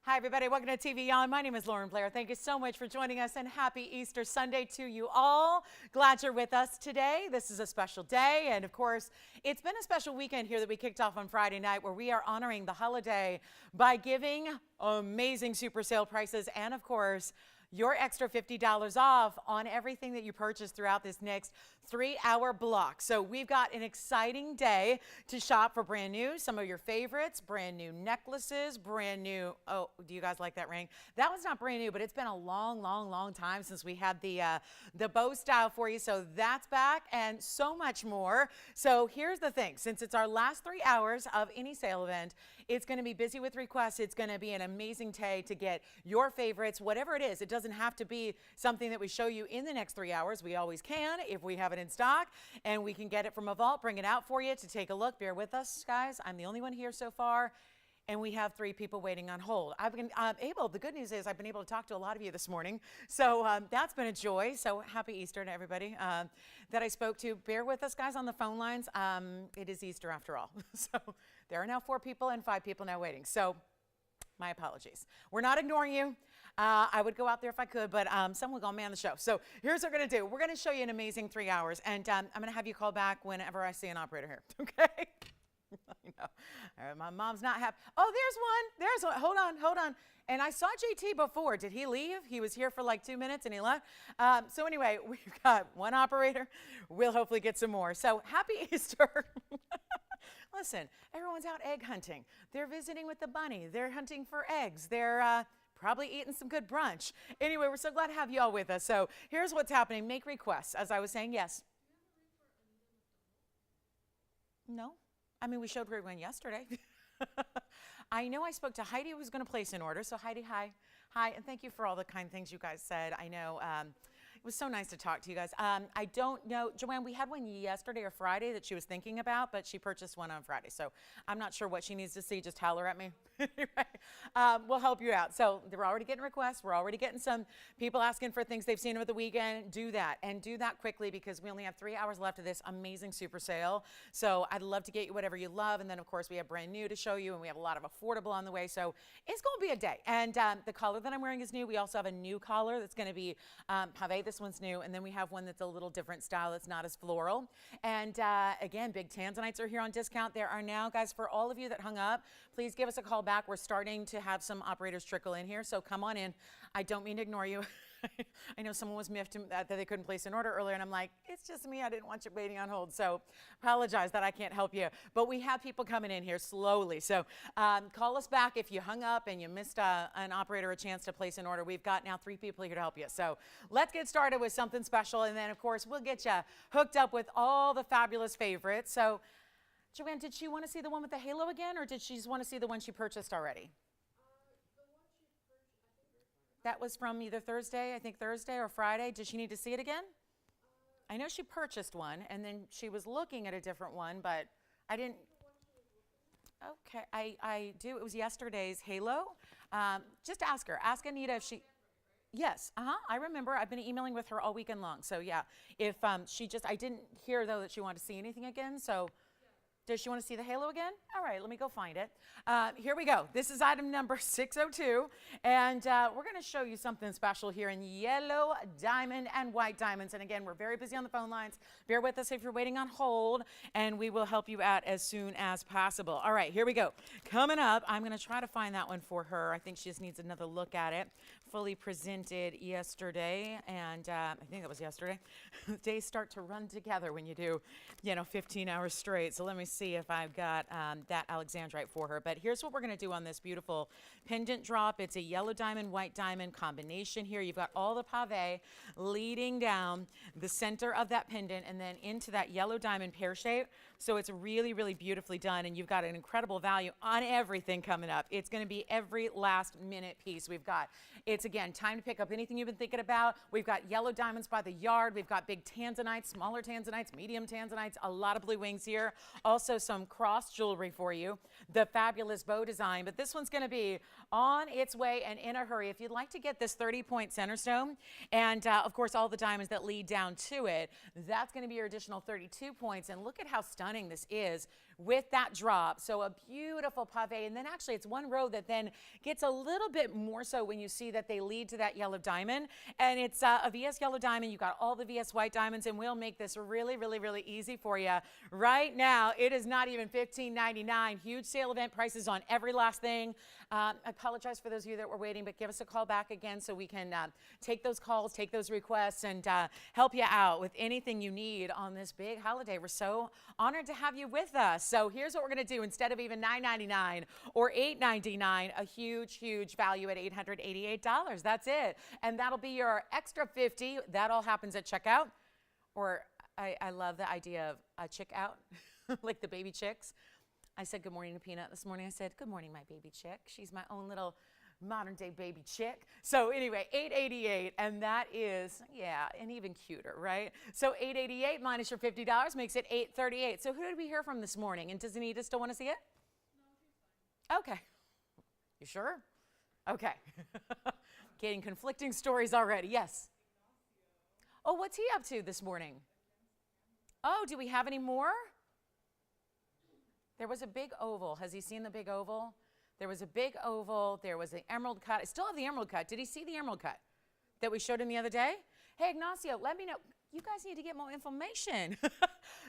Hi, everybody. Welcome to TVON. My name is Lauren Blair. Thank you so much for joining us, and happy Easter Sunday to you all. Glad you're with us today. This is a special day, and of course, it's been a special weekend here that we kicked off on Friday night where we are honoring the holiday by giving amazing super sale prices and, of course, your extra $50 off on everything that you purchase throughout this next 3-hour block. So we've got an exciting day to shop for brand new, some of your favorites, brand new necklaces, brand new, oh, do you guys like that ring? That one's not brand new, but it's been a long time since we had the bow style for you. So that's back and so much more. So here's the thing, since it's our last 3 hours of any sale event, it's going to be busy with requests. It's going to be an amazing day to get your favorites, whatever it is. It doesn't have to be something that we show you in the next 3 hours. We always can if we have it in stock and we can get it from a vault, bring it out for you to take a look. Bear with us, guys. I'm the only one here so far, and we have 3 people waiting on hold. I've been able, the good news is I've been able to talk to a lot of you this morning. So that's been a joy. So happy Easter to everybody that I spoke to. Bear with us, guys, on the phone lines. It is Easter after all. So there are now 4 people and 5 people now waiting. So my apologies. We're not ignoring you. I would go out there if I could, but someone will man the show. So here's what we're going to do. We're going to show you an amazing 3 hours, and I'm going to have you call back whenever I see an operator here, okay? I know. All right, my mom's not happy. Oh, there's one. Hold on. And I saw JT before. Did he leave? He was here for like 2 minutes and he left. So anyway, we've got one operator. We'll hopefully get some more. So happy Easter. Listen, everyone's out egg hunting. They're visiting with the bunny. They're hunting for eggs. They're probably eating some good brunch. Anyway, we're so glad to have you all with us. So here's what's happening. Make requests. As I was saying, yes. No. I mean, we showed one yesterday. I know I spoke to Heidi, who was going to place an order. So Heidi, hi. Hi, and thank you for all the kind things you guys said. I know it was so nice to talk to you guys. I don't know, Joanne, we had one yesterday or Friday that she was thinking about, but she purchased one on Friday. So I'm not sure what she needs to see. Just holler at me. We'll help you out. So they're already getting requests. We're already getting some people asking for things they've seen over the weekend. Do that, and do that quickly, because we only have 3 hours left of this amazing super sale. So I'd love to get you whatever you love. And then, of course, we have brand new to show you, and we have a lot of affordable on the way. So it's going to be a day. And the collar that I'm wearing is new. We also have a new collar that's going to be pave. This one's new. And then we have one that's a little different style. It's not as floral. And again, big Tanzanites are here on discount. There are now, guys, for all of you that hung up, please give us a call back. We're starting to have some operators trickle in here. So come on in. I don't mean to ignore you. I know someone was miffed that they couldn't place an order earlier, and I'm like, it's just me. I didn't want you waiting on hold. So apologize that I can't help you. But we have people coming in here slowly. So call us back if you hung up and you missed an operator a chance to place an order. We've got now 3 people here to help you. So let's get started with something special. And then, of course, we'll get you hooked up with all the fabulous favorites. So, Joanne, did she want to see the one with the halo again, or did she just want to see the one she purchased already? That was from either Thursday, I think Thursday or Friday. Does she need to see it again? I know she purchased one, and then she was looking at a different one, but I didn't. Okay, I do. It was yesterday's halo. Just ask her. Ask Anita if she. Yes, I remember. I've been emailing with her all weekend long. So yeah, if she just, I didn't hear though that she wanted to see anything again. So. Does she want to see the halo again? All right, let me go find it. Here we go. This is item number 602, and we're going to show you something special here in yellow diamond and white diamonds. And again, we're very busy on the phone lines. Bear with us if you're waiting on hold, and we will help you out as soon as possible. All right, here we go. Coming up, I'm going to try to find that one for her. I think she just needs another look at it. Fully presented yesterday, and I think that was yesterday. Days start to run together when you do, 15 hours straight. So let me see if I've got that Alexandrite for her. But here's what we're going to do on this beautiful pendant drop. It's a yellow diamond, white diamond combination here. You've got all the pave leading down the center of that pendant and then into that yellow diamond pear shape. So it's really, really beautifully done, and you've got an incredible value on everything coming up. It's going to be every last minute piece we've got. It's, again, time to pick up anything you've been thinking about. We've got yellow diamonds by the yard. We've got big Tanzanites, smaller Tanzanites, medium Tanzanites, a lot of blue wings here. Also some cross jewelry for you, the fabulous bow design. But this one's going to be on its way and in a hurry. If you'd like to get this 30-point center stone and, of course, all the diamonds that lead down to it, that's going to be your additional 32 points. And look at how stunning this is with that drop. So a beautiful pave. And then actually it's one row that then gets a little bit more so when you see that they lead to that yellow diamond. And it's a VS yellow diamond. You got all the VS white diamonds, and we'll make this really, really, really easy for you. Right now, it is not even $15.99. Huge sale event prices on every last thing. I apologize for those of you that were waiting, but give us a call back again so we can take those calls, take those requests, and help you out with anything you need on this big holiday. We're so honored to have you with us. So here's what we're going to do. Instead of even $9.99 or $8.99, a huge, huge value at $888. That's it. And that'll be your extra $50. That all happens at checkout. Or I love the idea of a chick out, like the baby chicks. I said good morning to Peanut this morning. I said, good morning, my baby chick. She's my own little modern day baby chick. So anyway, $888, and that is, yeah, and even cuter, right? So $888 minus your $50 makes it $838. So who did we hear from this morning? And does Anita still want to see it? No, she's fine. Okay. You sure? Okay. Getting conflicting stories already. Yes. Oh, what's he up to this morning? Oh, do we have any more? There was a big oval. Has he seen the big oval? There was a big oval. There was an emerald cut. I still have the emerald cut. Did he see the emerald cut that we showed him the other day? Hey, Ignacio, let me know. You guys need to get more information.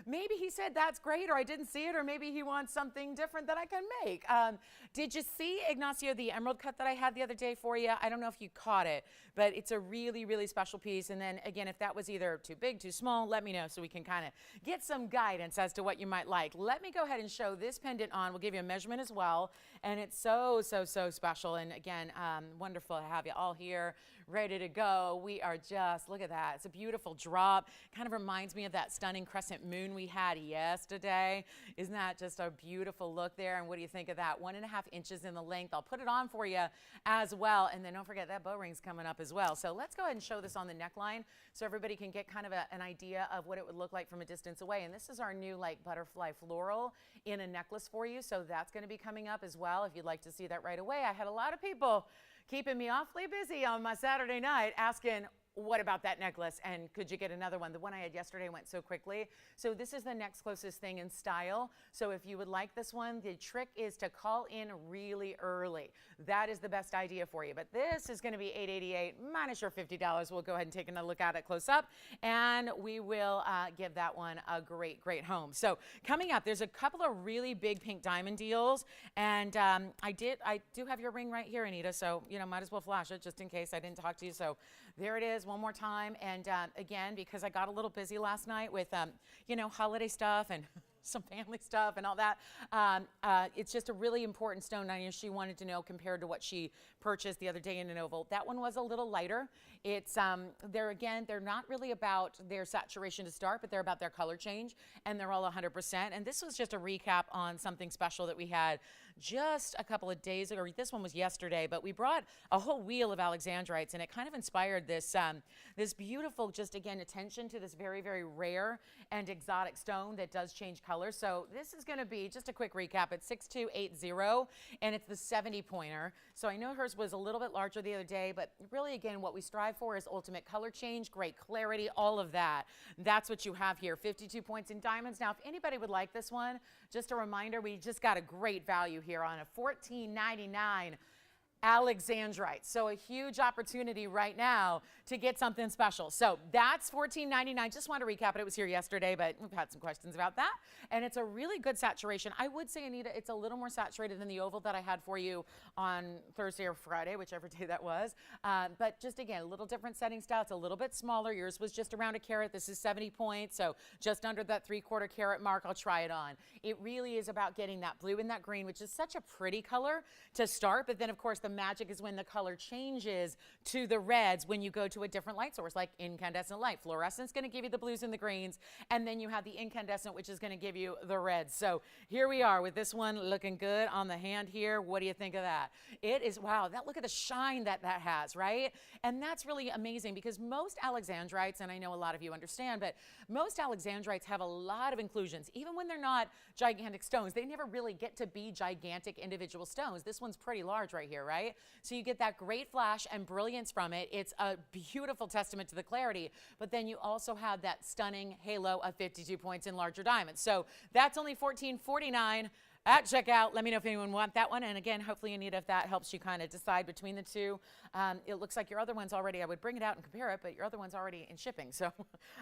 Maybe he said that's great, or I didn't see it, or maybe he wants something different that I can make. Did you see, Ignacio, the emerald cut that I had the other day for you? I don't know if you caught it, but it's a really, really special piece. And then again, if that was either too big, too small, let me know so we can kind of get some guidance as to what you might like. Let me go ahead and show this pendant on. We'll give you a measurement as well. And it's so, so, so special. And again, wonderful to have you all here, ready to go. We are just, look at that. It's a beautiful drop. Kind of reminds me of that stunning crescent moon we had yesterday. Isn't that just a beautiful look there? And what do you think of that? 1.5 inches in the length. I'll put it on for you as well. And then don't forget that bow ring's coming up as well. So let's go ahead and show this on the neckline so everybody can get kind of an idea of what it would look like from a distance away. And this is our new like butterfly floral in a necklace for you. So that's going to be coming up as well if you'd like to see that right away. I had a lot of people keeping me awfully busy on my Saturday night asking, what about that necklace, and could you get another one? The one I had yesterday went so quickly. So this is the next closest thing in style. So if you would like this one, the trick is to call in really early. That is the best idea for you. But this is going to be $888 minus your $50. We'll go ahead and take another look at it close up, and we will give that one a great, great home. So coming up, there's a couple of really big pink diamond deals, and I do have your ring right here, Anita, so you know, might as well flash it just in case I didn't talk to you. So there it is one more time. And again, because I got a little busy last night with, you know, holiday stuff and some family stuff and all that, it's just a really important stone. I know she wanted to know compared to what she purchased the other day in an oval. That one was a little lighter. It's, they're not really about their saturation to start, but they're about their color change, and they're all 100%. And this was just a recap on something special that we had just a couple of days ago. This one was yesterday, but we brought a whole wheel of Alexandrites, and it kind of inspired this this beautiful, just again, attention to this very, very rare and exotic stone that does change color. So this is going to be just a quick recap. It's 6280, and it's the 70 pointer. So I know hers was a little bit larger the other day, but really, again, what we strive for is ultimate color change, great clarity, all of that. That's what you have here. 52 points in diamonds. Now, if anybody would like this one, just a reminder, we just got a great value here on a $14.99 Alexandrite. So a huge opportunity right now to get something special. So that's $14.99. Just want to recap it. It was here yesterday, but we've had some questions about that. And it's a really good saturation. I would say, Anita, it's a little more saturated than the oval that I had for you on Thursday or Friday, whichever day that was. But just again, a little different setting style. It's a little bit smaller. Yours was just around a carat. This is 70 points. So just under that 3/4 carat mark. I'll try it on. It really is about getting that blue and that green, which is such a pretty color to start. But then, of course, the magic is when the color changes to the reds when you go to a different light source, like incandescent light. Fluorescent's going to give you the blues and the greens, and then you have the incandescent, which is going to give you the reds. So here we are with this one looking good on the hand here. What do you think of that? It is, wow, that, look at the shine that that has, right? And that's really amazing because most Alexandrites, and I know a lot of you understand, but most Alexandrites have a lot of inclusions. Even when they're not gigantic stones, they never really get to be gigantic individual stones. This one's pretty large right here, right? right? So you get that great flash and brilliance from it. It's a beautiful testament to the clarity, but then you also have that stunning halo of 52 points in larger diamonds. So that's only $14.49 at checkout. Let me know if anyone want that one. And again, hopefully, Anita, if that helps you kind of decide between the two. It looks like your other one's already, I would bring it out and compare it, but your other one's already in shipping. So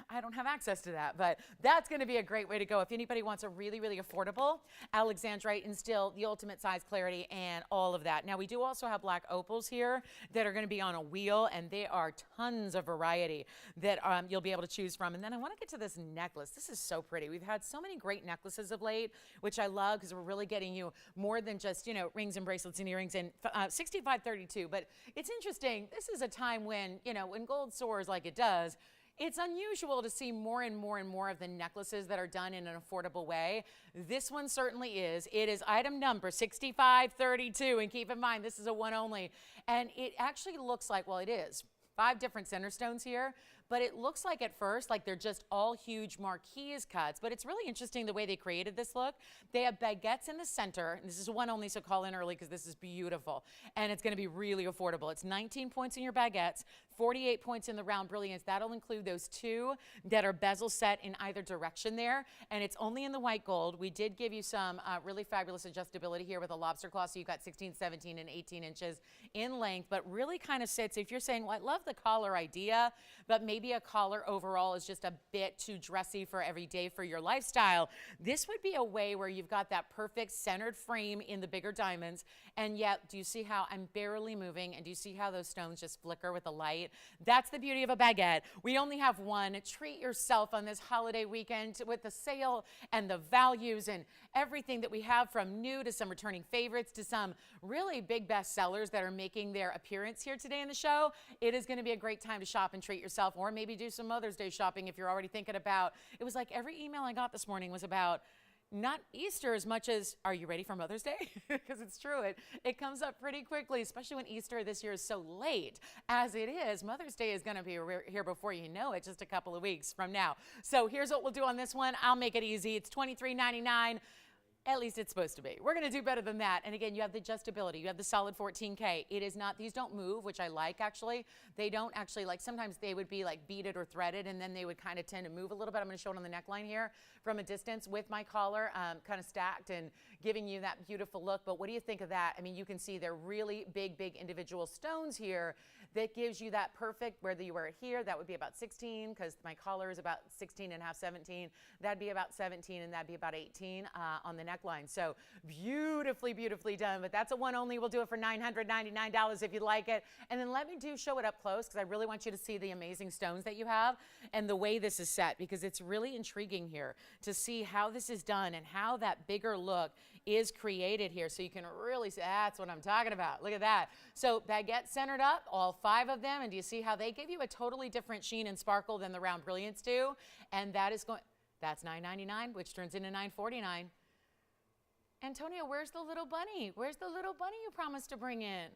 I don't have access to that. But that's going to be a great way to go. If anybody wants a really, really affordable Alexandrite and still the ultimate size clarity and all of that. Now, we do also have black opals here that are going to be on a wheel, and they are tons of variety that you'll be able to choose from. And then I want to get to this necklace. This is so pretty. We've had so many great necklaces of late, which I love because we're really getting you more than just, you know, rings and bracelets and earrings and 6532. But it's interesting. This is a time when, you know, when gold soars like it does, it's unusual to see more and more and more of the necklaces that are done in an affordable way. This one certainly is. It is item number 6532. And keep in mind, this is a one only. And it actually looks like, well, it is 5 different center stones here, but it looks like at first like they're just all huge marquise cuts. But it's really interesting the way they created this look. They have baguettes in the center. And this is one only, so call in early because this is beautiful. And it's going to be really affordable. It's 19 points in your baguettes, 48 points in the round brilliance. That'll include those 2 that are bezel set in either direction there. And it's only in the white gold. We did give you some really fabulous adjustability here with a lobster claw. So you've got 16, 17, and 18 inches in length, but really kind of sits. If you're saying, well, I love the collar idea, but maybe a collar overall is just a bit too dressy for every day for your lifestyle, this would be a way where you've got that perfect centered frame in the bigger diamonds. And yet, do you see how I'm barely moving? And do you see how those stones just flicker with the light? That's the beauty of a baguette. We only have one. Treat yourself on this holiday weekend with the sale and the values and everything that we have, from new to some returning favorites to some really big bestsellers that are making their appearance here today in the show. It is going to be a great time to shop and treat yourself, or maybe do some Mother's Day shopping if you're already thinking about, it was like every email I got this morning was about not Easter as much as, are you ready for Mother's Day? Because it's true, it comes up pretty quickly, especially when Easter this year is so late as it is. Mother's Day is going to be here before you know it, just a couple of weeks from now. So here's what we'll do on this one. I'll make it easy. It's $23.99. At least it's supposed to be. We're going to do better than that. And again, you have the adjustability. You have the solid 14K. It is not, these don't move, which I like actually. They don't actually, like sometimes they would be like beaded or threaded, and then they would kind of tend to move a little bit. I'm going to show it on the neckline here from a distance with my collar kind of stacked and giving you that beautiful look. But what do you think of that? I mean, you can see they're really big, big individual stones here that gives you that perfect, whether you wear it here, that would be about 16, because my collar is about 16 and a half, 17. That'd be about 17, and that'd be about 18 on the neckline. So beautifully, beautifully done. But that's a one only. We'll do it for $999 if you'd like it. And then let me show it up close, because I really want you to see the amazing stones that you have and the way this is set, because it's really intriguing here to see how this is done and how that bigger look is created here. So you can really see, that's what I'm talking about. Look at that. So baguette centered up, all 5 of them. And do you see how they give you a totally different sheen and sparkle than the round brilliance do? And that is going, that's $9.99, which turns into $9.49. Antonio, where's the little bunny? Where's the little bunny you promised to bring in?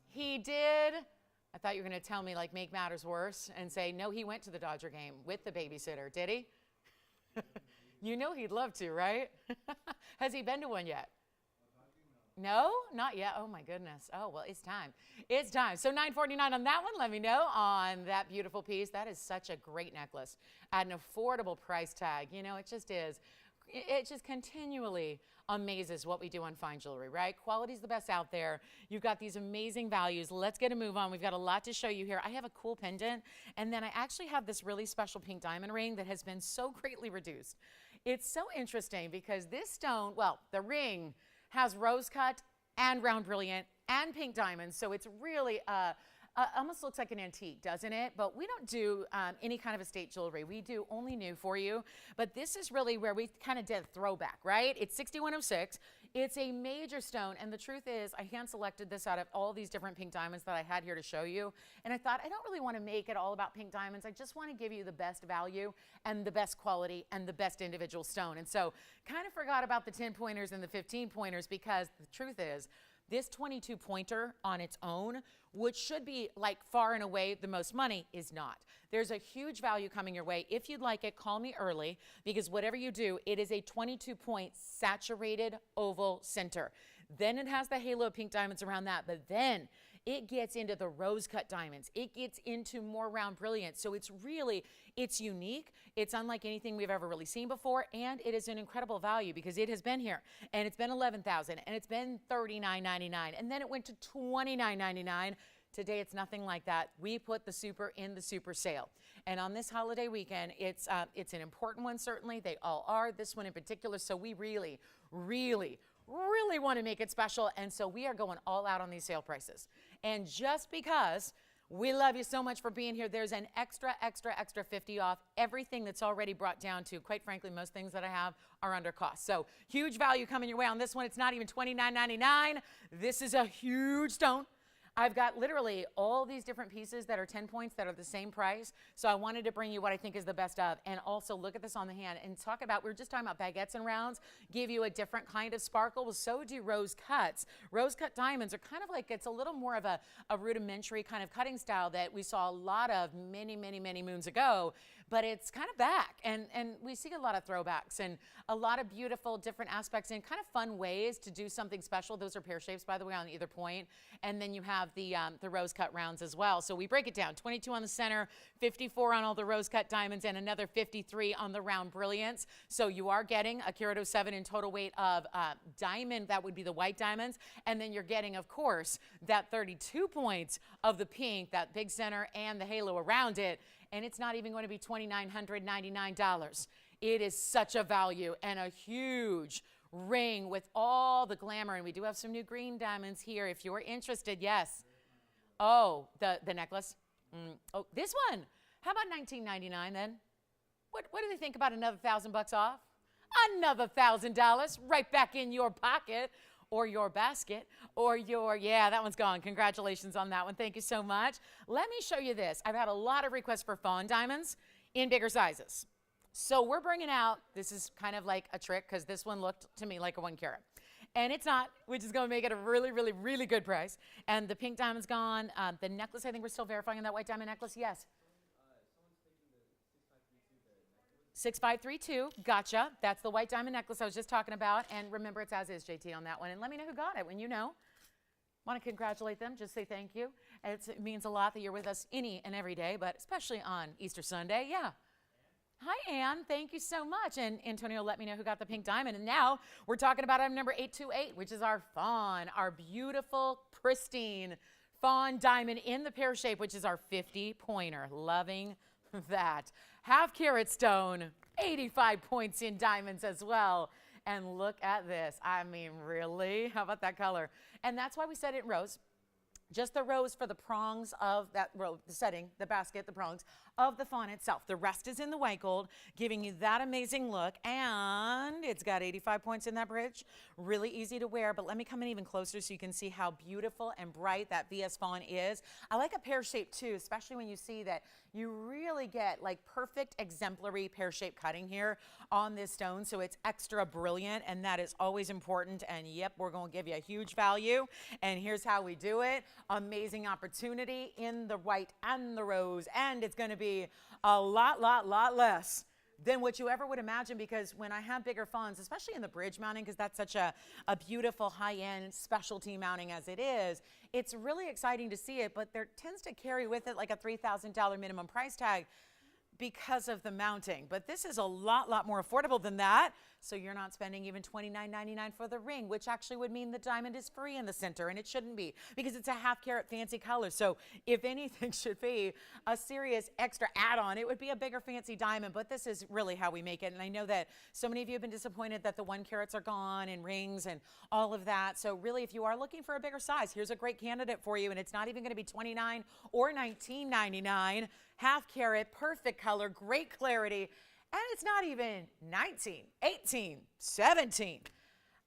He did. I thought you were going to tell me, like, make matters worse and say, no, he went to the Dodger game with the babysitter. Did he? You know he'd love to, right? Has he been to one yet? No, not yet. Oh my goodness. Oh, well, it's time. It's time. So $9.49 on that one. Let me know on that beautiful piece. That is such a great necklace at an affordable price tag. You know, it just is. It just continually amazes what we do on fine jewelry, right? Quality's the best out there. You've got these amazing values. Let's get a move on. We've got a lot to show you here. I have a cool pendant, and then I actually have this really special pink diamond ring that has been so greatly reduced. It's so interesting because this stone, well, the ring has rose cut and round brilliant and pink diamonds, so it's really almost looks like an antique, doesn't it? But we don't do any kind of estate jewelry. We do only new for you. But this is really where we kind of did throwback, right? It's 6106. It's a major stone. And the truth is, I hand selected this out of all these different pink diamonds that I had here to show you. And I thought, I don't really want to make it all about pink diamonds. I just want to give you the best value and the best quality and the best individual stone. And so kind of forgot about the 10 pointers and the 15 pointers, because the truth is, this 22 pointer on its own, which should be like far and away the most money, is not. There's a huge value coming your way. If you'd like it, call me early, because whatever you do, it is a 22 point saturated oval center. Then it has the halo of pink diamonds around that, but then it gets into the rose cut diamonds. It gets into more round brilliance. So it's unique. It's unlike anything we've ever really seen before. And it is an incredible value because it has been here and it's been $11,000 and it's been $39.99 and then it went to $29.99. Today, it's nothing like that. We put the super in the super sale. And on this holiday weekend, it's an important one, certainly. They all are, this one in particular. So we really, really, really want to make it special. And so we are going all out on these sale prices. And just because we love you so much for being here, there's an extra 50 off everything that's already brought down to, quite frankly, most things that I have are under cost. So huge value coming your way on this one. It's not even $29.99. This is a huge stone. I've got literally all these different pieces that are 10 points that are the same price. So I wanted to bring you what I think is the best of. And also look at this on the hand and talk about, we were just talking about baguettes and rounds, give you a different kind of sparkle. Well, so do rose cuts. Rose cut diamonds are kind of like, it's a little more of a rudimentary kind of cutting style that we saw a lot of many moons ago. But it's kind of back, and we see a lot of throwbacks and a lot of beautiful different aspects and kind of fun ways to do something special. Those are pear shapes, by the way, on either point. And then you have the rose cut rounds as well. So we break it down, 22 on the center, 54 on all the rose cut diamonds, and another 53 on the round brilliance. So you are getting a carat 07 in total weight of diamond, that would be the white diamonds. And then you're getting, of course, that 32 points of the pink, that big center, and the halo around it. And it's not even going to be $2,999. It is such a value and a huge ring with all the glamour. And we do have some new green diamonds here if you're interested. Yes. Oh, the necklace. Oh, this one. How about $19.99 then? What do they think about another $1,000 off? Another $1,000 right back in your pocket. Or your basket, or yeah, that one's gone. Congratulations on that one. Thank you so much. Let me show you this. I've had a lot of requests for fawn diamonds in bigger sizes. So we're bringing out, this is kind of like a trick because this one looked to me like a 1 carat. And it's not, which is going to make it a really good price. And the pink diamond's gone. The necklace, I think we're still verifying on that white diamond necklace. Yes. 6532, gotcha. That's the white diamond necklace I was just talking about. And remember, it's as is, JT, on that one. And let me know who got it when you know. Want to congratulate them, just say thank you. It means a lot that you're with us any and every day, but especially on Easter Sunday. Yeah. Hi, Ann. Thank you so much. And Antonio, let me know who got the pink diamond. And now we're talking about item number 828, which is our fawn, our beautiful, pristine fawn diamond in the pear shape, which is our 50-pointer. Loving that. Half carat stone, 85 points in diamonds as well. And look at this. I mean, really? How about that color? And that's why we said it in rose. Just the rose for the prongs of that row, the setting, the basket, the prongs of the fawn itself. The rest is in the white gold, giving you that amazing look. And it's got 85 points in that bridge. Really easy to wear, but let me come in even closer so you can see how beautiful and bright that VS fawn is. I like a pear shape too, especially when you see that you really get like perfect exemplary pear shape cutting here on this stone. So it's extra brilliant, and that is always important. And yep, we're going to give you a huge value. And here's how we do it. Amazing opportunity in the white and the rose, and it's going to be a lot less than what you ever would imagine, because when I have bigger fawns, especially in the bridge mounting, because that's such a beautiful high-end specialty mounting as it is, it's really exciting to see it, but there tends to carry with it like a $3,000 minimum price tag because of the mounting. But this is a lot more affordable than that. So you're not spending even $29.99 for the ring, which actually would mean the diamond is free in the center, and it shouldn't be because it's a half carat fancy color. So if anything should be a serious extra add-on, it would be a bigger fancy diamond, but this is really how we make it. And I know that so many of you have been disappointed that the 1 carats are gone and rings and all of that. So really, if you are looking for a bigger size, here's a great candidate for you, and it's not even going to be $29 or $19.99. Half carat, perfect color, great clarity. And it's not even 19, 18, 17.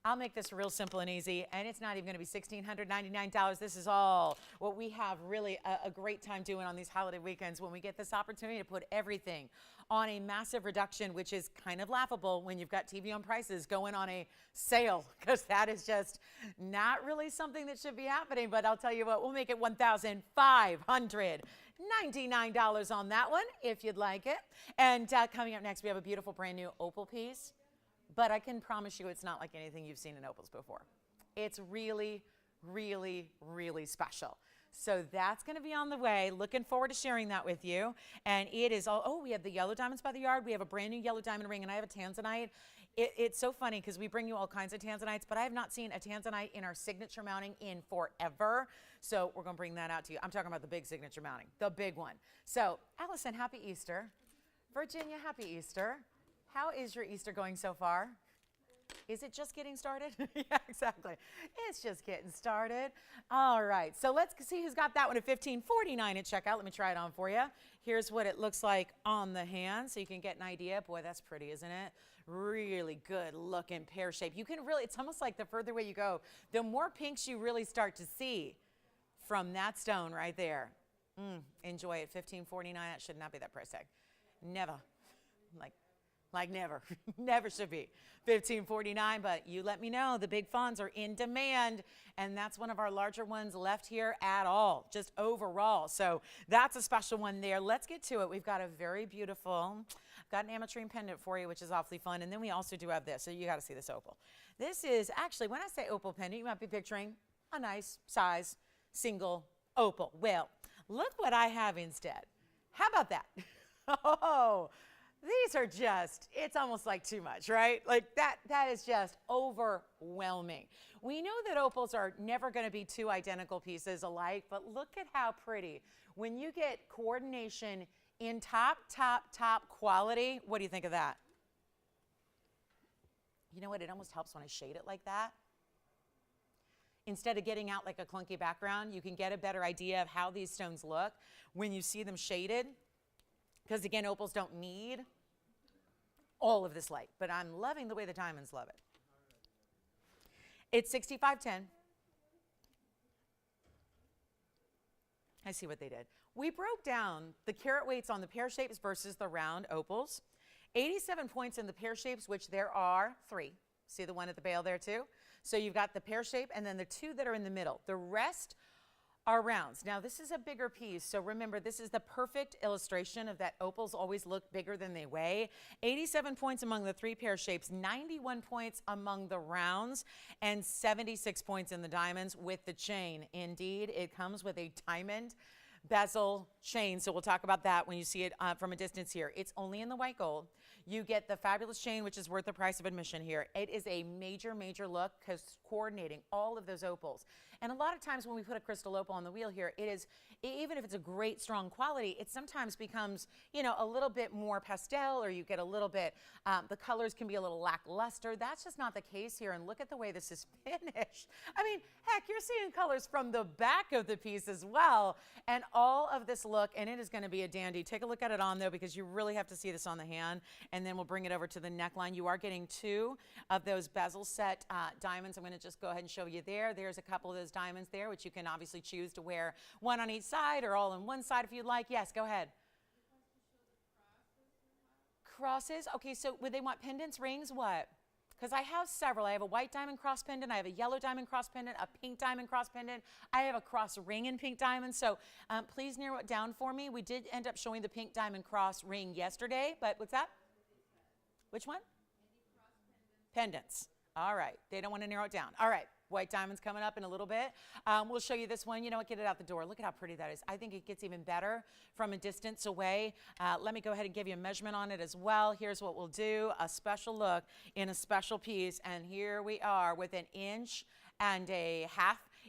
I'll make this real simple and easy, and it's not even going to be $1,699. This is all what we have really a great time doing on these holiday weekends when we get this opportunity to put everything on a massive reduction, which is kind of laughable when you've got TVON prices going on a sale, because that is just not really something that should be happening. But I'll tell you what, we'll make it $1,599 on that one if you'd like it. And coming up next, we have a beautiful brand new opal piece. But I can promise you it's not like anything you've seen in opals before. It's really, really, really special. So that's going to be on the way. Looking forward to sharing that with you. And it is all, oh, we have the yellow diamonds by the yard. We have a brand new yellow diamond ring, and I have a Tanzanite. It's so funny because we bring you all kinds of Tanzanites, but I have not seen a Tanzanite in our signature mounting in forever. So we're going to bring that out to you. I'm talking about the big signature mounting, the big one. So Allison, happy Easter. Virginia, happy Easter. How is your Easter going so far? Is it just getting started? Yeah, exactly. It's just getting started. All right, so let's see who's got that one at $15.49 at checkout. Let me try it on for you. Here's what it looks like on the hand, so you can get an idea. Boy, that's pretty, isn't it? Really good looking pear shape. You can really, it's almost like the further away you go, the more pinks you really start to see from that stone right there. Enjoy it. $15.49. That should not be that price tag. Never. Like never. Never should be. $15.49, but you let me know. The big fawns are in demand, and that's one of our larger ones left here at all, just overall. So that's a special one there. Let's get to it. We've got a very beautiful, I've got an ametrine pendant for you, which is awfully fun, and then we also do have this, so you got to see this opal. This is actually, when I say opal pendant, you might be picturing a nice size single opal. Well, look what I have instead. How about that? Oh, these are just, it's almost like too much, right? Like that is just overwhelming. We know that opals are never going to be two identical pieces alike, but look at how pretty. When you get coordination in top quality, what do you think of that? You know what? It almost helps when I shade it like that. Instead of getting out like a clunky background, you can get a better idea of how these stones look when you see them shaded. Because again, opals don't need all of this light, but I'm loving the way the diamonds love it. It's $65.10. I see what they did. We broke down the carat weights on the pear shapes versus the round opals. 87 points in the pear shapes, which there are 3. See the one at the bail there too? So you've got the pear shape and then the 2 that are in the middle. The rest are rounds. Now this is a bigger piece, so remember this is the perfect illustration of that opals always look bigger than they weigh. 87 points among the 3 pear shapes, 91 points among the rounds, and 76 points in the diamonds with the chain. Indeed, it comes with a diamond bezel chain, so we'll talk about that when you see it from a distance here. It's only in the white gold. You get the fabulous chain, which is worth the price of admission here. It is a major look because coordinating all of those opals. And a lot of times when we put a crystal opal on the wheel here, it is, even if it's a great strong quality, it sometimes becomes, you know, a little bit more pastel, or you get a little bit, the colors can be a little lackluster. That's just not the case here. And look at the way this is finished. I mean, heck, you're seeing colors from the back of the piece as well. And all of this look, and it is going to be a dandy. Take a look at it on though, because you really have to see this on the hand. And then we'll bring it over to the neckline. You are getting 2 of those bezel set diamonds. I'm going to just go ahead and show you there. There's a couple of those diamonds there, which you can obviously choose to wear one on each side or all on one side if you'd like. Yes, go ahead. Crosses? Okay, so would they want pendants, rings, what? Because I have several. I have a white diamond cross pendant. I have a yellow diamond cross pendant, a pink diamond cross pendant. I have a cross ring in pink diamond. So please narrow it down for me. We did end up showing the pink diamond cross ring yesterday, but what's that? Which one? Pendants. All right. They don't want to narrow it down. All right. White diamonds coming up in a little bit. We'll show you this one. You know what? Get it out the door. Look at how pretty that is. I think it gets even better from a distance away. Let me go ahead and give you a measurement on it as well. Here's what we'll do. A special look in a special piece. And here we are with 1.5 inches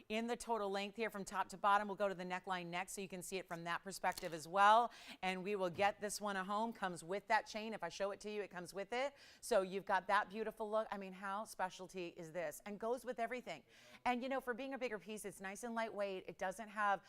in the total length here from top to bottom. We'll go to the neckline next so you can see it from that perspective as well. And we will get this one at home. Comes with that chain. If I show it to you, it comes with it. So you've got that beautiful look. I mean, how specialty is this? And goes with everything. And you know, for being a bigger piece, it's nice and lightweight. It doesn't have,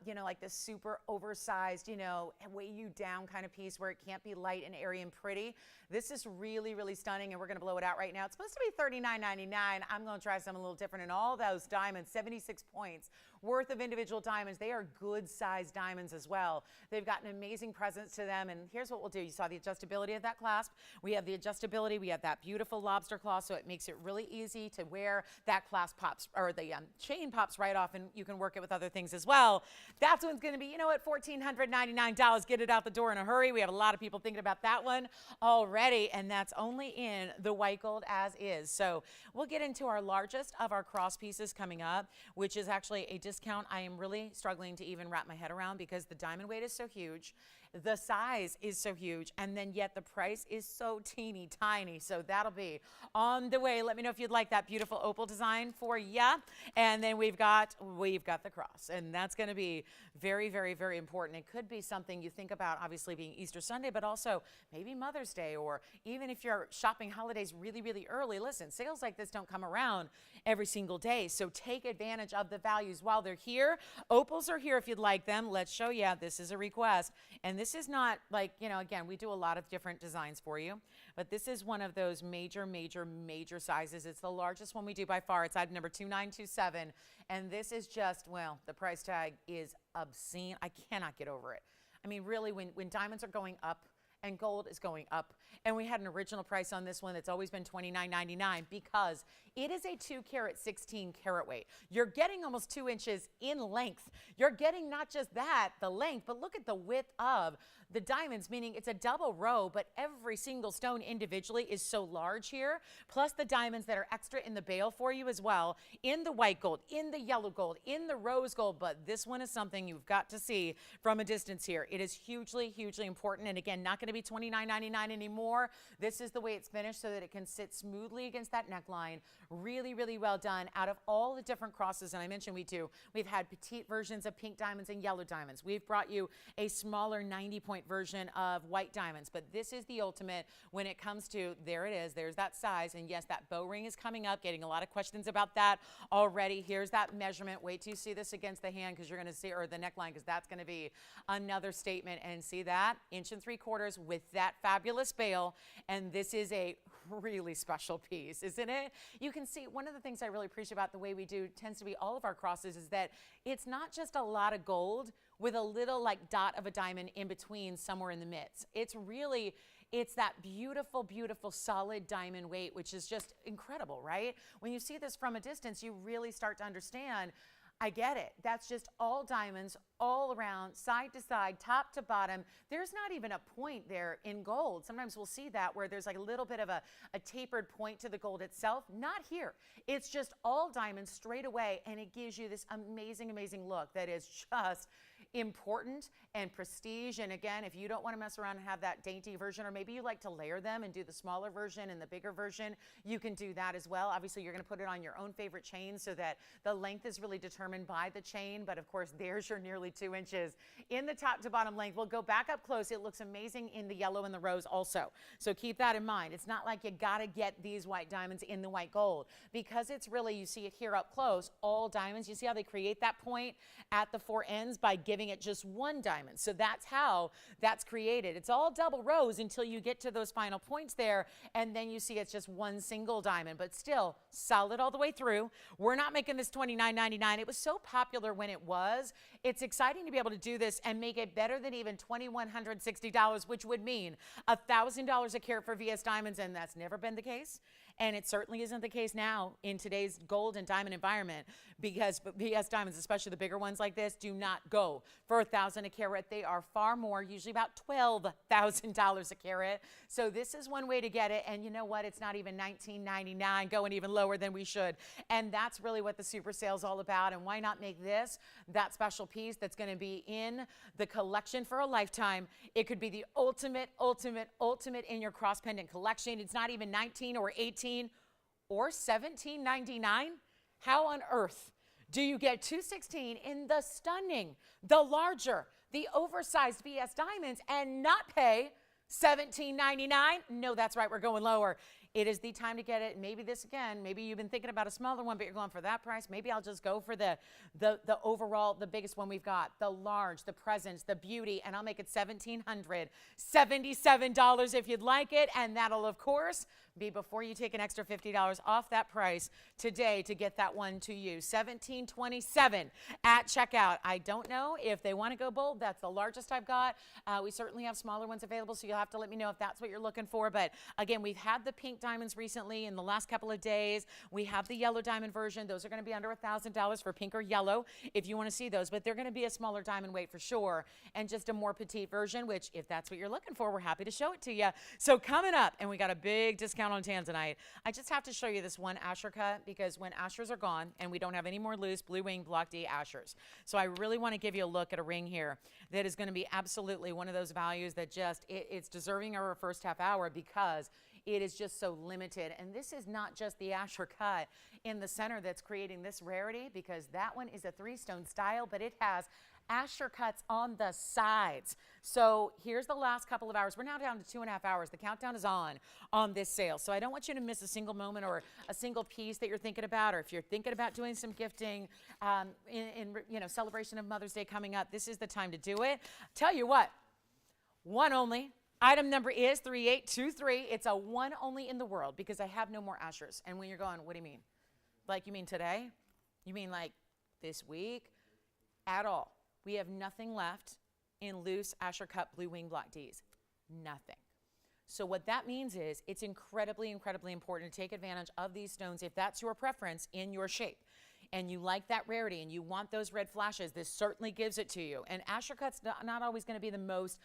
you know, like this super oversized, you know, weigh you down kind of piece where it can't be light and airy and pretty. This is really, really stunning, and we're going to blow it out right now. It's supposed to be $39.99. I'm going to try something a little different, and all those diamonds, 76 points worth of individual diamonds. They are good sized diamonds as well. They've got an amazing presence to them. And here's what we'll do. You saw the adjustability of that clasp. We have the adjustability. We have that beautiful lobster claw, so it makes it really easy to wear. That clasp pops, or the chain pops right off, and you can work it with other things as well. That's one's going to be, you know what, $1,499. Get it out the door in a hurry. We have a lot of people thinking about that one already, and that's only in the white gold as is. So we'll get into our largest of our cross pieces coming up, which is actually a discount I am really struggling to even wrap my head around because the diamond weight is so huge. The size is so huge, and then yet the price is so teeny tiny. So that'll be on the way. Let me know if you'd like that beautiful opal design for ya. And then we've got the cross, and that's going to be very, very, very important. It could be something you think about, obviously being Easter Sunday, but also maybe Mother's Day, or even if you're shopping holidays really, really early. Listen, sales like this don't come around every single day, so take advantage of the values while they're here. Opals are here if you'd like them. Let's show you. This is a request, and this is not like, you know, again, we do a lot of different designs for you, but this is one of those major, major, major sizes. It's the largest one we do by far. It's item number 2927, and this is just, well, the price tag is obscene. I cannot get over it. I mean, really, when diamonds are going up and gold is going up, and we had an original price on this one that's always been $29.99 because it is a 2 carat 16 carat weight. You're getting almost 2 inches in length. You're getting not just that, the length, but look at the width of the diamonds, meaning it's a double row, but every single stone individually is so large here, plus the diamonds that are extra in the bale for you as well, in the white gold, in the yellow gold, in the rose gold. But this one is something you've got to see from a distance here. It is hugely, hugely important, and again, not going to be $29.99 anymore. This is the way it's finished so that it can sit smoothly against that neckline. Really, really well done. Out of all the different crosses, and I mentioned we've had petite versions of pink diamonds and yellow diamonds. We've brought you a smaller 90-point version of white diamonds, but this is the ultimate when it comes to, there it is, there's that size, and yes, that bow ring is coming up, getting a lot of questions about that already. Here's that measurement. Wait till you see this against the hand, because you're going to see, or the neckline, because that's going to be another statement. And see that 1 3/4 with that fabulous bale, and this is a really special piece, isn't it? You can see one of the things I really appreciate about the way we do tends to be all of our crosses is that it's not just a lot of gold with a little like dot of a diamond in between somewhere in the midst. It's that beautiful, beautiful solid diamond weight, which is just incredible, right? When you see this from a distance, you really start to understand, I get it. That's just all diamonds all around, side to side, top to bottom. There's not even a point there in gold. Sometimes we'll see that where there's like a little bit of a tapered point to the gold itself. Not here. It's just all diamonds straight away, and it gives you this amazing, amazing look that is just important and prestige. And again, if you don't want to mess around and have that dainty version, or maybe you like to layer them and do the smaller version and the bigger version, you can do that as well. Obviously, you're going to put it on your own favorite chain so that the length is really determined by the chain. But of course, there's your nearly 2 inches in the top to bottom length. We'll go back up close. It looks amazing in the yellow and the rose also. So keep that in mind. It's not like you got to get these white diamonds in the white gold, because it's really, you see it here up close, all diamonds. You see how they create that point at the 4 ends by giving it just one diamond. So that's how that's created. It's all double rows until you get to those final points there, and then you see it's just one single diamond, but still solid all the way through. We're not making this $29.99. It was so popular when it was. It's exciting to be able to do this and make it better than even $2,160, which would mean $1,000 a carat for VS diamonds, and that's never been the case. And it certainly isn't the case now in today's gold and diamond environment, because VS diamonds, especially the bigger ones like this, do not go for $1,000 a carat. They are far more, usually about $12,000 a carat. So this is one way to get it. And you know what? It's not even $19.99, going even lower than we should. And that's really what the super sale is all about. And why not make this that special piece that's going to be in the collection for a lifetime? It could be the ultimate, ultimate, ultimate in your cross pendant collection. It's not even $19 or $18 or $17.99. How on earth do you get 216 in the stunning, the larger, the oversized VS diamonds and not pay $17.99? No, that's right, we're going lower. it is the time to get it. Maybe this again, maybe you've been thinking about a smaller one, but you're going for that price. Maybe I'll just go for the overall, the biggest one we've got, the large, the presence, the beauty, and I'll make it $1,777 if you'd like it. And that'll, of course, be before you take an extra $50 off that price today to get that one to you. $1,727 at checkout. I don't know if they want to go bold. That's the largest I've got. We certainly have smaller ones available, so you'll have to let me know if that's what you're looking for. But again, we've had the pink diamonds recently in the last couple of days. We have the yellow diamond version. Those are going to be under $1,000 for pink or yellow if you want to see those, but they're going to be a smaller diamond weight for sure, and just a more petite version, which if that's what you're looking for, we're happy to show it to you. So coming up, and we got a big discount on Tanzanite. I just have to show you this one Asher cut because when Ashers are gone and we don't have any more loose blue wing block D Ashers. So I really want to give you a look at a ring here that is going to be absolutely one of those values that just, it's deserving of our first half hour because it is just so limited. And this is not just the Asher cut in the center that's creating this rarity, because that one is a 3-stone style, but it has Asher cuts on the sides. So here's the last couple of hours. We're now down to 2.5 hours. The countdown is on this sale. So I don't want you to miss a single moment or a single piece that you're thinking about, or if you're thinking about doing some gifting in celebration of Mother's Day coming up, this is the time to do it. Tell you what, one only. Item number is 3823. It's a one only in the world because I have no more Ashers. And when you're going, what do you mean? Like, you mean today? You mean like this week? At all. We have nothing left in loose Asher cut blue wing block Ds. Nothing. So what that means is it's incredibly, incredibly important to take advantage of these stones if that's your preference in your shape. And you like that rarity and you want those red flashes, this certainly gives it to you. And Asher cut's not always going to be the most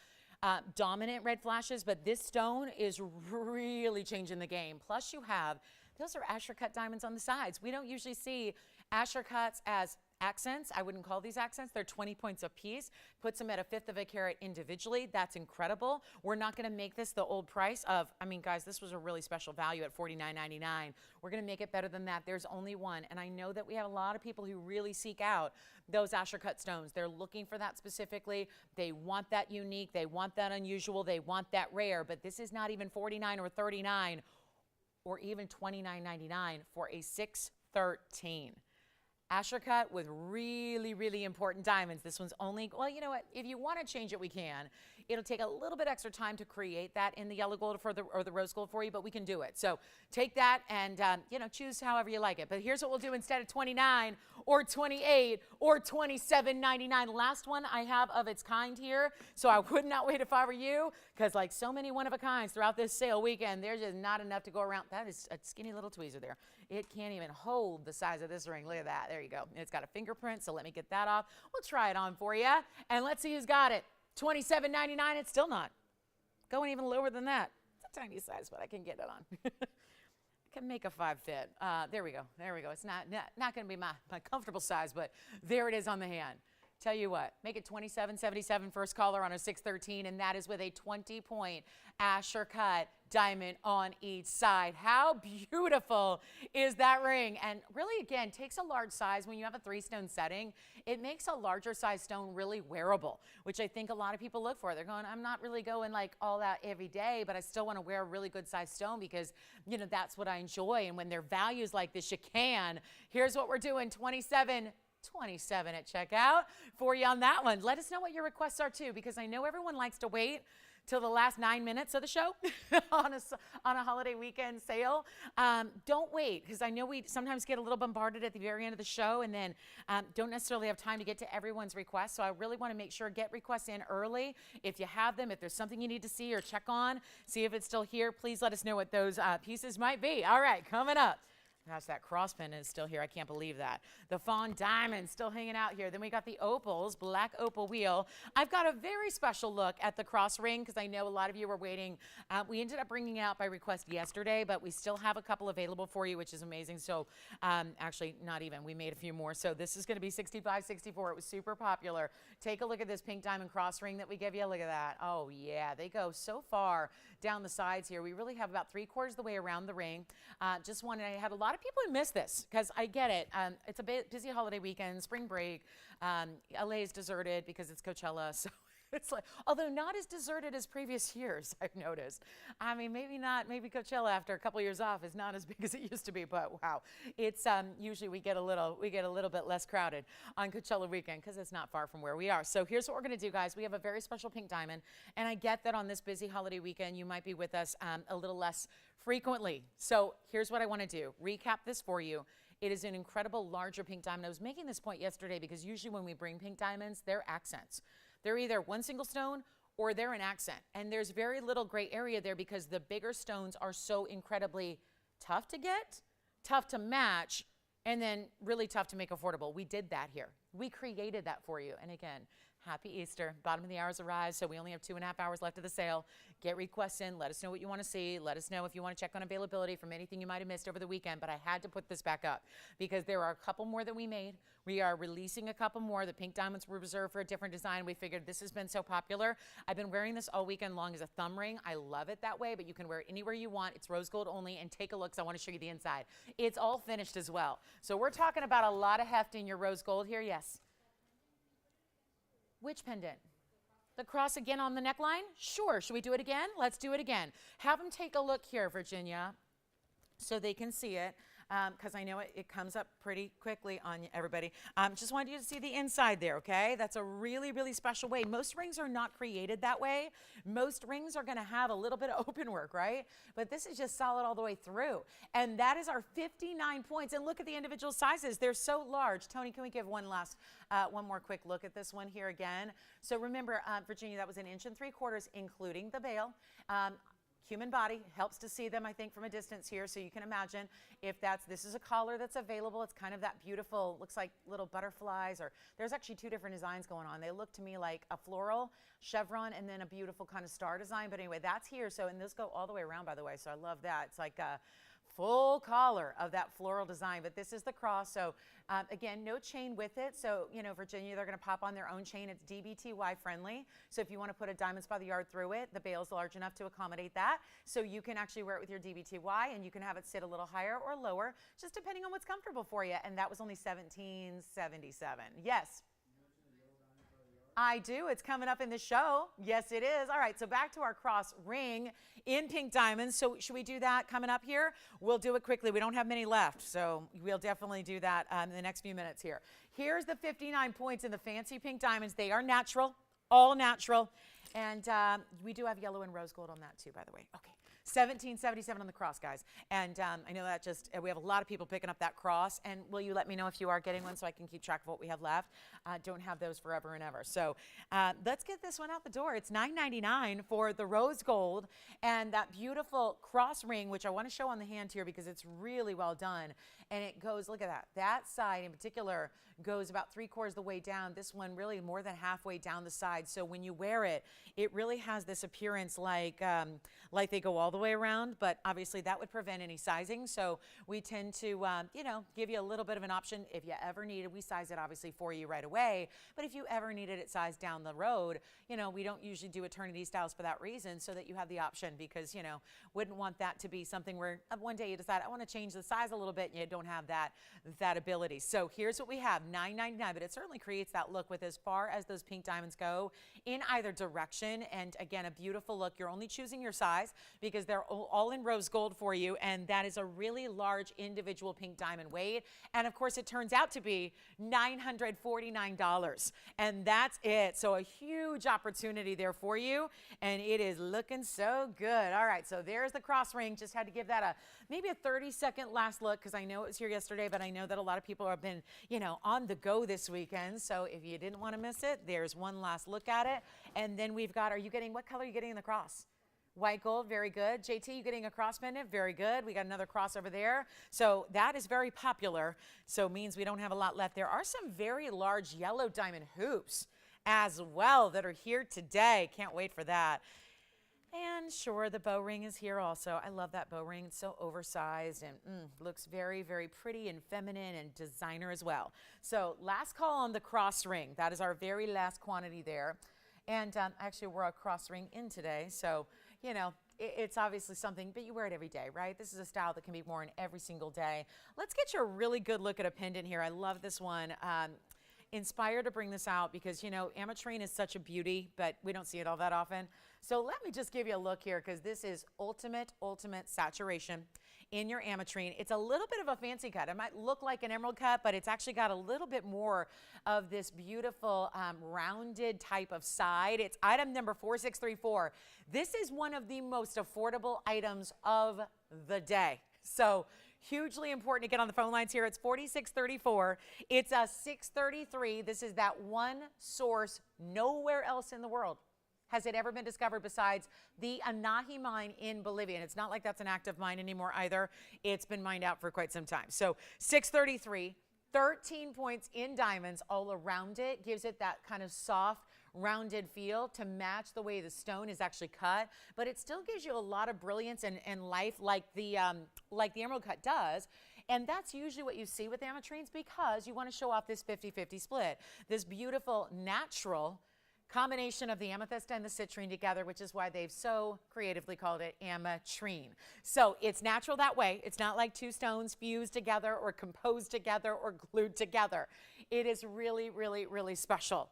dominant red flashes, but this stone is really changing the game. Plus you have, those are Asher cut diamonds on the sides. We don't usually see Asher cuts as accents. I wouldn't call these accents. They're 20 points a piece. Puts them at 1/5 of a carat individually. That's incredible. We're not going to make this the old price of, I mean, guys, this was a really special value at $49.99. We're going to make it better than that. There's only one. And I know that we have a lot of people who really seek out those Asher cut stones. They're looking for that specifically. They want that unique. They want that unusual. They want that rare. But this is not even $49 or $39 or even $29.99 for a 613. Asher cut with really, really important diamonds. This one's only, well, you know what? If you want to change it, we can. It'll take a little bit extra time to create that in the yellow gold or the rose gold for you, but we can do it. So take that and, choose however you like it. But here's what we'll do instead of $29 or $28 or $27.99. Last one I have of its kind here. So I would not wait if I were you, because like so many one-of-a-kinds throughout this sale weekend, there's just not enough to go around. That is a skinny little tweezer there. It can't even hold the size of this ring. Look at that. There you go. It's got a fingerprint, so let me get that off. We'll try it on for you, and let's see who's got it. $27.99. It's still not going even lower than that. It's a tiny size, but I can get it on. I can make a 5 fit. There we go. There we go. It's not going to be my comfortable size, but there it is on the hand. Tell you what, make it $27.77 first caller on a 613, and that is with a 20-point Asher cut diamond on each side. How beautiful is that ring? And really, again, takes a large size. When you have a 3-stone setting, it makes a larger size stone really wearable, which I think a lot of people look for. They're going, I'm not really going like all out every day, but I still want to wear a really good size stone because, that's what I enjoy. And when there are values like this, you can. Here's what we're doing, $27.27 at checkout for you on that one. Let us know what your requests are too, because I know everyone likes to wait till the last 9 minutes of the show on a holiday weekend sale. Don't wait, because I know we sometimes get a little bombarded at the very end of the show and then don't necessarily have time to get to everyone's requests. So I really want to make sure, get requests in early. If you have them, if there's something you need to see or check on, see if it's still here, please let us know what those pieces might be. All right, coming up. Gosh, that cross pin is still here. I can't believe that. The Fawn Diamond still hanging out here. Then we got the Opals, black opal wheel. I've got a very special look at the cross ring because I know a lot of you were waiting. We ended up bringing it out by request yesterday, but we still have a couple available for you, which is amazing. So actually, not even. We made a few more. So this is going to be $65.64. It was super popular. Take a look at this pink diamond cross ring that we give you. Look at that. Oh, yeah. They go so far down the sides here. We really have about 3/4 of the way around the ring. I had a lot of people who miss this because I get it. It's a busy holiday weekend, spring break. LA is deserted because it's Coachella, so It's like, although not as deserted as previous years, I've noticed. I mean, maybe not, maybe Coachella after a couple years off is not as big as it used to be, but wow. It's usually we get a little bit less crowded on Coachella weekend because it's not far from where we are. So here's what we're going to do, guys. We have a very special pink diamond, and I get that on this busy holiday weekend, you might be with us a little less frequently. So here's what I want to do. Recap this for you. It is an incredible larger pink diamond. I was making this point yesterday because usually when we bring pink diamonds, they're accents. They're either one single stone or they're an accent. And there's very little gray area there because the bigger stones are so incredibly tough to get, tough to match, and then really tough to make affordable. We did that here. We created that for you. And again, happy Easter. Bottom of the hour's arrived, so we only have 2.5 hours left of the sale. Get requests in. Let us know what you want to see. Let us know if you want to check on availability from anything you might have missed over the weekend. But I had to put this back up because there are a couple more that we made. We are releasing a couple more. The pink diamonds were reserved for a different design. We figured this has been so popular. I've been wearing this all weekend long as a thumb ring. I love it that way, but you can wear it anywhere you want. It's rose gold only, and take a look because I want to show you the inside. It's all finished as well. So we're talking about a lot of heft in your rose gold here. Yes. Which pendant? The cross again on the neckline? Sure. Should we do it again? Let's do it again. Have them take a look here, Virginia, so they can see it, because I know it comes up pretty quickly on everybody. Just wanted you to see the inside there, okay? That's a really, really special way. Most rings are not created that way. Most rings are going to have a little bit of open work, right? But this is just solid all the way through. And that is our 59 points. And look at the individual sizes. They're so large. Tony, can we give one more quick look at this one here again? So remember, Virginia, that was 1 3/4 inches, including the veil. Human body helps to see them, I think, from a distance here, so you can imagine if this is a collar that's available. It's kind of that beautiful, looks like little butterflies, or there's actually 2 different designs going on. They look to me like a floral chevron and then a beautiful kind of star design. But anyway, that's here. So, and those go all the way around, by the way, so I love that. It's like a full collar of that floral design, but this is the cross. So again, no chain with it. So, you know, Virginia, they're going to pop on their own chain. It's DBTY friendly. So if you want to put a diamonds by the yard through it, the bail is large enough to accommodate that. So you can actually wear it with your DBTY, and you can have it sit a little higher or lower, just depending on what's comfortable for you. And that was only $17.77. Yes. I do. It's coming up in the show. Yes, it is. All right, so back to our cross ring in pink diamonds. So should we do that coming up here? We'll do it quickly. We don't have many left, so we'll definitely do that in the next few minutes here. Here's the 59 points in the fancy pink diamonds. They are natural, all natural. And we do have yellow and rose gold on that too, by the way. Okay. $17.77 on the cross, guys. And I know that we have a lot of people picking up that cross. And will you let me know if you are getting one so I can keep track of what we have left? Don't have those forever and ever. So let's get this one out the door. It's $9.99 for the rose gold and that beautiful cross ring, which I want to show on the hand here because it's really well done. And it goes, look at that. That side in particular goes about 3/4 of the way down. This one really more than halfway down the side. So when you wear it, it really has this appearance like they go all the way around, but obviously that would prevent any sizing. So we tend to, give you a little bit of an option if you ever need it. We size it obviously for you right away, but if you ever needed it sized down the road, we don't usually do eternity styles for that reason, so that you have the option because, wouldn't want that to be something where one day you decide, I want to change the size a little bit, and you don't have that ability. So here's what we have, $9.99, but it certainly creates that look with as far as those pink diamonds go in either direction. And again, a beautiful look. You're only choosing your size because they're all in rose gold for you, and that is a really large individual pink diamond weight. And of course, it turns out to be $949, and that's it. So a huge opportunity there for you, and it is looking so good. All right, so there's the cross ring. Just had to give that maybe a 30-second last look because I know it was here yesterday, but I know that a lot of people have been, on the go this weekend. So if you didn't want to miss it, there's one last look at it. And then we've got, what color are you getting in the cross? White gold, very good. JT, you getting a cross pendant? Very good. We got another cross over there. So that is very popular. So it means we don't have a lot left. There are some very large yellow diamond hoops as well that are here today. Can't wait for that. And sure, the bow ring is here also. I love that bow ring. It's so oversized and looks very, very pretty and feminine and designer as well. So last call on the cross ring. That is our very last quantity there. And actually, we're a cross ring in today. So, it's obviously something, but you wear it every day, right? This is a style that can be worn every single day. Let's get you a really good look at a pendant here. I love this one. inspired to bring this out because, you know, ametrine is such a beauty, but we don't see it all that often. So let me just give you a look here because this is ultimate saturation in your ametrine. It's a little bit of a fancy cut. It might look like an emerald cut, but it's actually got a little bit more of this beautiful rounded type of side. It's item number 4634. This is one of the most affordable items of the day. So hugely important to get on the phone lines here. It's 4634. It's a 633. This is that one source nowhere else in the world has it ever been discovered besides the Anahi mine in Bolivia. And it's not like that's an active mine anymore either. It's been mined out for quite some time. So 633, 13 points in diamonds all around it, gives it that kind of soft, rounded feel to match the way the stone is actually cut. But it still gives you a lot of brilliance and life like the emerald cut does. And that's usually what you see with ametrines because you want to show off this 50-50 split, this beautiful natural combination of the amethyst and the citrine together, which is why they've so creatively called it ametrine. So it's natural that way. It's not like two stones fused together or composed together or glued together. It is really, really, really special.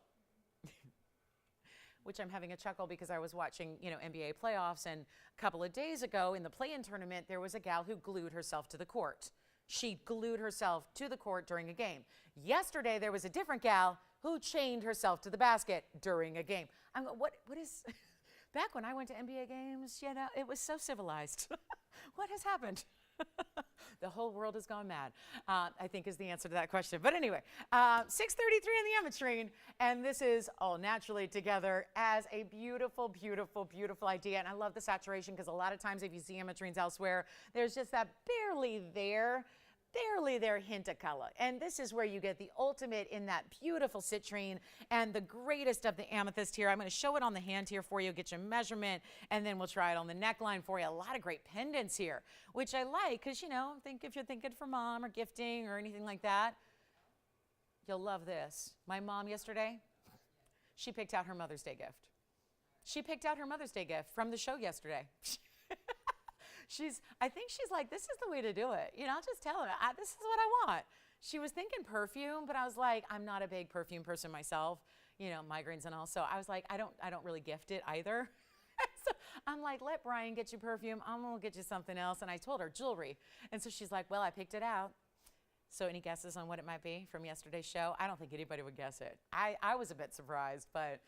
Which I'm having a chuckle because I was watching, you know, NBA playoffs, and a couple of days ago in the play-in tournament, there was a gal who glued herself to the court. She glued herself to the court during a game. Yesterday, there was a different gal who chained herself to the basket during a game. I'm going, what is, back when I went to NBA games, you know, it was so civilized. What has happened? The whole world has gone mad, I think is the answer to that question. But anyway, 633 in the ametrine, and this is all naturally together as a beautiful, beautiful, beautiful idea. And I love the saturation because a lot of times if you see ametrines elsewhere, there's just that barely there hint of color. And this is where you get the ultimate in that beautiful citrine and the greatest of the amethyst here. I'm going to show it on the hand here for you, get your measurement, and then we'll try it on the neckline for you. A lot of great pendants here, which I like because, you know, think if you're thinking for mom or gifting or anything like that, you'll love this. My mom yesterday, she picked out her Mother's Day gift. She picked out her Mother's Day gift from the show yesterday. I think she's like, this is the way to do it. You know, I'll just tell her, this is what I want. She was thinking perfume, but I was like, I'm not a big perfume person myself, you know, migraines and all. So I was like, I don't really gift it either. So I'm like, let Brian get you perfume. I'm going to get you something else. And I told her jewelry. And so she's like, well, I picked it out. So any guesses on what it might be from yesterday's show? I don't think anybody would guess it. I was a bit surprised, but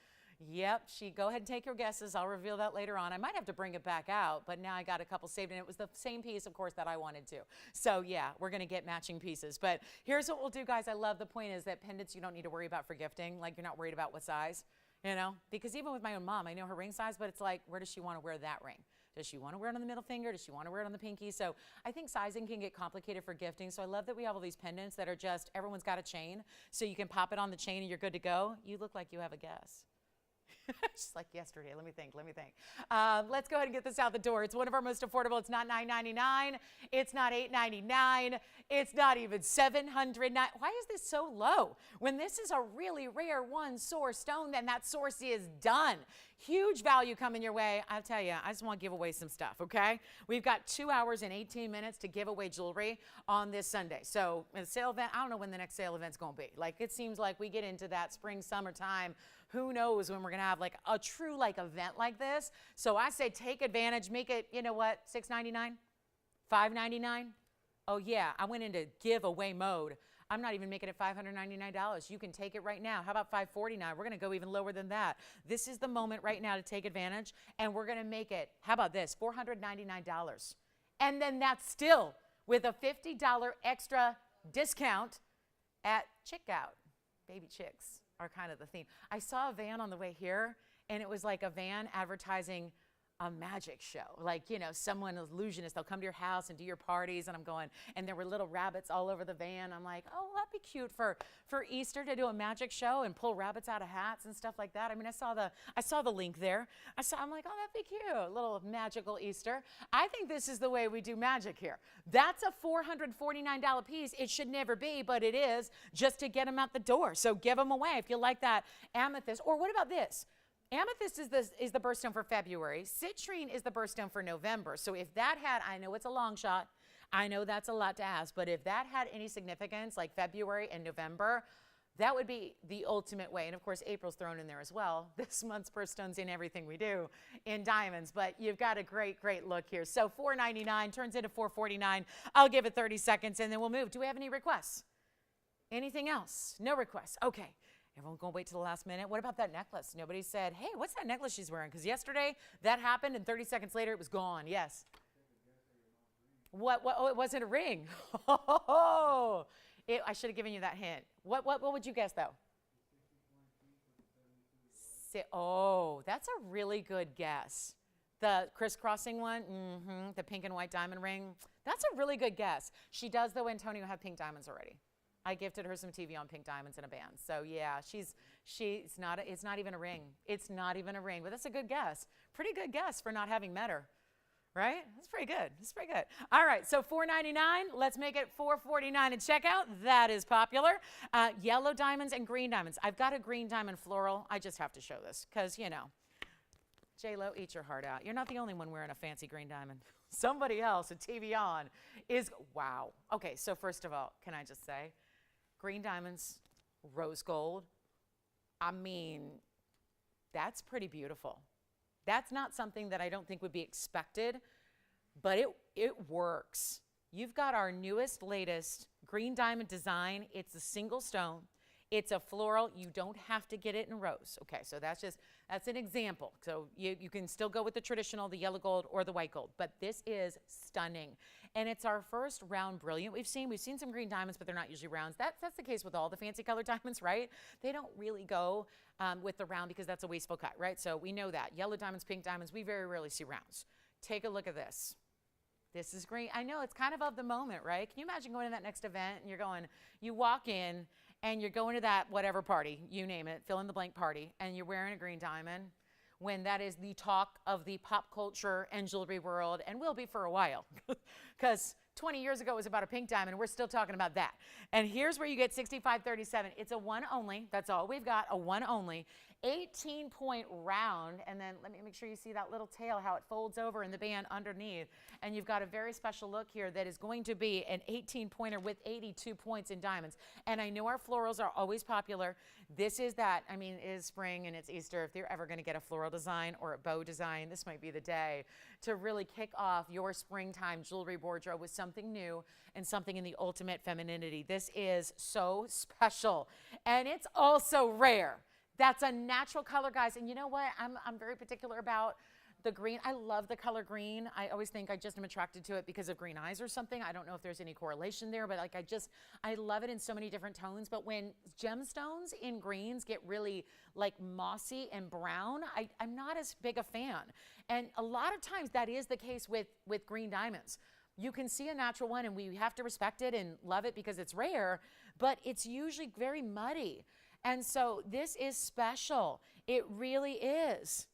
yep, go ahead and take your guesses. I'll reveal that later on. I might have to bring it back out, but now I got a couple saved, and it was the same piece, of course, that I wanted to. So yeah, we're going to get matching pieces. But here's what we'll do, guys. I love the point is that pendants you don't need to worry about for gifting. Like, you're not worried about what size, you know? Because even with my own mom, I know her ring size, but it's like, where does she want to wear that ring? Does she want to wear it on the middle finger? Does she want to wear it on the pinky? So I think sizing can get complicated for gifting. So I love that we have all these pendants that are just, everyone's got a chain. So you can pop it on the chain and you're good to go. You look like you have a guess. Just like yesterday. Let me think. Let's go ahead and get this out the door. It's one of our most affordable. It's not $9.99. It's not $8.99. It's not even $709. Why is this so low? When this is a really rare one source stone, then that source is done. Huge value coming your way. I'll tell you, I just want to give away some stuff, okay? We've got 2 hours and 18 minutes to give away jewelry on this Sunday. So a sale event, I don't know when the next sale event's going to be. Like, it seems like we get into that spring, summertime. Who knows when we're going to have like a true like event like this. So I say take advantage, make it, you know what, $6.99, $5.99. Oh yeah, I went into giveaway mode. I'm not even making it $599. You can take it right now. How about $549? We're going to go even lower than that. This is the moment right now to take advantage, and we're going to make it, how about this, $499. And then that's still with a $50 extra discount at checkout. Baby chicks are kind of the theme. I saw a van on the way here, and it was like a van advertising a magic show. Like, you know, someone, an illusionist, they'll come to your house and do your parties, and I'm going, and there were little rabbits all over the van. I'm like, oh, that'd be cute for Easter to do a magic show and pull rabbits out of hats and stuff like that. I mean, I saw the link there. I'm like, oh, that'd be cute, little magical Easter. I think this is the way we do magic here. That's a $449 piece. It should never be, but it is, just to get them out the door. So give them away if you like that amethyst. Or what about this? Amethyst is the birthstone for February. Citrine is the birthstone for November. So if that had, I know it's a long shot, I know that's a lot to ask, but if that had any significance, like February and November, That would be the ultimate way. And of course, April's thrown in there as well. This month's birthstone's in everything we do in diamonds, but you've got a great, great look here. So $499 turns into $449. I'll give it 30 seconds and then we'll move. Do we have any requests? Anything else? No requests. Okay. Everyone's going to wait till the last minute. What about that necklace? Nobody said, hey, what's that necklace she's wearing? Because yesterday that happened and 30 seconds later it was gone. Yes. What? Oh, it wasn't a ring. Oh, I should have given you that hint. What would you guess, though? Oh, that's a really good guess. The crisscrossing one, the pink and white diamond ring, that's a really good guess. She does, though, Antonio, have pink diamonds already. I gifted her some TVON pink diamonds in a band. So, yeah, it's not even a ring. It's not even a ring, but that's a good guess. Pretty good guess for not having met her. Right? That's pretty good. That's pretty good. All right, so $499. Let's make it $449 at checkout. That is popular. Yellow diamonds and green diamonds. I've got a green diamond floral. I just have to show this because, you know, J-Lo, eat your heart out. You're not the only one wearing a fancy green diamond. Somebody else at TVON is, wow. Okay, so first of all, can I just say, green diamonds, rose gold, I mean, that's pretty beautiful. That's not something that I don't think would be expected, but it works. You've got our newest, latest green diamond design. It's a single stone. It's a floral. You don't have to get it in rose. Okay, so that's an example. So you can still go with the traditional, the yellow gold or the white gold, but this is stunning. And it's our first round brilliant we've seen. We've seen some green diamonds, but they're not usually rounds. That's the case with all the fancy colored diamonds, right? They don't really go with the round because that's a wasteful cut, right? So we know that. Yellow diamonds, pink diamonds, we very rarely see rounds. Take a look at this. This is green. I know it's kind of the moment, right? Can you imagine going to that next event and you walk in and you're going to that whatever party, you name it, fill in the blank party, and you're wearing a green diamond when that is the talk of the pop culture and jewelry world and will be for a while because 20 years ago it was about a pink diamond and we're still talking about that. And here's where you get 6537. It's a one only. That's all we've got, a one only. 18-point round, and then let me make sure you see that little tail, how it folds over in the band underneath. And you've got a very special look here that is going to be an 18-pointer with 82 points in diamonds. And I know our florals are always popular. This is that, I mean, it is spring and it's Easter. If you're ever going to get a floral design or a bow design, this might be the day to really kick off your springtime jewelry wardrobe with something new and something in the ultimate femininity. This is so special, and it's also rare. That's a natural color, guys. And you know what? I'm very particular about the green. I love the color green. I always think I just am attracted to it because of green eyes or something. I don't know if there's any correlation there, but like I love it in so many different tones. But when gemstones in greens get really like mossy and brown, I'm not as big a fan. And a lot of times that is the case with green diamonds. You can see a natural one and we have to respect it and love it because it's rare, but it's usually very muddy. And so this is special. It really is.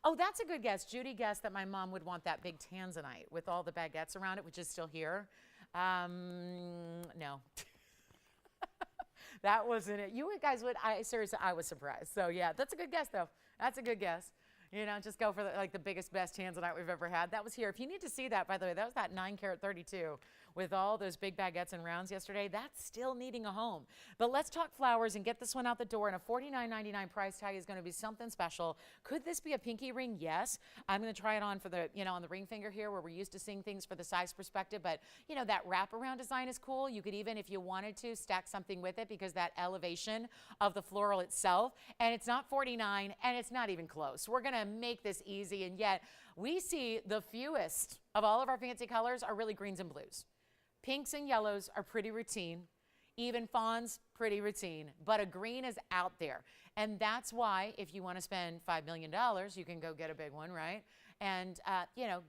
Oh, that's a good guess. Judy guessed that my mom would want that big Tanzanite with all the baguettes around it, which is still here. No. That wasn't it. You guys would, seriously, I was surprised. So yeah, that's a good guess though. That's a good guess. You know, just go for the biggest, best Tanzanite we've ever had. That was here. If you need to see that, by the way, that was that 9-carat 32 with all those big baguettes and rounds yesterday. That's still needing a home. But let's talk flowers and get this one out the door. And a $49.99 price tag is going to be something special. Could this be a pinky ring? Yes. I'm going to try it on for the, on the ring finger here where we're used to seeing things for the size perspective. But, that wraparound design is cool. You could even, if you wanted to, stack something with it because that elevation of the floral itself. And it's not $49 and it's not even close. We're going to make this easy, and yet we see the fewest of all of our fancy colors are really greens and blues. Pinks and yellows are pretty routine. Even fawns, pretty routine. But a green is out there. And that's why if you want to spend $5 million, you can go get a big one, right? And,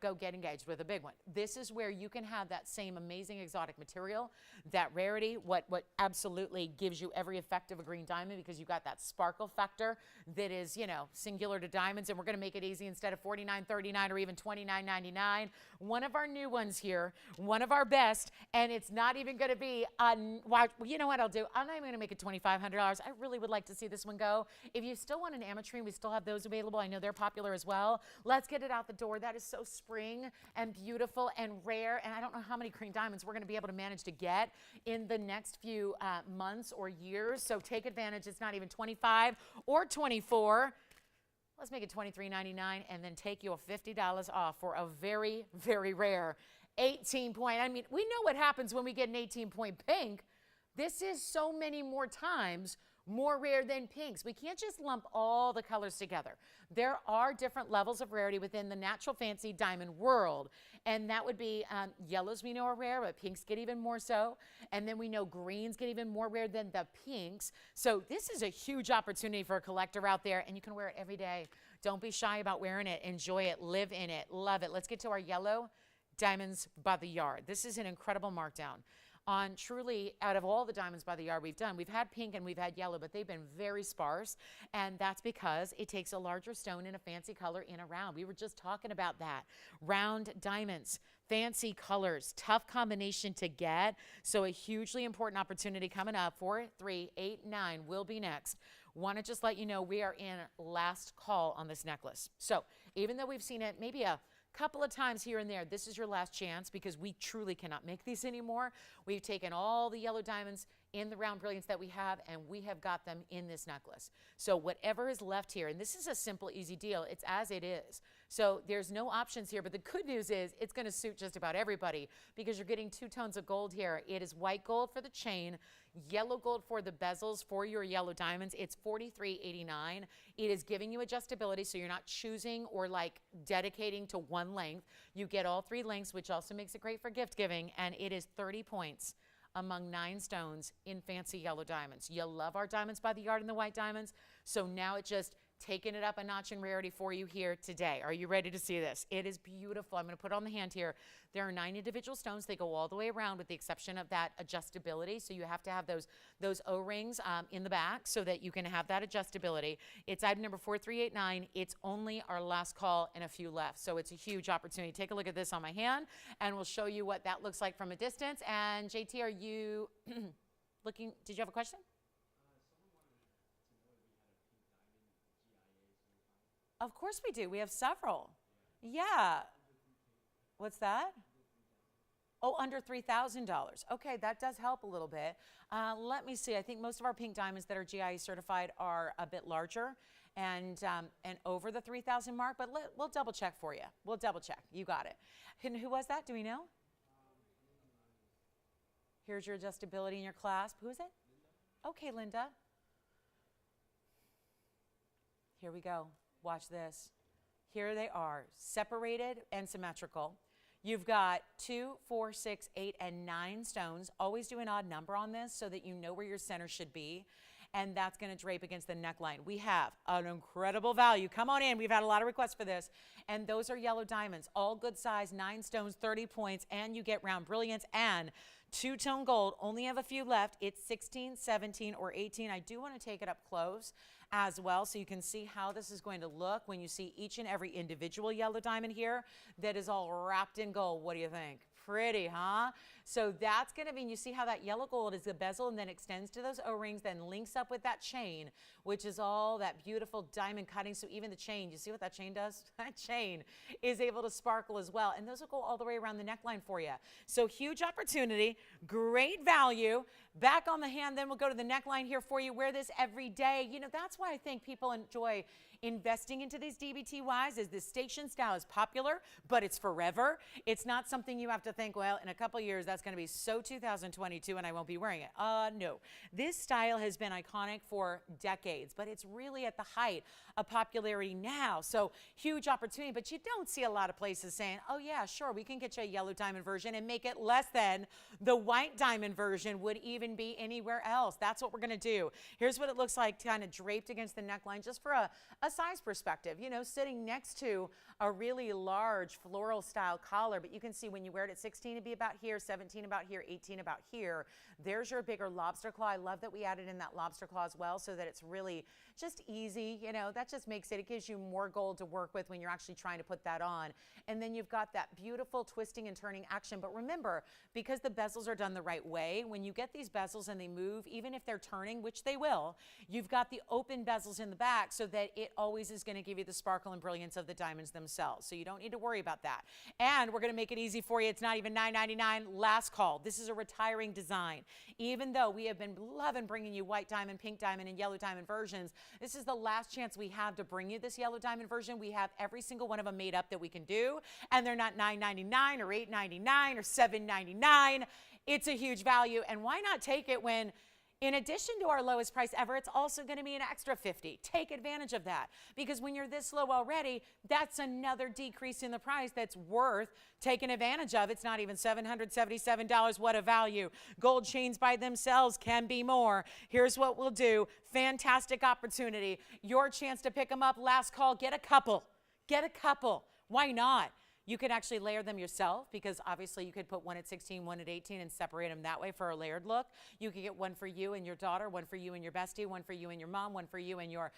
go get engaged with a big one. This is where you can have that same amazing exotic material, that rarity, what absolutely gives you every effect of a green diamond because you've got that sparkle factor that is, singular to diamonds. And we're going to make it easy instead of $49.39 or even $29.99. One of our new ones here, one of our best, and it's not even going to be, you know what I'll do? I'm not even going to make it $2,500. I really would like to see this one go. If you still want an ametrine, we still have those available. I know they're popular as well. Let's get it out out the door. That is so spring and beautiful and rare. And I don't know how many green diamonds we're going to be able to manage to get in the next few months or years. So take advantage. It's not even 25 or 24. Let's make it $23.99 and then take you $50 off for a very, very rare 18-point. I mean, we know what happens when we get an 18-point pink. This is so many more times more rare than pinks. We can't just lump all the colors together. There are different levels of rarity within the natural fancy diamond world. And that would be yellows we know are rare, but pinks get even more so. And then we know greens get even more rare than the pinks. So this is a huge opportunity for a collector out there, and you can wear it every day. Don't be shy about wearing it. Enjoy it. Live in it. Love it. Let's get to our yellow diamonds by the yard. This is an incredible markdown. On truly, out of all the diamonds by the yard we've done, we've had pink and we've had yellow, but they've been very sparse, and that's because it takes a larger stone in a fancy color in a round. We were just talking about that. Round diamonds, fancy colors, tough combination to get, so a hugely important opportunity coming up. 4, 3, 8, 9 will be next. Want to just let you know we are in last call on this necklace. So even though we've seen it maybe a couple of times here and there, this is your last chance because we truly cannot make these anymore. We've taken all the yellow diamonds in the round brilliance that we have, and we have got them in this necklace. So whatever is left here, and this is a simple, easy deal. It's as it is. So there's no options here, but the good news is it's going to suit just about everybody because you're getting 2 tones of gold here. It is white gold for the chain, yellow gold for the bezels for your yellow diamonds. It's $43.89. It is giving you adjustability, so you're not choosing or like dedicating to one length. You get all 3 lengths, which also makes it great for gift giving, and it is 30 points among 9 stones in fancy yellow diamonds. You love our diamonds by the yard and the white diamonds, so now it just taking it up a notch in rarity for you here today. Are you ready to see this? It is beautiful. I'm going to put it on the hand here. There are 9 individual stones. They go all the way around with the exception of that adjustability. So you have to have those O-rings in the back so that you can have that adjustability. It's item number 4389. It's only our last call and a few left. So it's a huge opportunity. Take a look at this on my hand and we'll show you what that looks like from a distance. And JT, are you looking, did you have a question? Of course we do. We have several. Yeah. What's that? Oh, under $3,000. Okay, that does help a little bit. Let me see. I think most of our pink diamonds that are GIA certified are a bit larger and over the 3,000 mark, but we'll double check for you. We'll double check. You got it. And who was that? Do we know? Here's your adjustability in your clasp. Who is it? Okay, Linda. Here we go. Watch this. Here they are, separated and symmetrical. You've got 2, 4, 6, 8, and 9 stones. Always do an odd number on this so that you know where your center should be. And that's going to drape against the neckline. We have an incredible value. Come on in. We've had a lot of requests for this. And those are yellow diamonds. All good size, 9 stones, 30 points. And you get round brilliance and 2-tone gold. Only have a few left. It's 16, 17, or 18. I do want to take it up close as well so you can see how this is going to look when you see each and every individual yellow diamond here that is all wrapped in gold. What do you think? Pretty, huh? So that's going to mean you see how that yellow gold is the bezel and then extends to those O-rings, then links up with that chain, which is all that beautiful diamond cutting. So even the chain, you see what that chain does? That chain is able to sparkle as well. And those will go all the way around the neckline for you. So huge opportunity, great value. Back on the hand, then we'll go to the neckline here for you. Wear this every day. You know, that's why I think people enjoy investing into these DBTYs is this station style is popular, but it's forever. It's not something you have to think, well, in a couple years, that's going to be so 2022 and I won't be wearing it. No. This style has been iconic for decades, but it's really at the height of popularity now. So huge opportunity, but you don't see a lot of places saying, oh yeah, sure, we can get you a yellow diamond version and make it less than the white diamond version would even be anywhere else. That's what we're going to do. Here's what it looks like kind of draped against the neckline just for a size perspective, you know, sitting next to a really large floral style collar, but you can see when you wear it at 16, it'd be about here, 17 about here, 18 about here. There's your bigger lobster claw. I love that we added in that lobster claw as well so that it's really just easy, you know, that just makes it, it gives you more gold to work with when you're actually trying to put that on. And then you've got that beautiful twisting and turning action. But remember, because the bezels are done the right way, when you get these bezels and they move, even if they're turning, which they will, you've got the open bezels in the back so that it always is going to give you the sparkle and brilliance of the diamonds themselves. So you don't need to worry about that. And we're going to make it easy for you. It's not even $9.99. Last call. This is a retiring design. Even though we have been loving bringing you white diamond, pink diamond, and yellow diamond versions, this is the last chance we have to bring you this yellow diamond version. We have every single one of them made up that we can do, and they're not $9.99 or $8.99 or $7.99. It's a huge value, and why not take it when, in addition to our lowest price ever, it's also going to be an extra $50. Take advantage of that, because when you're this low already, that's another decrease in the price that's worth taking advantage of. It's not even $777. What a value. Gold chains by themselves can be more. Here's what we'll do. Fantastic opportunity. Your chance to pick them up. Last call. Get a couple. Get a couple. Why not? You could actually layer them yourself, because obviously you could put one at 16, one at 18 and separate them that way for a layered look. You could get one for you and your daughter, one for you and your bestie, one for you and your mom, one for you and your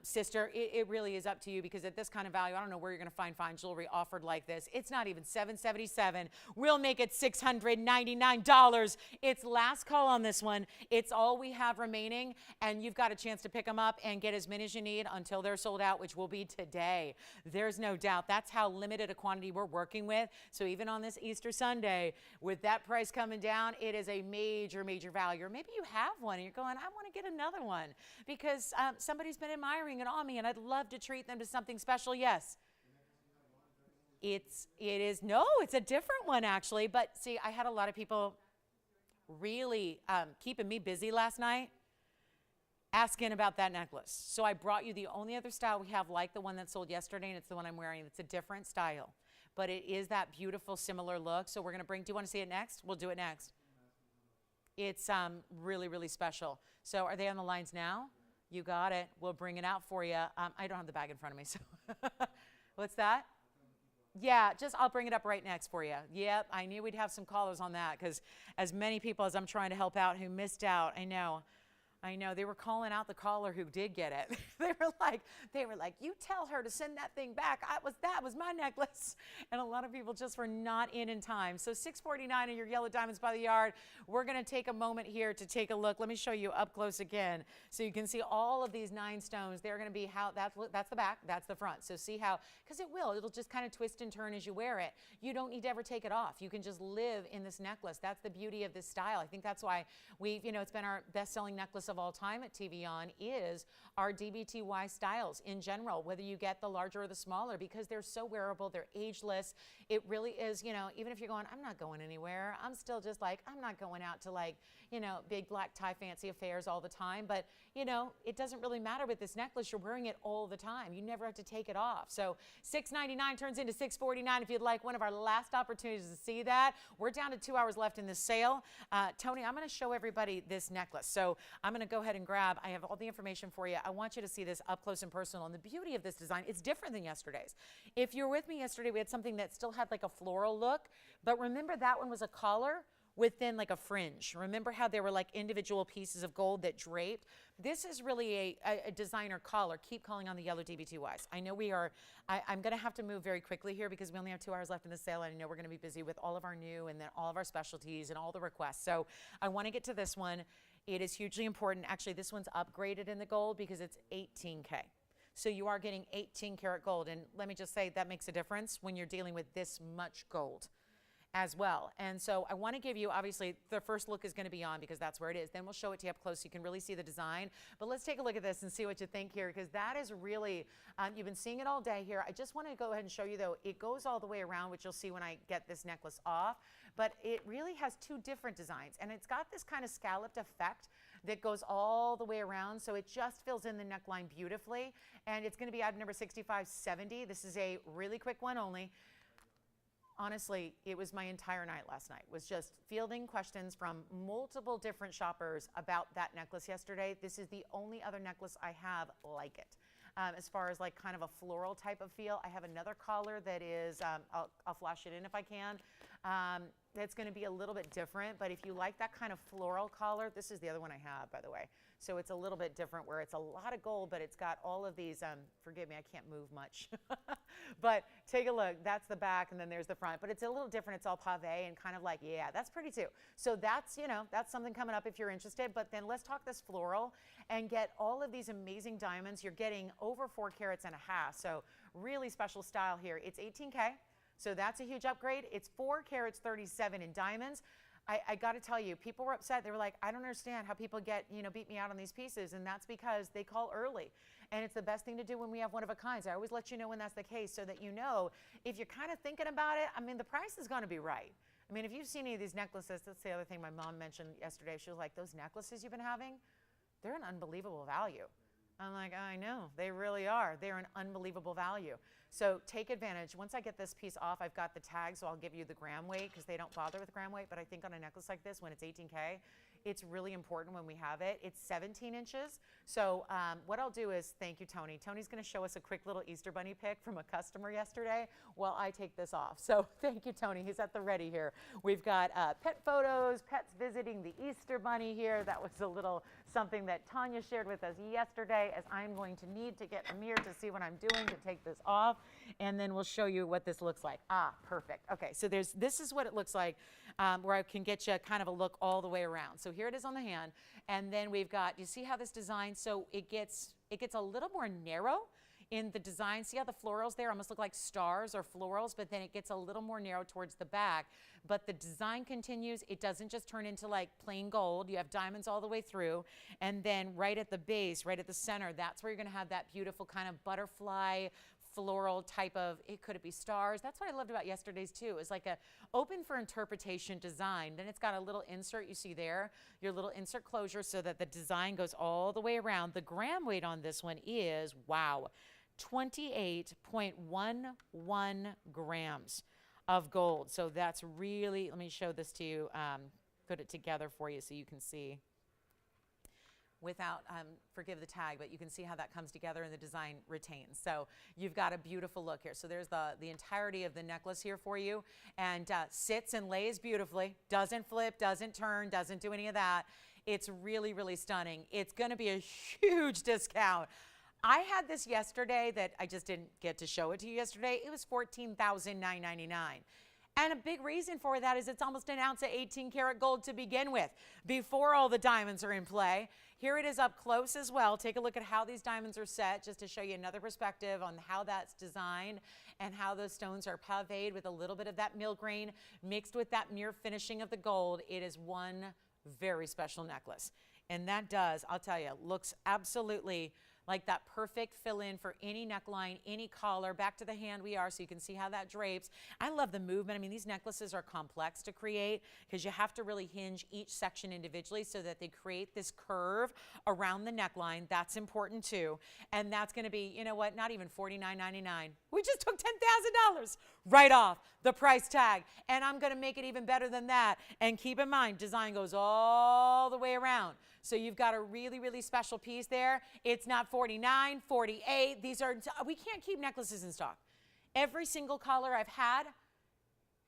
sister. It really is up to you, because at this kind of value, I don't know where you're going to find fine jewelry offered like this. It's not even $777. We'll make it $699. It's last call on this one. It's all we have remaining, and you've got a chance to pick them up and get as many as you need until they're sold out, which will be today. There's no doubt. That's how limited a quantity we're working with. So even on this Easter Sunday, with that price coming down, it is a major, major value. Or maybe you have one and you're going, I want to get another one because somebody's been admiring it on me and I'd love to treat them to something special. Yes. It's a different one actually. But see, I had a lot of people really keeping me busy last night asking about that necklace. So I brought you the only other style we have like the one that sold yesterday, and it's the one I'm wearing. It's a different style, but it is that beautiful similar look. So we're going to bring, do you want to see it next? We'll do it next. It's really, really special. So are they on the lines now? You got it. We'll bring it out for you. I don't have the bag in front of me. So what's that? Yeah, I'll bring it up right next for you. Yep, I knew we'd have some callers on that, because as many people as I'm trying to help out who missed out, I know. They were calling out the caller who did get it. they were like, you tell her to send that thing back. That was my necklace. And a lot of people just were not in time. So $649 in your yellow diamonds by the yard. We're going to take a moment here to take a look. Let me show you up close again, so you can see all of these 9 stones. They're going to be how that's the back, that's the front. So see how, because it'll just kind of twist and turn as you wear it. You don't need to ever take it off. You can just live in this necklace. That's the beauty of this style. I think that's why it's been our best-selling necklace of all time at TVON is our DBTY styles in general, whether you get the larger or the smaller, because they're so wearable, they're ageless. It really is, even if you're going, I'm not going anywhere, I'm still just like, I'm not going out to big black tie fancy affairs all the time, but it doesn't really matter with this necklace. You're wearing it all the time. You never have to take it off. So $699 turns into $649 if you'd like one of our last opportunities to see that. We're down to 2 hours left in this sale. Tony, I'm going to show everybody this necklace. So I'm going to go ahead and grab, I have all the information for you. I want you to see this up close and personal. And the beauty of this design, it's different than yesterday's. If you're with me yesterday, we had something that still had like a floral look, but remember that one was a collar within like a fringe. Remember how there were like individual pieces of gold that draped? This is really a designer collar. Keep calling on the yellow DBTYs. I know I'm going to have to move very quickly here because we only have 2 hours left in the sale, and I know we're going to be busy with all of our new and then all of our specialties and all the requests. So I want to get to this one. It is hugely important. Actually, this one's upgraded in the gold because it's 18K. So you are getting 18 karat gold. And let me just say that makes a difference when you're dealing with this much gold as well. And so I want to give you, obviously, the first look is going to be on because that's where it is. Then we'll show it to you up close so you can really see the design. But let's take a look at this and see what you think here, because that is really, you've been seeing it all day here. I just want to go ahead and show you, though, it goes all the way around, which you'll see when I get this necklace off. But it really has 2 different designs. And it's got this kind of scalloped effect that goes all the way around. So it just fills in the neckline beautifully. And it's going to be item number 6570. This is a really quick one only. Honestly, it was my entire night last night, was just fielding questions from multiple different shoppers about that necklace yesterday. This is the only other necklace I have like it. As far as like kind of a floral type of feel, I have another collar that is, I'll flash it in if I can. That's going to be a little bit different, but if you like that kind of floral collar, this is the other one I have, by the way. So it's a little bit different where it's a lot of gold, but it's got all of these, forgive me, I can't move much. But take a look, that's the back and then there's the front. But it's a little different, it's all pave and kind of like, yeah, that's pretty too. So that's, you know, that's something coming up if you're interested. But then let's talk this floral and get all of these amazing diamonds. You're getting over 4 carats and a half. So really special style here. It's 18K. So that's a huge upgrade. It's 4 carats 37 in diamonds. I got to tell you, people were upset. They were like, I don't understand how people get, you know, beat me out on these pieces. And that's because they call early. And it's the best thing to do when we have one of a kinds. I always let you know when that's the case so that you know if you're kind of thinking about it, I mean, the price is going to be right. I mean, if you've seen any of these necklaces, that's the other thing my mom mentioned yesterday. She was like, those necklaces you've been having, they're an unbelievable value. I'm like, I know, they really are. They're an unbelievable value. So take advantage. Once I get this piece off, I've got the tag, so I'll give you the gram weight because they don't bother with gram weight. But I think on a necklace like this, when it's 18K, it's really important when we have it. It's 17 inches. So what I'll do is, thank you, Tony. Tony's going to show us a quick little Easter bunny pic from a customer yesterday while I take this off. So thank you, Tony. He's at the ready here. We've got pet photos, pets visiting the Easter bunny here. That was a little something that Tanya shared with us yesterday, as I'm going to need to get a mirror to see what I'm doing to take this off. And then we'll show you what this looks like. Ah, perfect. Okay, so this is what it looks like where I can get you kind of a look all the way around. So here it is on the hand. And then we've got, you see how this design, so it gets a little more narrow in the design. See how the florals there almost look like stars or florals, but then it gets a little more narrow towards the back. But the design continues. It doesn't just turn into like plain gold. You have diamonds all the way through. And then right at the base, right at the center, that's where you're going to have that beautiful kind of butterfly floral type of, could it be stars? That's what I loved about yesterday's too. It was like a open for interpretation design. Then it's got a little insert you see there, your little insert closure so that the design goes all the way around. The gram weight on this one is, wow, 28.11 grams of gold. So that's really, let me show this to you, put it together for you so you can see. Without, forgive the tag, but you can see how that comes together and the design retains. So you've got a beautiful look here. So there's the entirety of the necklace here for you, and sits and lays beautifully, doesn't flip, doesn't turn, doesn't do any of that. It's really, really stunning. It's going to be a huge discount. I had this yesterday that I just didn't get to show it to you yesterday. It was $14,999. And a big reason for that is it's almost an ounce of 18 karat gold to begin with, before all the diamonds are in play. Here it is up close as well. Take a look at how these diamonds are set, just to show you another perspective on how that's designed and how those stones are paved with a little bit of that mill grain mixed with that mirror finishing of the gold. It is one very special necklace. And that does, I'll tell you, looks absolutely like that perfect fill-in for any neckline, any collar. Back to the hand we are, so you can see how that drapes. I love the movement. I mean, these necklaces are complex to create because you have to really hinge each section individually so that they create this curve around the neckline. That's important too. And that's going to be, you know what, not even $49.99. We just took $10,000 right off the price tag. And I'm going to make it even better than that. And keep in mind, design goes all the way around. So you've got a really, really special piece there. It's not 49, 48. These are, we can't keep necklaces in stock. Every single collar I've had,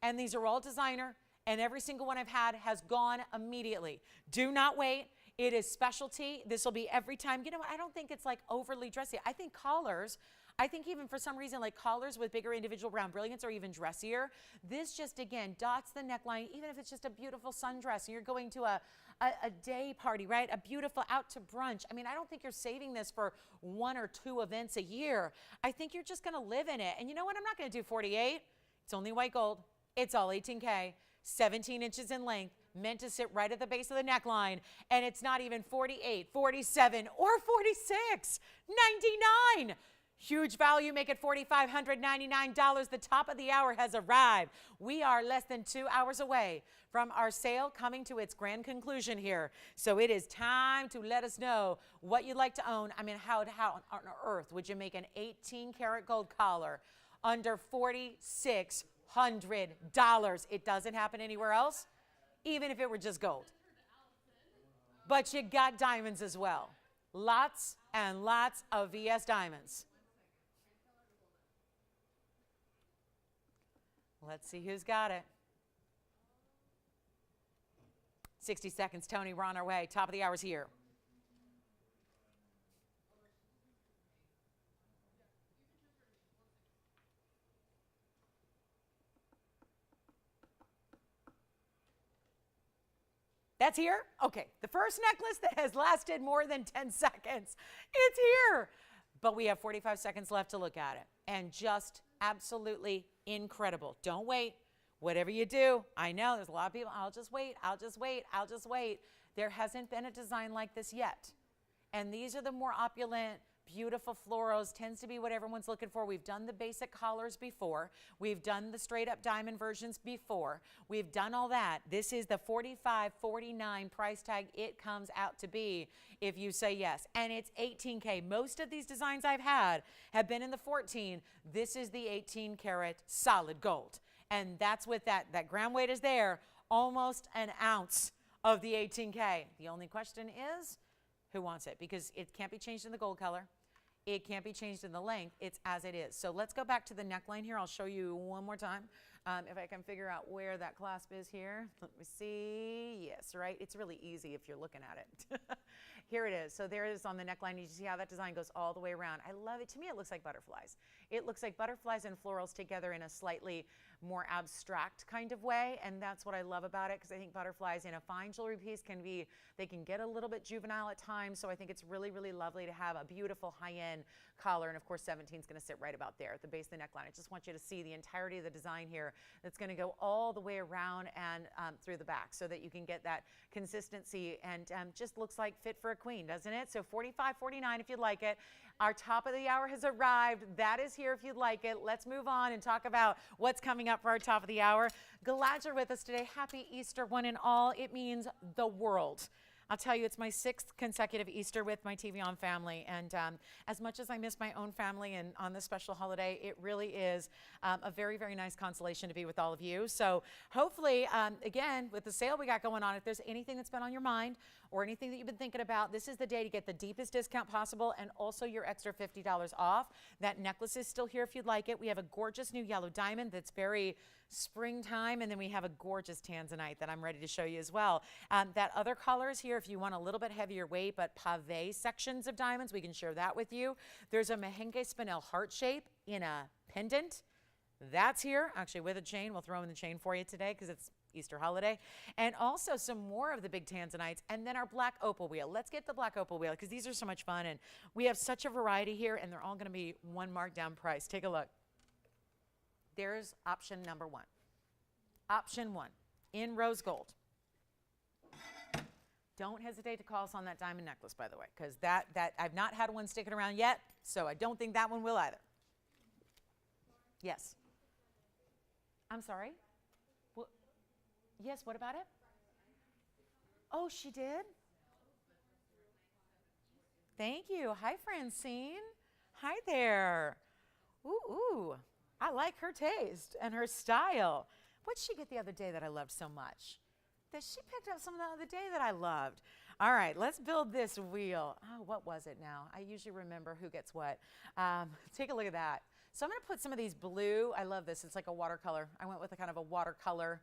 and these are all designer, and every single one I've had has gone immediately. Do not wait. It is specialty. This will be every time. You know what? I don't think it's like overly dressy. I think collars, I think even for some reason like collars with bigger individual round brilliants are even dressier. This just, again, dots the neckline, even if it's just a beautiful sundress and you're going to a day party, right? A beautiful out to brunch. I mean, I don't think you're saving this for 1 or 2 events a year. I think you're just going to live in it. And you know what? I'm not going to do 48. It's only white gold. It's all 18K, 17 inches in length, meant to sit right at the base of the neckline. And it's not even 48, 47, or 46.99. Huge value, make it $4,599. The top of the hour has arrived. We are less than 2 hours away from our sale coming to its grand conclusion here. So it is time to let us know what you'd like to own. I mean, how on earth would you make an 18 karat gold collar under $4,600? It doesn't happen anywhere else, even if it were just gold. But you got diamonds as well. Lots and lots of VS diamonds. Let's see who's got it. 60 seconds, Tony. We're on our way. Top of the hour's here. That's here? Okay, the first necklace that has lasted more than 10 seconds. It's here. But we have 45 seconds left to look at it. And just absolutely incredible. Don't wait. Whatever you do, I know there's a lot of people, I'll just wait, I'll just wait, I'll just wait. There hasn't been a design like this yet. And these are the more opulent, beautiful florals, tends to be what everyone's looking for. We've done the basic collars before. We've done the straight up diamond versions before. We've done all that. This is the $45.49 price tag it comes out to be if you say yes. And it's $18K. Most of these designs I've had have been in the 14. This is the 18 karat solid gold. And that's with that gram weight is there, almost an ounce of the 18K. The only question is, who wants it? Because it can't be changed in the gold color. It can't be changed in the length. It's as it is. So let's go back to the neckline here. I'll show you one more time. If I can figure out where that clasp is here. Let me see. Yes, right? It's really easy if you're looking at it. Here it is. So there it is on the neckline. You see how that design goes all the way around. I love it. To me, it looks like butterflies. It looks like butterflies and florals together in a slightly more abstract kind of way, and that's what I love about it, because I think butterflies in a fine jewelry piece they can get a little bit juvenile at times, so I think it's really, really lovely to have a beautiful high-end collar, and of course 17 is going to sit right about there at the base of the neckline. I just want you to see the entirety of the design here that's going to go all the way around and through the back, so that you can get that consistency, and just looks like fit for a queen, doesn't it? So $45.49 if you'd like it. Our top of the hour has arrived. That is here if you'd like it. Let's move on and talk about what's coming up for our top of the hour. Glad you're with us today. Happy Easter, one and all. It means the world. I'll tell you, it's my 6th consecutive Easter with my TVON family, and as much as I miss my own family and on this special holiday, it really is a very, very nice consolation to be with all of you. So hopefully, again, with the sale we got going on, if there's anything that's been on your mind or anything that you've been thinking about, this is the day to get the deepest discount possible and also your extra $50 off. That necklace is still here if you'd like it. We have a gorgeous new yellow diamond that's very springtime, and then we have a gorgeous Tanzanite that I'm ready to show you as well. That other color is here if you want a little bit heavier weight, but pave sections of diamonds, we can share that with you. There's a Mehengue Spinel heart shape in a pendant. That's here, actually with a chain. We'll throw in the chain for you today because it's Easter holiday. And also some more of the big Tanzanites, and then our black opal wheel. Let's get the black opal wheel because these are so much fun, and we have such a variety here, and they're all going to be one markdown price. Take a look. There's option number 1. Option 1 in rose gold. Don't hesitate to call us on that diamond necklace, by the way, because that I've not had one sticking around yet, so I don't think that one will either. Yes. I'm sorry? Well, yes, what about it? Oh, she did? Thank you. Hi, Francine. Hi there. Ooh. I like her taste and her style. What did she get the other day that I loved so much? That she picked up some of the other day that I loved. All right, let's build this wheel. Oh, what was it now? I usually remember who gets what. Take a look at that. So I'm going to put some of these blue. I love this. It's like a watercolor. I went with a kind of a watercolor,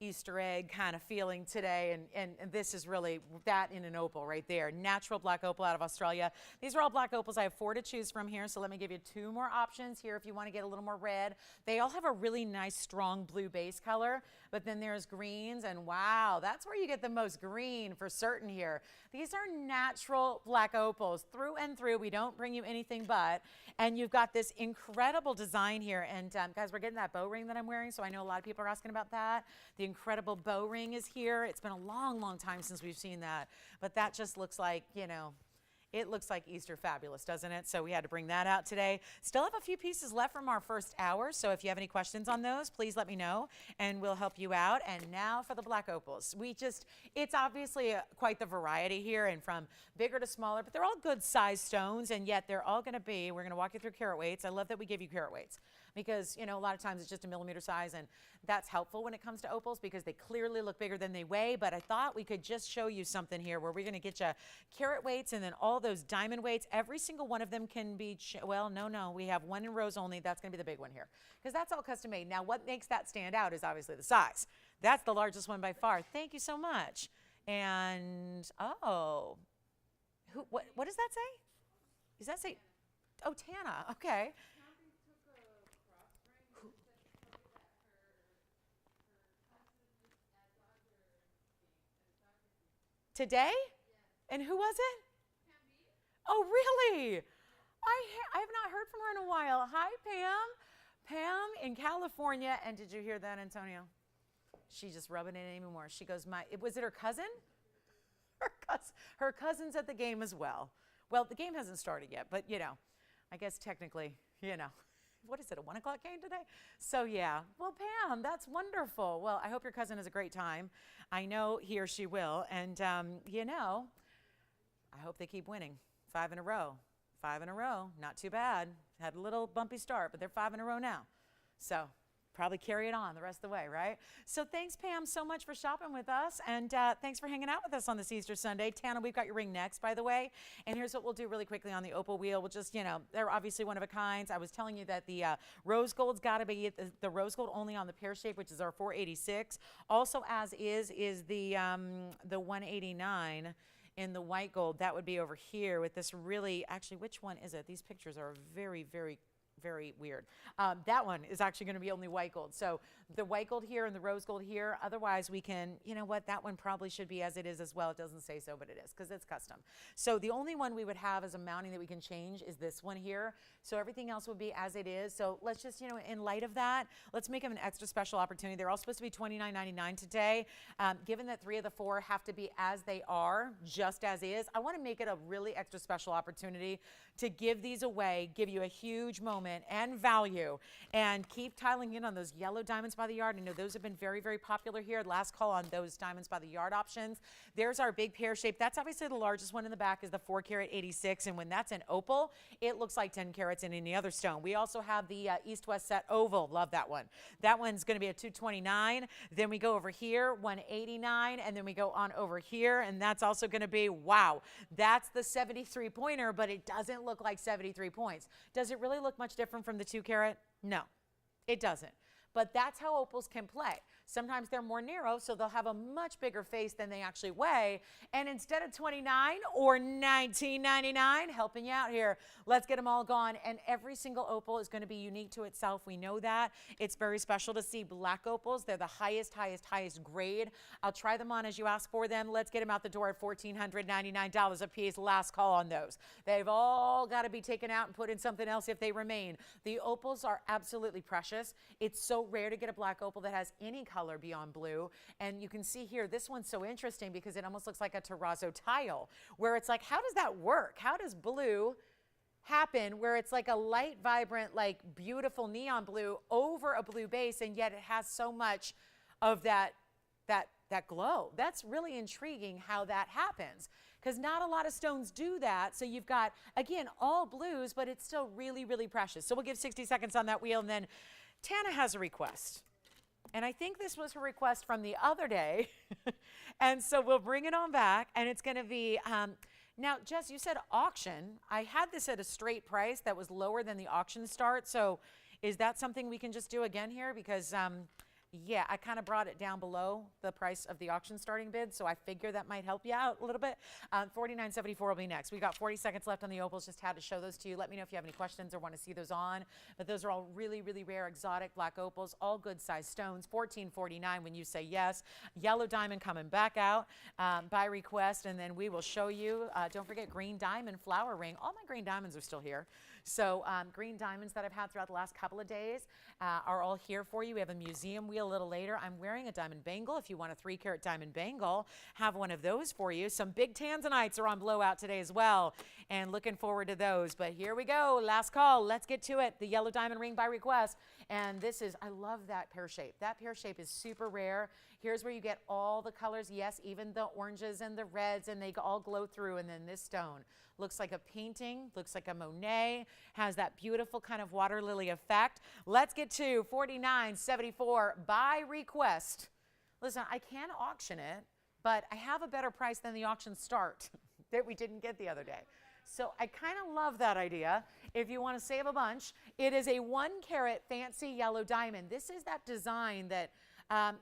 Easter egg kind of feeling today, and this is really that in an opal right there. Natural black opal out of Australia. These are all black opals. I have 4 to choose from here, so let me give you 2 more options here if you want to get a little more red. They all have a really nice strong blue base color, but then there's greens, and wow, that's where you get the most green for certain here. These are natural black opals through and through. We don't bring you anything but, and you've got this incredible design here, and guys, we're getting that bow ring that I'm wearing, so I know a lot of people are asking about that. The incredible bow ring is here. It's been a long, long time since we've seen that, but that just looks like, it looks like Easter fabulous, doesn't it? So we had to bring that out today. Still have a few pieces left from our first hour, so if you have any questions on those, please let me know, and we'll help you out. And now for the black opals. It's obviously quite the variety here, and from bigger to smaller, but they're all good size stones, and yet they're all gonna be, we're gonna walk you through carat weights. I love that we give you carat weights, because a lot of times it's just a millimeter size, and that's helpful when it comes to opals because they clearly look bigger than they weigh. But I thought we could just show you something here where we're going to get you carat weights and then all those diamond weights. Every single one of them can be, no, we have one in rose only. That's going to be the big one here because that's all custom made. Now, what makes that stand out is obviously the size. That's the largest one by far. Thank you so much. And, what does that say? Does that say, oh, Tana, okay. Today? And who was it? Oh, really? I have not heard from her in a while. Hi, Pam. Pam in California. And did you hear that, Antonio? She's just rubbing it in more. She goes, was it her cousin? Her cousin's at the game as well. Well, the game hasn't started yet, but, you know, I guess technically, you know. What is it, a 1 o'clock game today? So, yeah. Well, Pam, that's wonderful. Well, I hope your cousin has a great time. I know he or she will. And, you know, I hope they keep winning. 5 in a row. 5 in a row. Not too bad. Had a little bumpy start, but they're 5 in a row now. So probably carry it on the rest of the way, right? So thanks, Pam, so much for shopping with us. And thanks for hanging out with us on this Easter Sunday. Tana, we've got your ring next, by the way. And here's what we'll do really quickly on the Opal wheel. We'll just, you know, they're obviously one of a kind. I was telling you that the rose gold's got to be the rose gold only on the pear shape, which is our 486. Also, as is the 189 in the white gold. That would be over here with this really, actually, which one is it? These pictures are very, very weird. That one is actually going to be only white gold. So the white gold here and the rose gold here. Otherwise, we can, you know what, that one probably should be as it is as well. It doesn't say so, but it is because it's custom. So the only one we would have as a mounting that we can change is this one here. So everything else would be as it is. So let's just, you know, in light of that, let's make them an extra special opportunity. They're all supposed to be $29.99 today. Given that 3 of the 4 have to be as they are, just as is, I want to make it a really extra special opportunity to give these away, give you a huge moment and value, and keep tiling in on those yellow diamonds by the yard. I know those have been very, very popular here. Last call on those diamonds by the yard options. There's our big pear shape. That's obviously the largest one in the back is the 4 carat 86. And when that's an opal, it looks like 10 carats in any other stone. We also have the east-west set oval. Love that one. That one's going to be a 229. Then we go over here, 189. And then we go on over here. And that's also going to be, wow, that's the 73 pointer, but it doesn't look like 73 points. Does it really look much different from the 2 carat? No, it doesn't. But that's how opals can play. Sometimes they're more narrow, so they'll have a much bigger face than they actually weigh. And instead of $29 or $19.99, helping you out here, let's get them all gone. And every single opal is going to be unique to itself. We know that. It's very special to see black opals. They're the highest grade. I'll try them on as you ask for them. Let's get them out the door at $1,499 a piece. Last call on those. They've all got to be taken out and put in something else if they remain. The opals are absolutely precious. It's so rare to get a black opal that has any color beyond blue. And you can see here, this one's so interesting because it almost looks like a terrazzo tile, where it's like, how does that work? How does blue happen where it's like a light, vibrant, like beautiful neon blue over a blue base, and yet it has so much of that glow? That's really intriguing how that happens, because not a lot of stones do that. So you've got, again, all blues, but it's still really, really precious. So we'll give 60 seconds on that wheel, and then Tana has a request. And I think this was her request from the other day. And so we'll bring it on back, and it's going to be, now, Jess, you said auction. I had this at a straight price that was lower than the auction start. So is that something we can just do again here? Because, yeah, I kind of brought it down below the price of the auction starting bid, so I figure that might help you out a little bit. $49.74 will be next. We've got 40 seconds left on the opals. Just had to show those to you. Let me know if you have any questions or want to see those on. But those are all really, really rare exotic black opals, all good size stones. $14.49 when you say yes. Yellow diamond coming back out by request, and then we will show you. Don't forget green diamond flower ring. All my green diamonds are still here. So green diamonds that I've had throughout the last couple of days are all here for you. We have a museum wheel a little later. I'm wearing a diamond bangle. If you want a 3 carat diamond bangle, have one of those for you. Some big Tanzanites are on blowout today as well, and looking forward to those. But here we go. Last call. Let's get to it. The yellow diamond ring by request. And this is, I love that pear shape. That pear shape is super rare. Here's where you get all the colors. Yes, even the oranges and the reds, and they all glow through. And then this stone looks like a painting, looks like a Monet, has that beautiful kind of water lily effect. Let's get to $49.74 by request. Listen, I can auction it, but I have a better price than the auction start that we didn't get the other day. So I kind of love that idea. If you want to save a bunch, it is a 1 carat fancy yellow diamond. This is that design that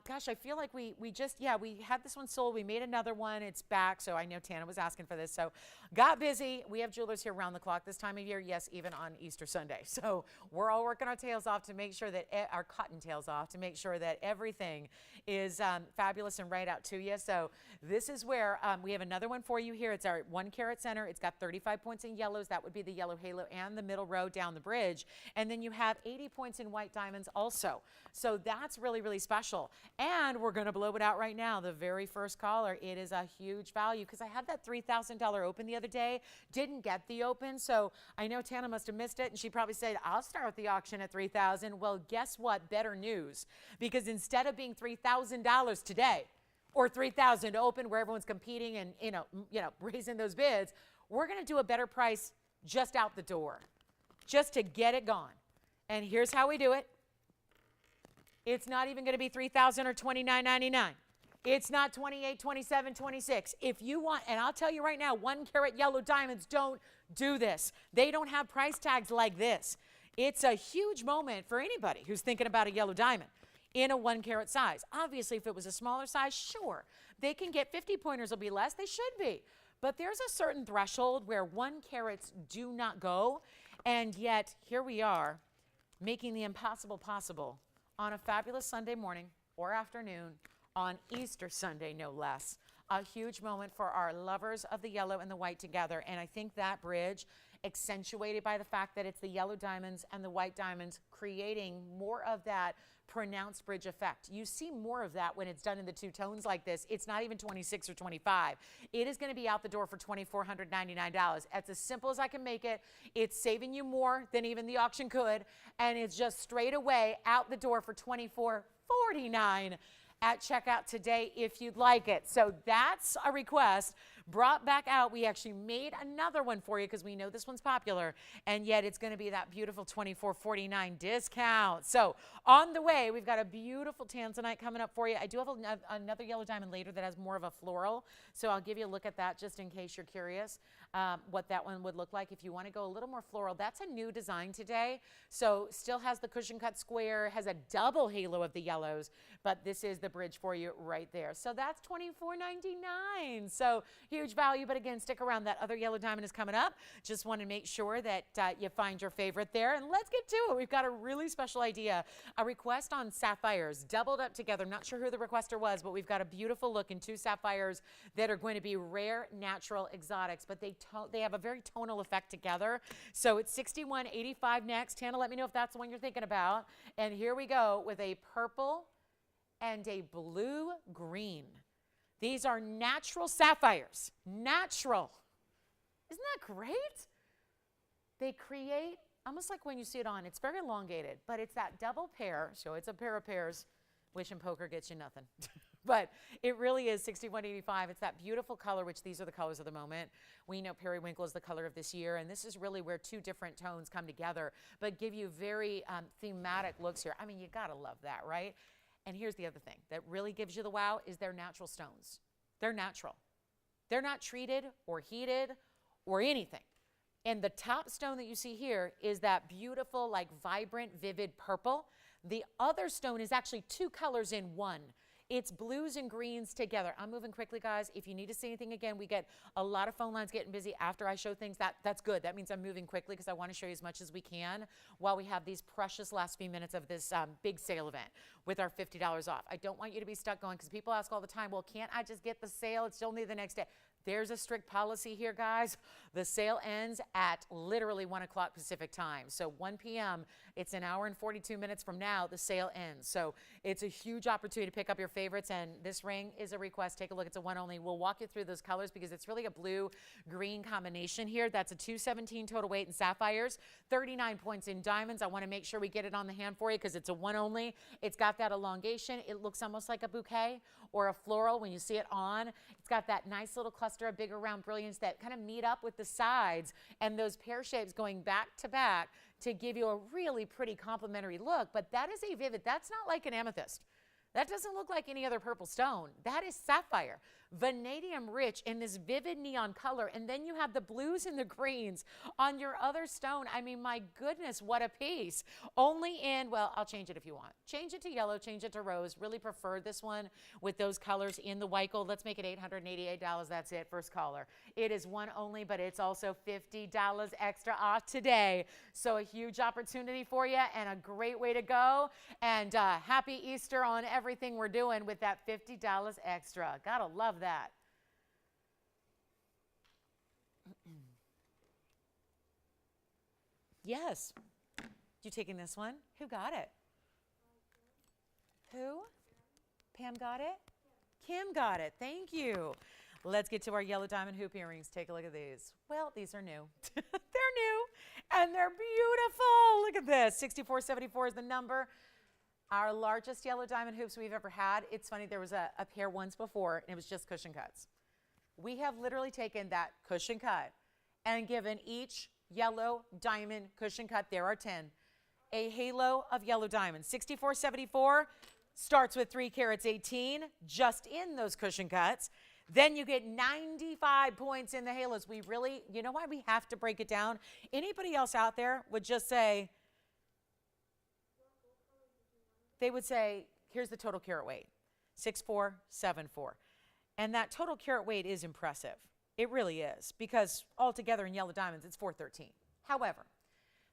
Gosh, I feel like we just, yeah, we had this one sold. We made another one. It's back. So I know Tana was asking for this. So got busy. We have jewelers here around the clock this time of year. Yes, even on Easter Sunday. So we're all working our tails off to make sure that our cotton tails off to make sure that everything is fabulous and right out to you. So this is where we have another one for you here. It's our 1 carat center. It's got 35 points in yellows. That would be the yellow halo and the middle row down the bridge. And then you have 80 points in white diamonds also. So that's really, really special. And we're going to blow it out right now. The very first caller, it is a huge value because I had that $3,000 open the other day, didn't get the open. So I know Tana must have missed it, and she probably said, I'll start the auction at $3,000. Well, guess what? Better news, because instead of being $3,000 today or $3,000 open where everyone's competing and you know raising those bids, we're going to do a better price just out the door, just to get it gone. And here's how we do it. It's not even going to be $3,000 or $29.99. It's not $28, $27, $26. If you want, and I'll tell you right now, 1 carat yellow diamonds don't do this. They don't have price tags like this. It's a huge moment for anybody who's thinking about a yellow diamond in a 1 carat size. Obviously, if it was a smaller size, sure. They can get 50 pointers will be less. They should be. But there's a certain threshold where 1 carats do not go. And yet, here we are making the impossible possible on a fabulous Sunday morning or afternoon on Easter Sunday, no less. A huge moment for our lovers of the yellow and the white together. And I think that bridge, accentuated by the fact that it's the yellow diamonds and the white diamonds, creating more of that pronounced bridge effect. You see more of that when it's done in the 2 tones like this. It's not even 26 or 25. It is going to be out the door for $2,499. That's as simple as I can make it. It's saving you more than even the auction could, and it's just straight away out the door for $2,449 at checkout today if you'd like it. So that's a request brought back out. We actually made another one for you because we know this one's popular, and yet it's going to be that beautiful $2,449 discount. So on the way, we've got a beautiful Tanzanite coming up for you. I do have another yellow diamond later that has more of a floral, so I'll give you a look at that just in case you're curious what that one would look like. If you want to go a little more floral, that's a new design today. So still has the cushion cut square, has a double halo of the yellows, but this is the bridge for you right there. So that's $2,499. So huge value, but again, stick around. That other yellow diamond is coming up. Just want to make sure that you find your favorite there. And let's get to it. We've got a really special idea, a request on sapphires, doubled up together. I'm not sure who the requester was, but we've got a beautiful look in 2 sapphires that are going to be rare, natural, exotics, but they have a very tonal effect together. So it's $61.85 next. Tana, let me know if that's the one you're thinking about. And here we go with a purple and a blue green. These are natural sapphires. Natural. Isn't that great? They create, almost like when you see it on, it's very elongated, but it's that double pair. So it's a pair of pairs. Wishing poker gets you nothing. But it really is $61.85. It's that beautiful color, which these are the colors of the moment. We know periwinkle is the color of this year, and this is really where 2 different tones come together, but give you very thematic looks here. I mean, you gotta love that, right? And here's the other thing that really gives you the wow is they're natural stones. They're natural. They're not treated or heated or anything. And the top stone that you see here is that beautiful, like vibrant, vivid purple. The other stone is actually 2 colors in one. It's blues and greens together. I'm moving quickly, guys. If you need to see anything again, we get a lot of phone lines getting busy after I show things. That's good. That means I'm moving quickly because I want to show you as much as we can while we have these precious last few minutes of this big sale event with our $50 off. I don't want you to be stuck going because people ask all the time, well, can't I just get the sale? It's only the next day. There's a strict policy here, guys. The sale ends at literally 1 o'clock Pacific time. So 1 p.m., it's an hour and 42 minutes from now, the sale ends. So it's a huge opportunity to pick up your favorites, and this ring is a request. Take a look. It's a one only. We'll walk you through those colors because it's really a blue-green combination here. That's a 217 total weight in sapphires, 39 points in diamonds. I want to make sure we get it on the hand for you because it's a one only. It's got that elongation. It looks almost like a bouquet or a floral when you see it on. It's got that nice little cluster of bigger round brilliance that kind of meet up with the sides and those pear shapes going back to back to give you a really pretty complementary look. But that is a vivid, that's not like an amethyst. That doesn't look like any other purple stone. That is sapphire. vanadium rich in this vivid neon color. And then you have the blues and the greens on your other stone. I mean, my goodness, what a piece. Only in, well, I'll change it if you want. Change it to yellow, change it to rose. Really prefer this one with those colors in the white gold. Let's make it $888. That's it, first caller. It is one only, but it's also $50 extra off today. So a huge opportunity for you and a great way to go. And happy Easter on everything we're doing with that $50 extra. Gotta love that. Yes. You taking this one? Who got it? Who? Pam got it? Kim got it. Thank you. Let's get to our yellow diamond hoop earrings. Take a look at these. Well, these are new. They're new and they're beautiful. Look at this. 6474 is the number. Our largest yellow diamond hoops we've ever had. It's funny, there was a pair once before and it was just cushion cuts. We have literally taken that cushion cut and given each yellow diamond cushion cut, there are 10, a halo of yellow diamonds. 6474 starts with 3 carats 18 just in those cushion cuts. Then you get 95 points in the halos. We really, you know why we have to break it down? Anybody else out there would just say, they would say, here's the total carat weight, 6474. And that total carat weight is impressive. It really is, because altogether in yellow diamonds, it's 413. However,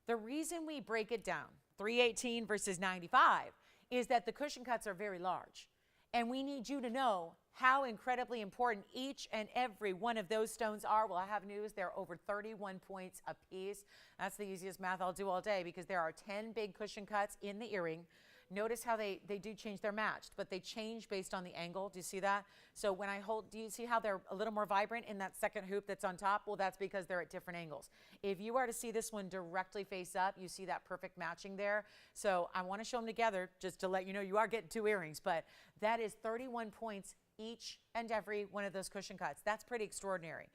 the reason we break it down, 318 versus 95, is that the cushion cuts are very large. And we need you to know how incredibly important each and every one of those stones are. Well, I have news. They're over 31 points a piece. That's the easiest math I'll do all day, because there are 10 big cushion cuts in the earring. Notice how they do change. They're matched, but they change based on the angle. Do you see that? So when I hold, do you see how they're a little more vibrant in that second hoop that's on top? Well, that's because they're at different angles. If you are to see this one directly face up, you see that perfect matching there. So I want to show them together just to let you know you are getting 2 earrings, but that is 31 points each and every one of those cushion cuts. That's pretty extraordinary.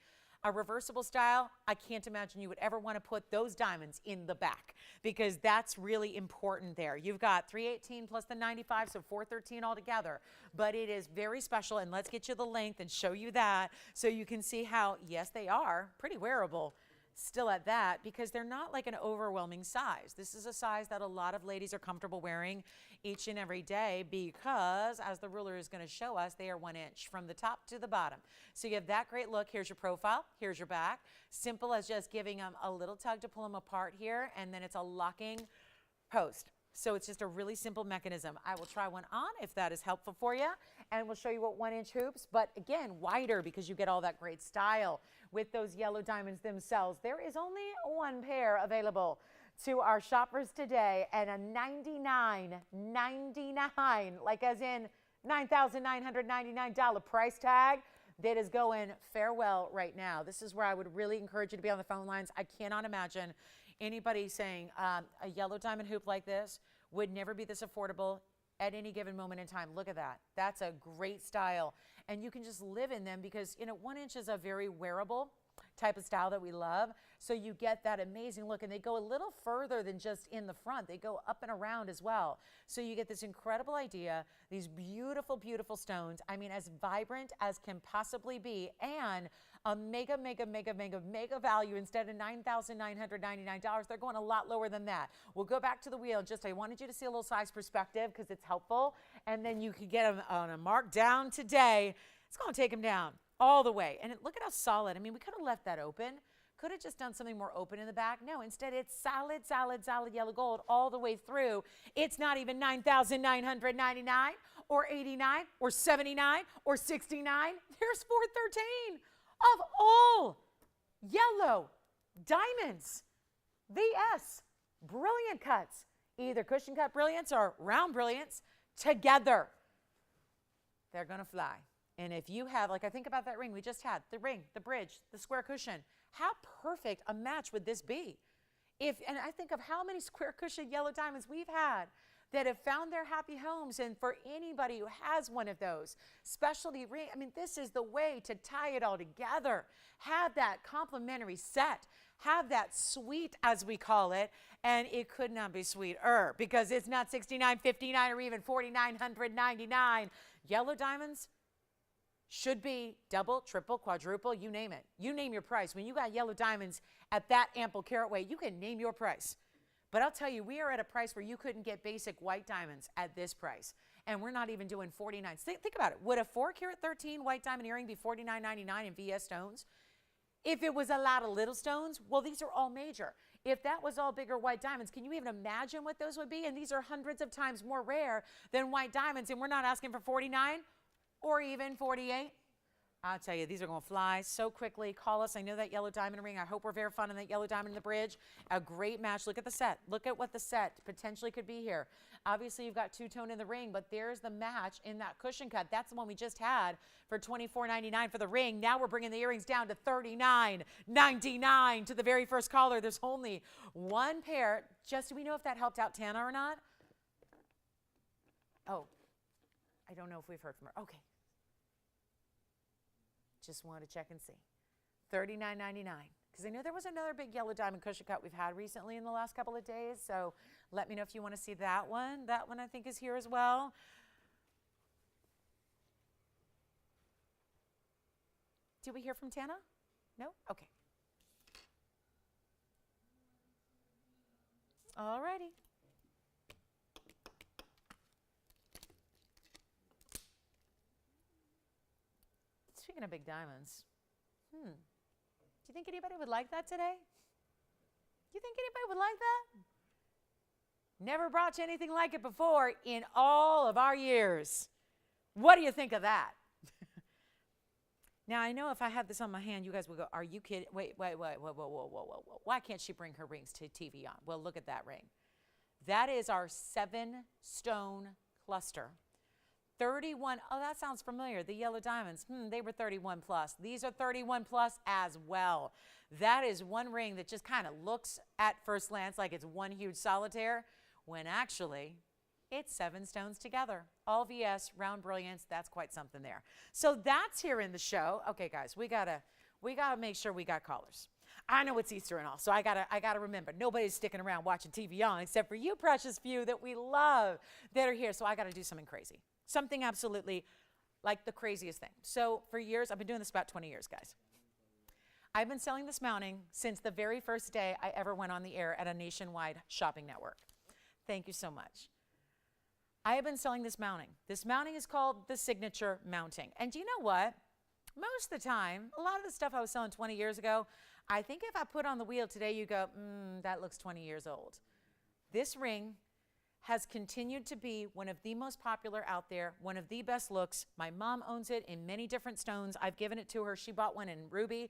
A reversible style, I can't imagine you would ever want to put those diamonds in the back, because that's really important there. You've got 318 plus the 95, so 413 altogether, but it is very special. And let's get you the length and show you that so you can see how, yes, they are pretty wearable still at that, because they're not like an overwhelming size. This is a size that a lot of ladies are comfortable wearing each and every day, because as the ruler is going to show us, they are 1 inch from the top to the bottom. So you have that great look. Here's your profile. Here's your back. Simple as just giving them a little tug to pull them apart here, and then it's a locking post. So it's just a really simple mechanism. I will try one on if that is helpful for you, and we'll show you what 1 inch hoops, but again, wider, because you get all that great style with those yellow diamonds themselves. There is only 1 pair available to our shoppers today, and a $99, like as in $9,999 price tag that is going farewell right now. This is where I would really encourage you to be on the phone lines. I cannot imagine anybody saying a yellow diamond hoop like this would never be this affordable at any given moment in time. Look at that. That's a great style. And you can just live in them, because, you know, 1 inch is a very wearable type of style that we love. So you get that amazing look, and they go a little further than just in the front. They go up and around as well. So you get this incredible idea, these beautiful, beautiful stones. I mean, as vibrant as can possibly be, and a mega, mega, mega, mega, mega value. Instead of $9,999, they're going a lot lower than that. We'll go back to the wheel. Just, I wanted you to see a little size perspective, because it's helpful. And then you can get them on a mark down today. It's going to take them down all the way. And look at how solid. I mean, we could have left that open. Could have just done something more open in the back. No, instead it's solid, solid, solid yellow gold all the way through. It's not even $9,999 or $89 or $79 or $69. There's $413 of all yellow diamonds. VS, brilliant cuts, either cushion cut brilliance or round brilliance together. They're going to fly. And if you have, like, I think about that ring we just had, the ring, the bridge, the square cushion, how perfect a match would this be? And I think of how many square cushion yellow diamonds we've had that have found their happy homes. And for anybody who has one of those specialty ring, I mean, this is the way to tie it all together. Have that complimentary set. Have that suite, as we call it. And it could not be sweeter, because it's not $69.59 or even $4,999. Yellow diamonds, Should be double, triple, quadruple, you name it. You name your price. When you got yellow diamonds at that ample carat weight, you can name your price. But I'll tell you, we are at a price where you couldn't get basic white diamonds at this price. And we're not even doing 49. Think about it. Would a 4 carat 13 white diamond earring be $49.99 in VS stones? If it was a lot of little stones, well, these are all major. If that was all bigger white diamonds, can you even imagine what those would be? And these are hundreds of times more rare than white diamonds. And we're not asking for 49 or even 48. I'll tell you, these are going to fly so quickly. Call us. I know that yellow diamond ring. I hope we're very fun on that yellow diamond in the bridge. A great match. Look at the set. Look at what the set potentially could be here. Obviously, you've got two-tone in the ring, but there's the match in that cushion cut. That's the one we just had for $24.99 for the ring. Now we're bringing the earrings down to $39.99 to the very first caller. There's only one pair. Just do we know if that helped out Tana or not? Oh, I don't know if we've heard from her. Okay. Just wanted to check and see. $39.99. Because I know there was another big yellow diamond cushion cut we've had recently in the last couple of days. So let me know if you want to see that one. That one I think is here as well. Did we hear from Tana? No? Okay. All righty. Speaking of big diamonds, do you think anybody would like that today? Do you think anybody would like that? Never brought you anything like it before in all of our years. What do you think of that? Now, I know if I had this on my hand, you guys would go, are you kidding? Wait, whoa. Why can't she bring her rings to TVON? Well, look at that ring. That is our 7-stone cluster. 31, oh, that sounds familiar. The yellow diamonds, they were 31 plus. These are 31 plus as well. That is one ring that just kind of looks at first glance like it's one huge solitaire, when actually it's 7 stones together. All VS, round brilliance, that's quite something there. So that's here in the show. Okay, guys, we gotta make sure we got callers. I know it's Easter and all, so I gotta remember, nobody's sticking around watching TVON except for you precious few that we love that are here, so I gotta do something crazy. Something absolutely like the craziest thing. So for years, I've been doing this about 20 years, guys. I've been selling this mounting since the very first day I ever went on the air at a nationwide shopping network. Thank you so much. I have been selling this mounting. This mounting is called the Signature Mounting. And do you know what? Most of the time, a lot of the stuff I was selling 20 years ago, I think if I put on the wheel today, you go, that looks 20 years old. This ring has continued to be one of the most popular out there, one of the best looks. My mom owns it in many different stones. I've given it to her. She bought one in ruby.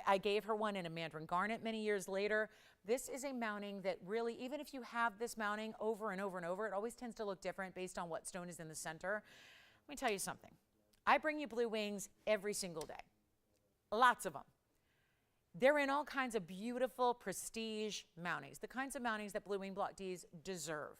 I gave her one in a mandarin garnet many years later. This is a mounting that really, even if you have this mounting over and over and over, it always tends to look different based on what stone is in the center. Let me tell you something. I bring you blue wings every single day. Lots of them. They're in all kinds of beautiful prestige mountings, the kinds of mountings that Blue Wing Block Ds deserve.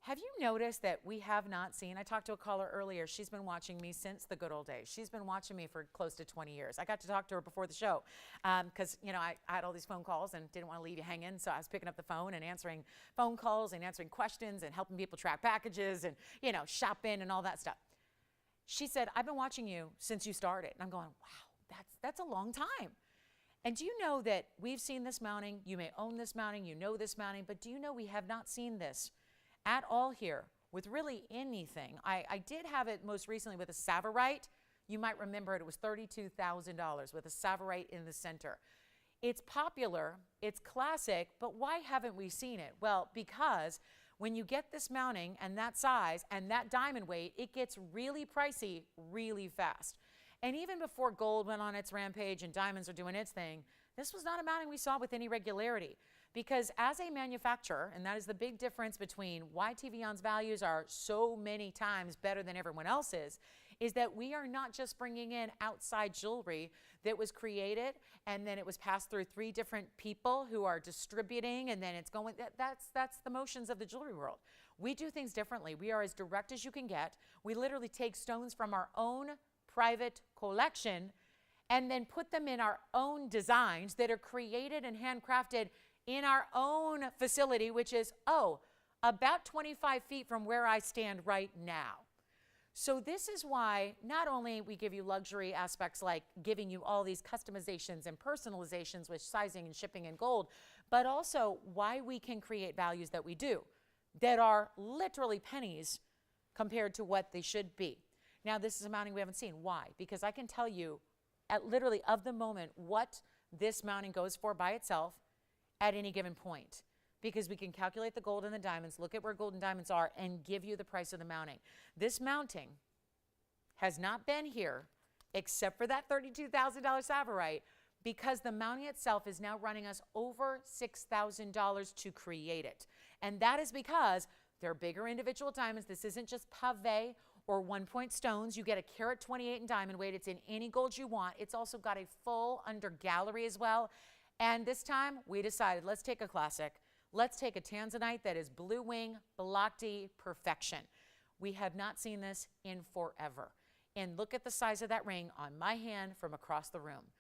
Have you noticed that we have not seen, I talked to a caller earlier, she's been watching me since the good old days. She's been watching me for close to 20 years. I got to talk to her before the show because, I had all these phone calls and didn't want to leave you hanging, so I was picking up the phone and answering phone calls and answering questions and helping people track packages and, shopping and all that stuff. She said, I've been watching you since you started. And I'm going, wow, that's a long time. And do you know that we've seen this mounting? You may own this mounting, you know this mounting, but do you know we have not seen this at all here with really anything? I did have it most recently with a Sapphire. You might remember it was $32,000 with a Sapphire in the center. It's popular, it's classic, but why haven't we seen it? Well, because when you get this mounting and that size and that diamond weight, it gets really pricey really fast. And even before gold went on its rampage and diamonds are doing its thing, this was not a mounting we saw with any regularity. Because as a manufacturer, and that is the big difference between why TVON's values are so many times better than everyone else's, is that we are not just bringing in outside jewelry that was created and then it was passed through 3 different people who are distributing and then it's going, that's the motions of the jewelry world. We do things differently. We are as direct as you can get. We literally take stones from our own private collection and then put them in our own designs that are created and handcrafted in our own facility, which is, about 25 feet from where I stand right now. So this is why not only we give you luxury aspects like giving you all these customizations and personalizations with sizing and shipping and gold, but also why we can create values that we do that are literally pennies compared to what they should be. Now, this is a mounting we haven't seen. Why? Because I can tell you at literally of the moment what this mounting goes for by itself at any given point, because we can calculate the gold and the diamonds, look at where gold and diamonds are, and give you the price of the mounting. This mounting has not been here except for that $32,000 Sapphire, because the mounting itself is now running us over $6,000 to create it. And that is because they're bigger individual diamonds. This isn't just pave or 1-point stones. You get a carat 28 in diamond weight. It's in any gold you want. It's also got a full under gallery as well. And this time we decided, let's take a classic. Let's take a Tanzanite that is blue wing, block D, perfection. We have not seen this in forever. And look at the size of that ring on my hand from across the room.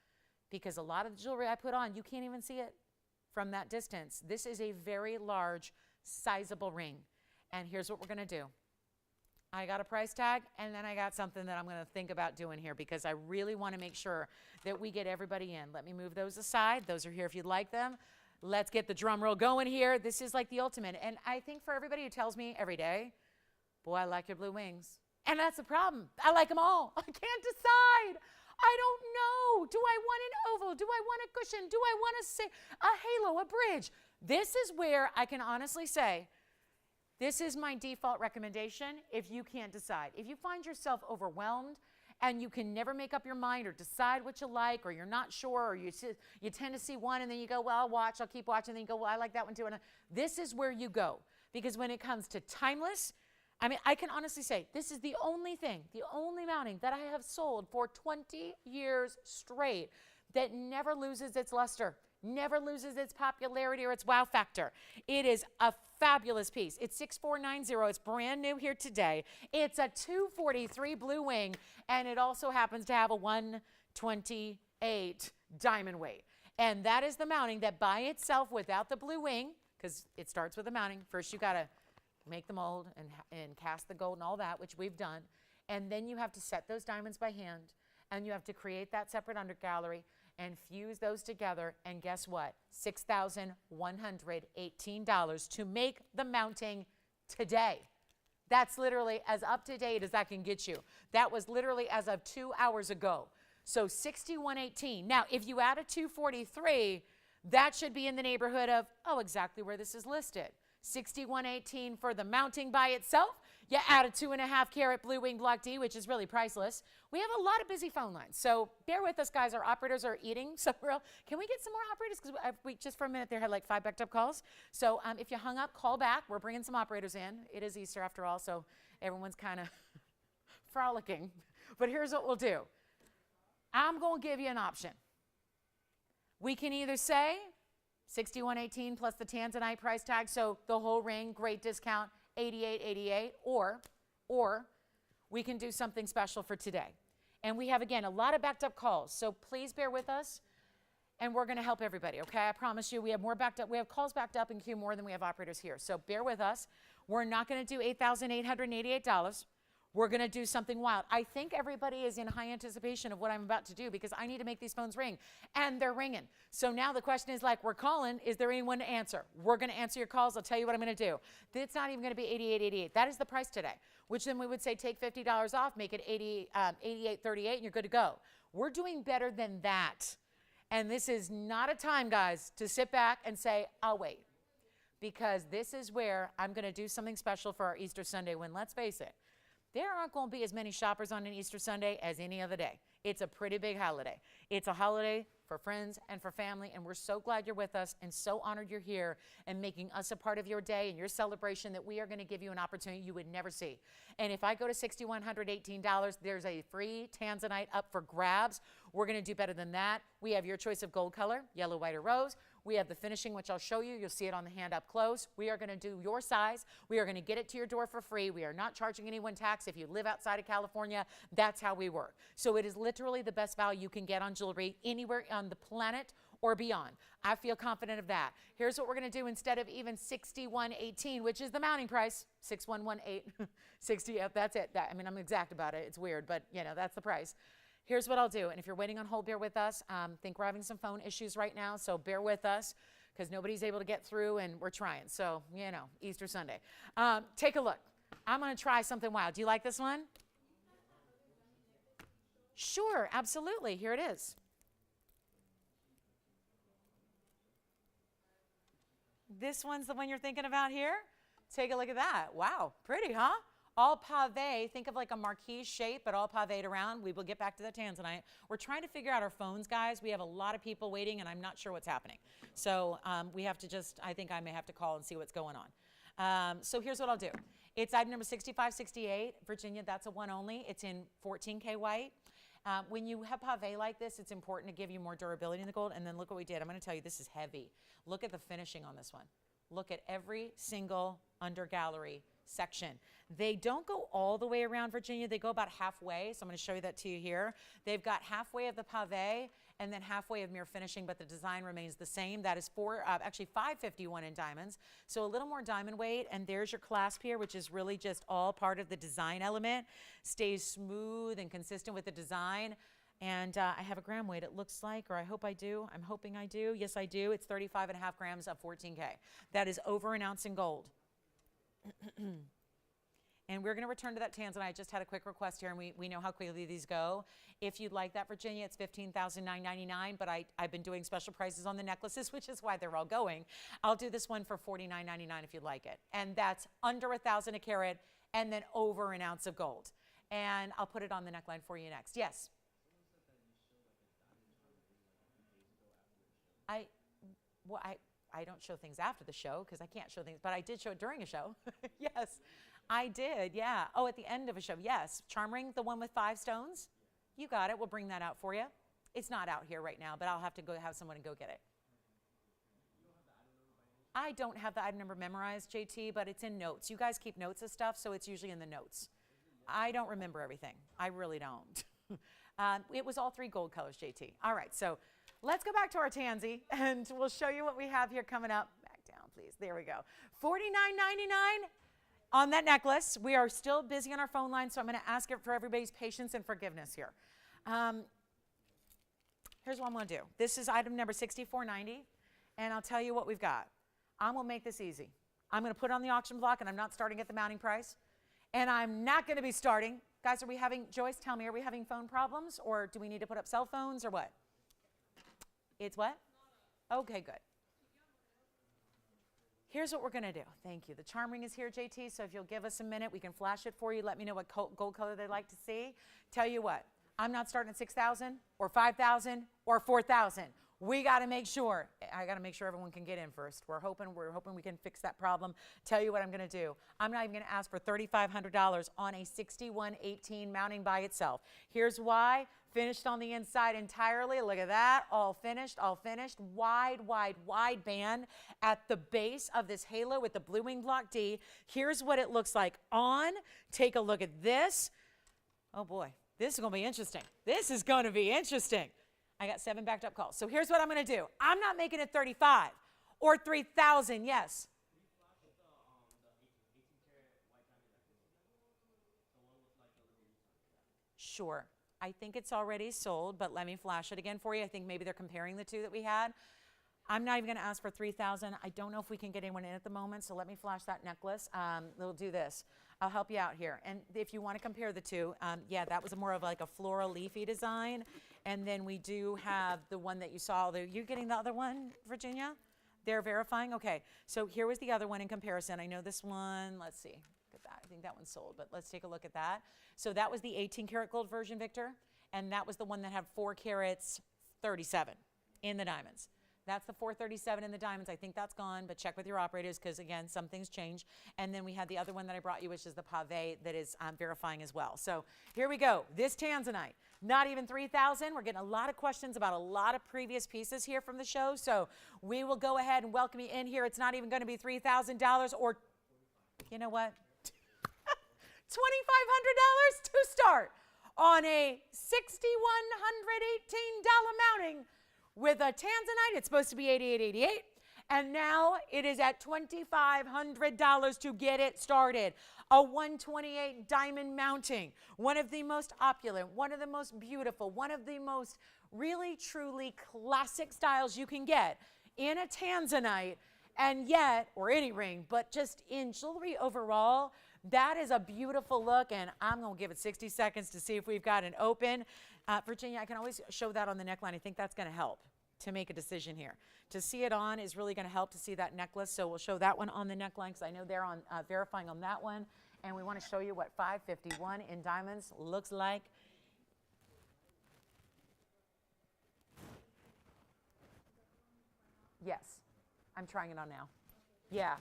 Because a lot of the jewelry I put on, you can't even see it from that distance. This is a very large, sizable ring. And here's what we're going to do. I got a price tag, and then I got something that I'm going to think about doing here, because I really want to make sure that we get everybody in. Let me move those aside. Those are here if you'd like them. Let's get the drum roll going here. This is like the ultimate. And I think for everybody who tells me every day, boy, I like your blue wings. And that's the problem. I like them all. I can't decide. I don't know. Do I want an oval? Do I want a cushion? Do I want a halo, a bridge? This is where I can honestly say, this is my default recommendation if you can't decide. If you find yourself overwhelmed and you can never make up your mind or decide what you like, or you're not sure, or you tend to see one and then you go, well, I'll keep watching, and then you go, well, I like that one too. And this is where you go. Because when it comes to timeless, I mean, I can honestly say this is the only thing, the only mounting that I have sold for 20 years straight that never loses its luster, never loses its popularity or its wow factor. It is a fabulous piece. It's 6490. It's brand new here today. It's a 243 blue wing, and it also happens to have a 128 diamond weight. And that is the mounting that by itself, without the blue wing, because it starts with the mounting. First, you got to make the mold and cast the gold and all that, which we've done. And then you have to set those diamonds by hand, and you have to create that separate undergallery and fuse those together. And guess what? $6,118 to make the mounting today. That's literally as up to date as I can get you. That was literally as of 2 hours ago. So $6,118. Now, if you add a 243, that should be in the neighborhood of, exactly where this is listed. $6,118 for the mounting by itself. You add a 2.5 carat blue wing block D, which is really priceless. We have a lot of busy phone lines, so bear with us, guys. Our operators are eating somewhere else. Can we get some more operators? Because we just for a minute there had like 5 backed up calls. So if you hung up, call back. We're bringing some operators in. It is Easter after all, so everyone's kind of frolicking. But here's what we'll do. I'm going to give you an option. We can either say $6,118 plus the Tanzanite price tag, so the whole ring, great discount, $88.88, or we can do something special for today. And we have, again, a lot of backed up calls, so please bear with us, and we're going to help everybody, okay? I promise you, we have more backed up. We have calls backed up in queue more than we have operators here, so bear with us. We're not going to do $8,888. We're going to do something wild. I think everybody is in high anticipation of what I'm about to do, because I need to make these phones ring, and they're ringing. So now the question is, like, we're calling. Is there anyone to answer? We're going to answer your calls. I'll tell you what I'm going to do. It's not even going to be $88.88. That is the price today, which then we would say take $50 off, make it $88.38, and you're good to go. We're doing better than that. And this is not a time, guys, to sit back and say, I'll wait, because this is where I'm going to do something special for our Easter Sunday, when, let's face it, there aren't going to be as many shoppers on an Easter Sunday as any other day. It's a pretty big holiday. It's a holiday for friends and for family, and we're so glad you're with us and so honored you're here and making us a part of your day and your celebration, that we are going to give you an opportunity you would never see. And if I go to $6,118, there's a free Tanzanite up for grabs. We're going to do better than that. We have your choice of gold color, yellow, white, or rose. We have the finishing, which I'll show you. You'll see it on the hand up close. We are going to do your size. We are going to get it to your door for free. We are not charging anyone tax. If you live outside of California, that's how we work. So it is literally the best value you can get on jewelry anywhere on the planet or beyond. I feel confident of that. Here's what we're going to do instead of even $61.18, which is the mounting price, 6118, 60. Yep, that's it. I mean, I'm exact about it. It's weird, but you know, that's the price. Here's what I'll do. And if you're waiting on hold, bear with us. I think we're having some phone issues right now, so bear with us because nobody's able to get through and we're trying. So, you know, Easter Sunday. Take a look. I'm going to try something wild. Do you like this one? Sure, absolutely. Here it is. This one's the one you're thinking about here. Take a look at that. Wow, pretty, huh? All pave. Think of like a marquise shape, but all paved around. We will get back to that Tanzanite. We're trying to figure out our phones, guys. We have a lot of people waiting, and I'm not sure what's happening. So we have to just, I think I may have to call and see what's going on. So here's what I'll do. It's item number 6568. Virginia, that's a one only. It's in 14K white. When you have pave like this, it's important to give you more durability in the gold. And then look what we did. I'm going to tell you, this is heavy. Look at the finishing on this one. Look at every single under gallery section. They don't go all the way around, Virginia. They go about halfway. So I'm going to show you that to you here. They've got halfway of the pave and then halfway of mirror finishing, but the design remains the same. That is actually 551 in diamonds. So a little more diamond weight. And there's your clasp here, which is really just all part of the design element. Stays smooth and consistent with the design. And I have a gram weight, it looks like, or I hope I do. I'm hoping I do. Yes, I do. It's 35.5 grams of 14K. That is over an ounce in gold. And we're going to return to that Tanzanite. I just had a quick request here, and we know how quickly these go. If you'd like that, Virginia, it's $15,999, but I've been doing special prices on the necklaces, which is why they're all going. I'll do this one for $49.99 if you'd like it. And that's under 1,000 a carat and then over an ounce of gold. And I'll put it on the neckline for you next. Yes? I don't show things after the show because I can't show things, but I did show it during a show. Yes, I did. Yeah. Oh, at the end of a show. Yes. Charm ring, the one with 5 stones. You got it. We'll bring that out for you. It's not out here right now, but I'll have to go have someone go get it. I don't have the item number memorized, JT, but it's in notes. You guys keep notes of stuff, so it's usually in the notes. I don't remember everything. I really don't. It was all 3 gold colors, JT. All right, so let's go back to our tansy, and we'll show you what we have here coming up. Back down, please. There we go. $49.99 on that necklace. We are still busy on our phone line, so I'm going to ask it for everybody's patience and forgiveness here. Here's what I'm going to do. This is item number 6490, and I'll tell you what we've got. I'm going to make this easy. I'm going to put it on the auction block, and I'm not starting at the mounting price, and I'm not going to be starting. Guys, are we having, Joyce, tell me, are we having phone problems, or do we need to put up cell phones, or what? It's what? Okay, good. Here's what we're going to do. Thank you. The charm ring is here, JT, so if you'll give us a minute, we can flash it for you. Let me know what gold color they'd like to see. Tell you what, I'm not starting at 6,000 or 5,000 or 4,000. We got to make sure. I got to make sure everyone can get in first. We're hoping we can fix that problem. Tell you what I'm going to do. I'm not even going to ask for $3,500 on a 6118 mounting by itself. Here's why. Finished on the inside entirely. Look at that. All finished, all finished. Wide, wide, wide band at the base of this halo with the blue wing block D. Here's what it looks like on. Take a look at this. Oh boy, this is going to be interesting. This is going to be interesting. I got 7 backed up calls. So here's what I'm going to do. I'm not making it 35 or 3,000. Yes. Sure. I think it's already sold, but let me flash it again for you. I think maybe they're comparing the two that we had. I'm not even going to ask for 3,000. I don't know if we can get anyone in at the moment, so let me flash that necklace. We'll do this. I'll help you out here. And if you want to compare the two, yeah, that was more of like a floral leafy design. And then we do have the one that you saw. You're getting the other one, Virginia? They're verifying? Okay. So here was the other one in comparison. I know this one. Let's see. Look at that. I think that one's sold, but let's take a look at that. So that was the 18 karat gold version, Victor. And that was the one that had 4 carats 37 in the diamonds. That's the 437 in the diamonds. I think that's gone, but check with your operators because, again, some things change. And then we had the other one that I brought you, which is the pave that is verifying as well. So here we go. This Tanzanite, not even 3,000. We're getting a lot of questions about a lot of previous pieces here from the show. So we will go ahead and welcome you in here. It's not even going to be $3,000 or, you know what, $2,500 to start on a $6,118 mounting With a Tanzanite, it's supposed to be $88.88. And now it is at $2,500 to get it started. A 128 diamond mounting, one of the most opulent, one of the most beautiful, one of the most really, truly classic styles you can get in a Tanzanite, and yet, or any ring, but just in jewelry overall, that is a beautiful look, and I'm going to give it 60 seconds to see if we've got an open. Virginia, I can always show that on the neckline. I think that's going to help to make a decision here. To see it on is really going to help to see that necklace, so we'll show that one on the neckline because I know they're on verifying on that one, and we want to show you what 551 in diamonds looks like. Yes, I'm trying it on now. Yeah,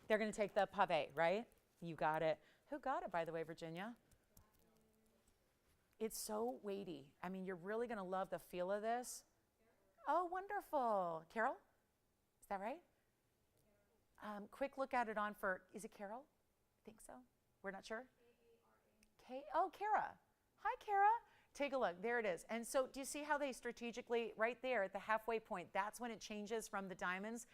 they're going to take the pave, right? You got it. Who got it, by the way, Virginia? It's so weighty. I mean, you're really going to love the feel of this. Oh, wonderful. Carol? Is that right? Quick look at it on for, is it Carol? I think so. We're not sure. Oh, Kara. Hi, Kara. Take a look. There it is. And so do you see how they strategically, right there at the halfway point, that's when it changes from the diamonds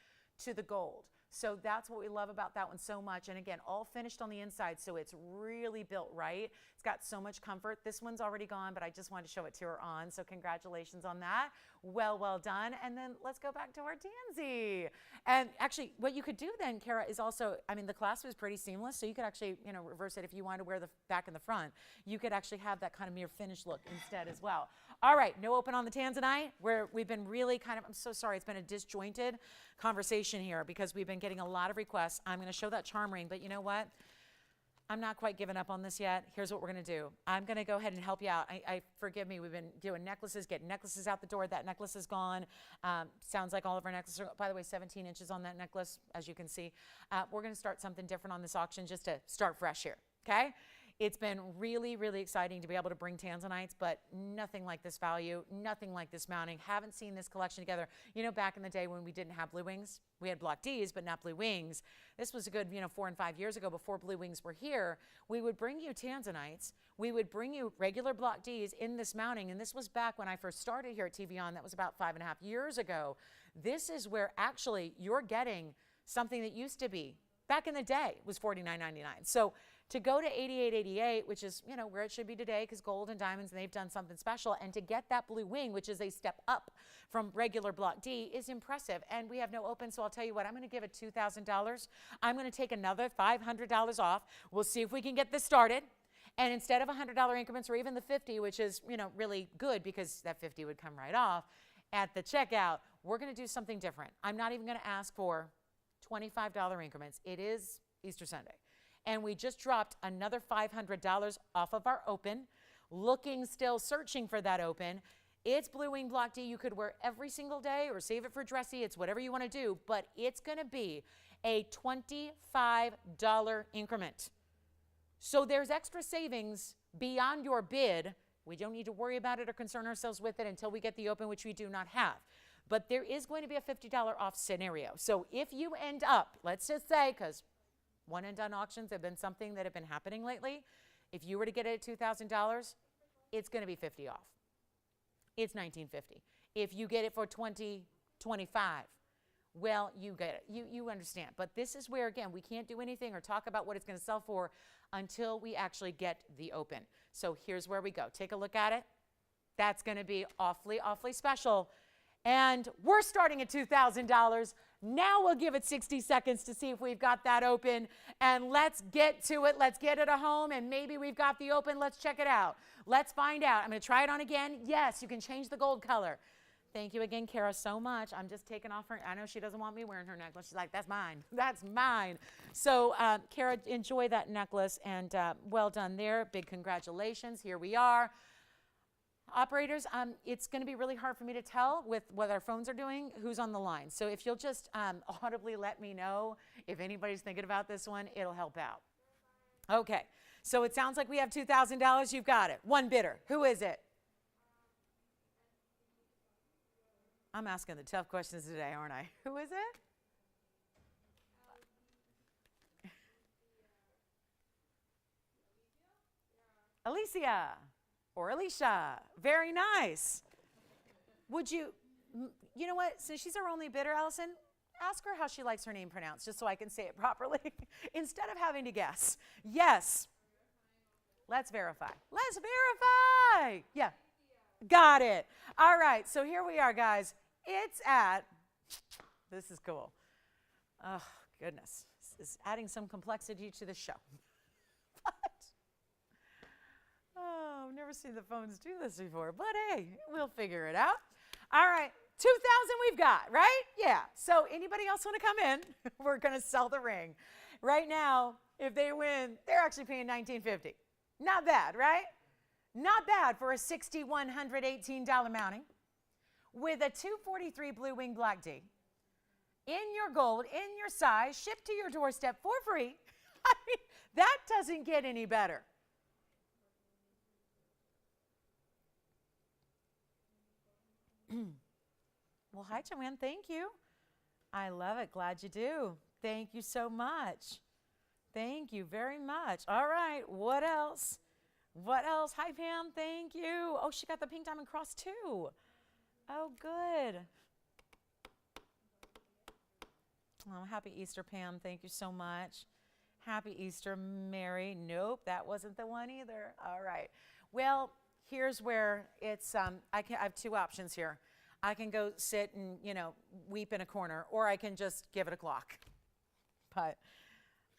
to the gold. So that's what we love about that one so much. And again, all finished on the inside, so it's really built right. It's got so much comfort. This one's already gone, but I just wanted to show it to her on. So congratulations on that. Well, well done. And then let's go back to our Tanzy. And actually, what you could do then, Kara, is also, I mean, the clasp was pretty seamless, so you could actually, you know, reverse it if you wanted to wear the back and the front. You could actually have that kind of mirror finish look instead as well. All right, no open on the Tanzanite, where we've been really kind of, I'm so sorry, it's been a disjointed conversation here because we've been getting a lot of requests. I'm going to show that charm ring, but you know what? I'm not quite giving up on this yet. Here's what we're going to do. I'm going to go ahead and help you out. Forgive me, we've been doing necklaces, getting necklaces out the door. That necklace is gone. Sounds like all of our necklaces are, by the way, 17 inches on that necklace, as you can see. We're going to start something different on this auction just to start fresh here, okay? It's been really, really exciting to be able to bring Tanzanites, but nothing like this value, nothing like this mounting. Haven't seen this collection together. You know, back in the day when we didn't have blue wings, we had block Ds, but not blue wings. This was a good, 4 and 5 years ago before blue wings were here. We would bring you Tanzanites. We would bring you regular block Ds in this mounting, and this was back when I first started here at TVON. That was about 5.5 years ago. This is where actually you're getting something that used to be, back in the day, was $49.99. So to go to $88.88, which is, where it should be today because gold and diamonds, and they've done something special, and to get that blue wing, which is a step up from regular block D, is impressive. And we have no open, so I'll tell you what, I'm going to give it $2,000. I'm going to take another $500 off. We'll see if we can get this started. And instead of $100 increments or even the 50, which is, really good because that 50 would come right off at the checkout, we're going to do something different. I'm not even going to ask for $25 increments. It is Easter Sunday. And we just dropped another $500 off of our open, still searching for that open. It's Blue Wing Block D. You could wear every single day or save it for dressy. It's whatever you want to do, but it's going to be a $25 increment. So there's extra savings beyond your bid. We don't need to worry about it or concern ourselves with it until we get the open, which we do not have. But there is going to be a $50 off scenario. So if you end up, let's just say, because one and done auctions have been something that have been happening lately. If you were to get it at $2,000, it's going to be $50 off. It's $1,950. If you get it for $2,025, well, you get it. You understand. But this is where, again, we can't do anything or talk about what it's going to sell for until we actually get the open. So here's where we go. Take a look at it. That's going to be awfully, awfully special. And we're starting at $2,000. Now we'll give it 60 seconds to see if we've got that open. And let's get to it. Let's get it a home. And maybe we've got the open. Let's check it out. Let's find out. I'm going to try it on again. Yes, you can change the gold color. Thank you again, Kara, so much. I'm just taking off her. I know she doesn't want me wearing her necklace. She's like, that's mine. That's mine. So, Kara, enjoy that necklace. And well done there. Big congratulations. Here we are. Operators, it's going to be really hard for me to tell with what our phones are doing who's on the line. So if you'll just audibly let me know if anybody's thinking about this one, it'll help out. Okay, so it sounds like we have $2,000. You've got it. One bidder. Who is it? I'm asking the tough questions today, aren't I? Who is it? Alicia. Or Alicia. Very nice. Would you, you know what? Since she's our only bidder, Allison, ask her how she likes her name pronounced, just so I can say it properly, instead of having to guess. Yes. Let's verify. Let's verify. Yeah. Got it. All right. So here we are, guys. It's at, this is cool. Oh, goodness. This is adding some complexity to the show. But, oh, I've never seen the phones do this before. But hey, we'll figure it out. All right. 2,000 we've got, right? Yeah. So anybody else want to come in? We're going to sell the ring. Right now, if they win, they're actually paying $1,950. Not bad, right? Not bad for a $6,118 mounting with a 243 blue wing black D. In your gold, in your size, shipped to your doorstep for free. I mean, that doesn't get any better. Well, hi, Joanne. Thank you. I love it. Glad you do. Thank you so much. Thank you very much. All right. What else? What else? Hi, Pam. Thank you. Oh, she got the pink diamond cross, too. Oh, good. Oh, happy Easter, Pam. Thank you so much. Happy Easter, Mary. Nope, that wasn't the one either. All right. Well, here's where it's, I have two options here. I can go sit and, weep in a corner, or I can just give it a clock. But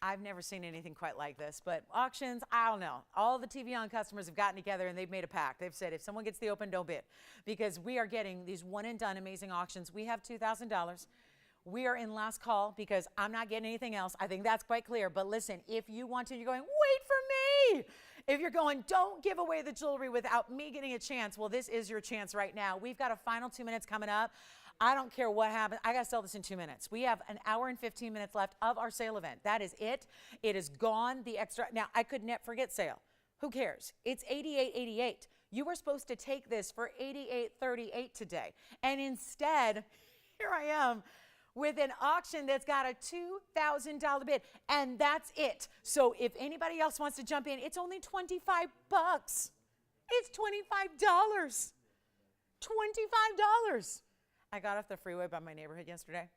I've never seen anything quite like this. But auctions, I don't know. All the TVON customers have gotten together and they've made a pact. They've said, if someone gets the open, don't bid. Because we are getting these one-and-done amazing auctions. We have $2,000. We are in last call because I'm not getting anything else. I think that's quite clear. But listen, if you want to, you're going, wait for me. If you're going, don't give away the jewelry without me getting a chance, well, this is your chance right now. We've got a final 2 minutes coming up. I don't care what happens. I got to sell this in 2 minutes. We have an hour and 15 minutes left of our sale event. That is it. It is gone. The extra. Now, I could net forget sale. Who cares? It's $88.88. You were supposed to take this for $88.38 today. And instead, here I am with an auction that's got a $2,000 bid, and that's it. So if anybody else wants to jump in, it's only 25 bucks. It's $25. $25. I got off the freeway by my neighborhood yesterday,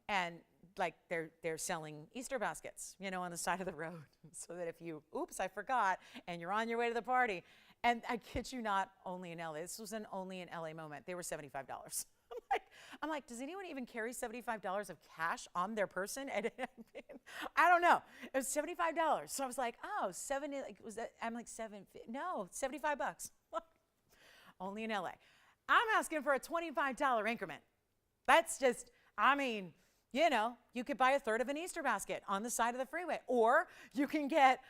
and like they're selling Easter baskets, on the side of the road, so that if you, oops, I forgot, and you're on your way to the party, and I kid you not, only in LA. This was an only in LA moment. They were $75. I'm like, does anyone even carry $75 of cash on their person? And I don't know. It was $75. So I was like, oh, 70. Like, was that? I'm like, no, 75 bucks. Only in LA. I'm asking for a $25 increment. That's just, you could buy a third of an Easter basket on the side of the freeway, or you can get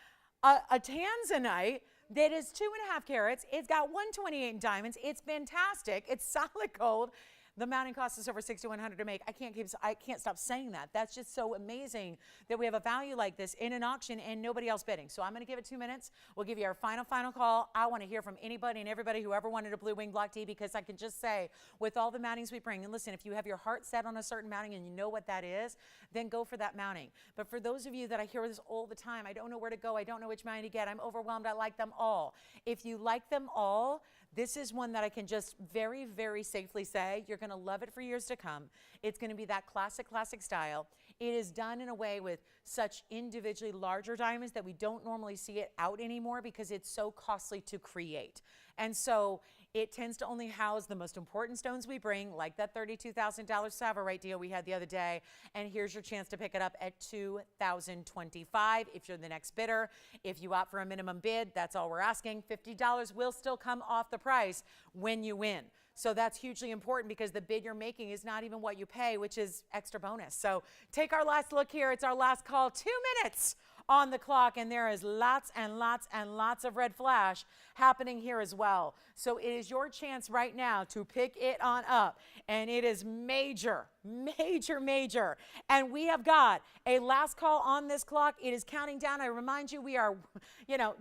a Tanzanite that is 2.5 carats. It's got 128 in diamonds. It's fantastic. It's solid gold. The mounting cost is over $6,100 to make. I can't stop saying that. That's just so amazing that we have a value like this in an auction and nobody else bidding. So I'm going to give it 2 minutes. We'll give you our final call. I want to hear from anybody and everybody who ever wanted a blue wing block D, because I can just say, with all the mountings we bring, and listen, if you have your heart set on a certain mounting and you know what that is, then go for that mounting. But for those of you that I hear this all the time, I don't know where to go, I don't know which mounting to get, I'm overwhelmed, I like them all. If you like them all, this is one that I can just very, very safely say you're going to love it for years to come. It's going to be that classic style. It is done in a way with such individually larger diamonds that we don't normally see it out anymore because it's so costly to create. And so it tends to only house the most important stones we bring, like that $32,000 Sapphire deal we had the other day. And here's your chance to pick it up at $2,025 if you're the next bidder. If you opt for a minimum bid, that's all we're asking. $50 will still come off the price when you win. So that's hugely important because the bid you're making is not even what you pay, which is extra bonus. So take our last look here. It's our last call. 2 minutes on the clock, and there is lots and lots and lots of red flash happening here as well. So it is your chance right now to pick it on up, and it is major. And we have got a last call on this clock. It is counting down. I remind you, we are,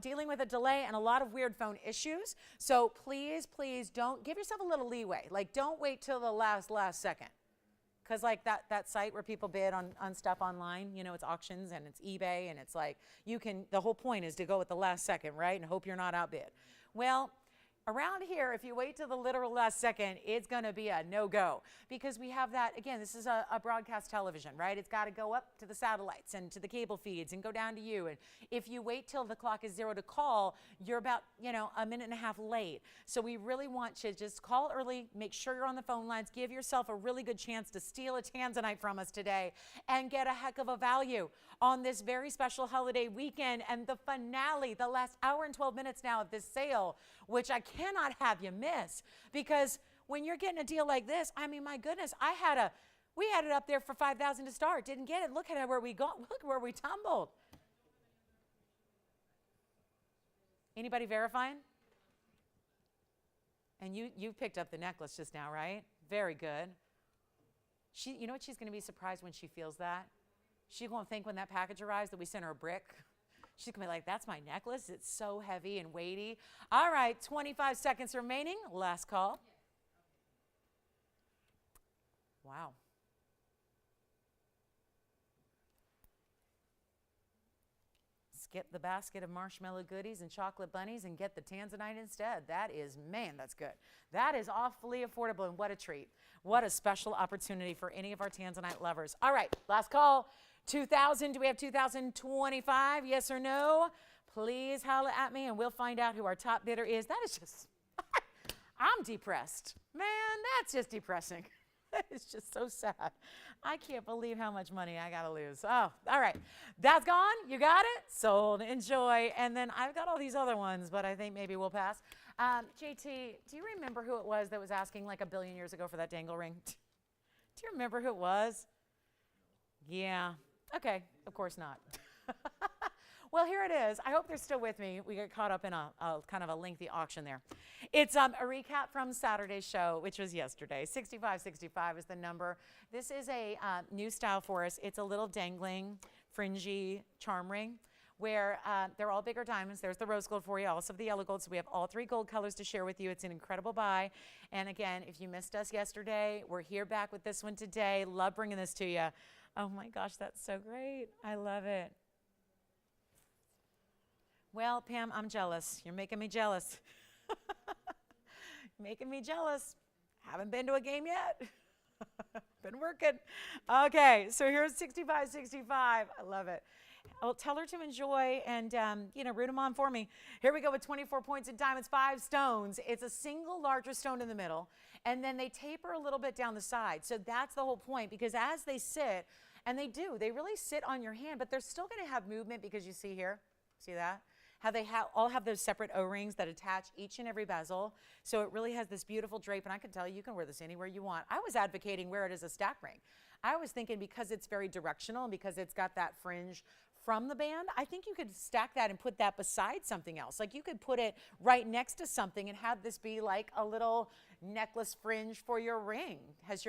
dealing with a delay and a lot of weird phone issues. So please don't give yourself a little leeway. Like, don't wait till the last second. Because like that site where people bid on stuff online, it's auctions and it's eBay, and it's like the whole point is to go at the last second, right? And hope you're not outbid. Well, Around here, if you wait till the literal last second, it's going to be a no-go because we have that, again, this is a broadcast television, right? It's got to go up to the satellites and to the cable feeds and go down to you. And if you wait till the clock is 0 to call, you're about, a minute and a half late. So we really want you to just call early, make sure you're on the phone lines, give yourself a really good chance to steal a Tanzanite from us today and get a heck of a value on this very special holiday weekend and the finale, the last hour and 12 minutes now of this sale, which I cannot have you miss, because when you're getting a deal like this, I mean, my goodness, we had it up there for $5,000 to start, didn't get it. Look at where we got, look where we tumbled. Anybody verifying? And you picked up the necklace just now, right? Very good. You know what, she's going to be surprised when she feels that. She won't think when that package arrives that we sent her a brick. She's going to be like, that's my necklace. It's so heavy and weighty. All right, 25 seconds remaining. Last call. Wow. Skip the basket of marshmallow goodies and chocolate bunnies and get the Tanzanite instead. That is, man, that's good. That is awfully affordable, and what a treat. What a special opportunity for any of our Tanzanite lovers. All right, last call. 2,000. Do we have 2,025? Yes or no? Please holla at me and we'll find out who our top bidder is. That is just, I'm depressed. Man, that's just depressing. That is just so sad. I can't believe how much money I got to lose. Oh, all right. That's gone. You got it? Sold. Enjoy. And then I've got all these other ones, but I think maybe we'll pass. JT, do you remember who it was that was asking like 1 billion years ago for that dangle ring? Do you remember who it was? Yeah. Okay, of course not. Well, here it is. I hope they're still with me. We got caught up in a kind of a lengthy auction there. It's a recap from Saturday's show, which was yesterday. 6565 is the number. This is a new style for us. It's a little dangling, fringy charm ring where they're all bigger diamonds. There's the rose gold for you, also the yellow gold. So we have all 3 gold colors to share with you. It's an incredible buy. And again, if you missed us yesterday, we're here back with this one today. Love bringing this to you. Oh my gosh, that's so great. I love it. Well, Pam, I'm jealous. You're making me jealous. Making me jealous. Haven't been to a game yet. Been working. Okay, so here's 6565. I love it. I'll tell her to enjoy and, root them on for me. Here we go with 24 points in diamonds, 5 stones. It's a single larger stone in the middle, and then they taper a little bit down the side. So that's the whole point, because as they sit, and they really sit on your hand, but they're still going to have movement, because you see here, see that? How they all have those separate O-rings that attach each and every bezel. So it really has this beautiful drape, and I can tell you can wear this anywhere you want. I was advocating wear it as a stack ring. I was thinking because it's very directional and because it's got that fringe from the band, I think you could stack that and put that beside something else. Like you could put it right next to something and have this be like a little necklace fringe for your ring. Does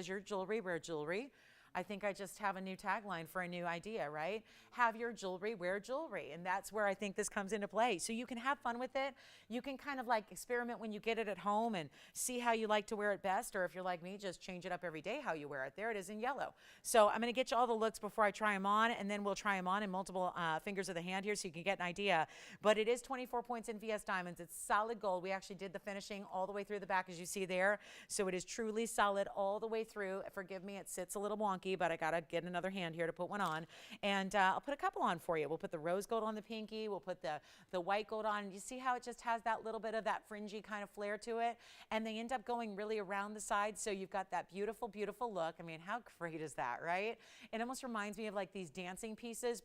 your jewelry wear jewelry? I think I just have a new tagline for a new idea, right? Have your jewelry wear jewelry. And that's where I think this comes into play. So you can have fun with it. You can kind of like experiment when you get it at home and see how you like to wear it best. Or if you're like me, just change it up every day how you wear it. There it is in yellow. So I'm going to get you all the looks before I try them on. And then we'll try them on in multiple fingers of the hand here so you can get an idea. But it is 24 points in VS Diamonds. It's solid gold. We actually did the finishing all the way through the back as you see there. So it is truly solid all the way through. Forgive me, it sits a little wonky, but I got to get another hand here to put one on. And I'll put a couple on for you. We'll put the rose gold on the pinky. We'll put the white gold on. You see how it just has that little bit of that fringy kind of flair to it? And they end up going really around the side. So you've got that beautiful, beautiful look. I mean, how great is that, right? It almost reminds me of like these dancing pieces,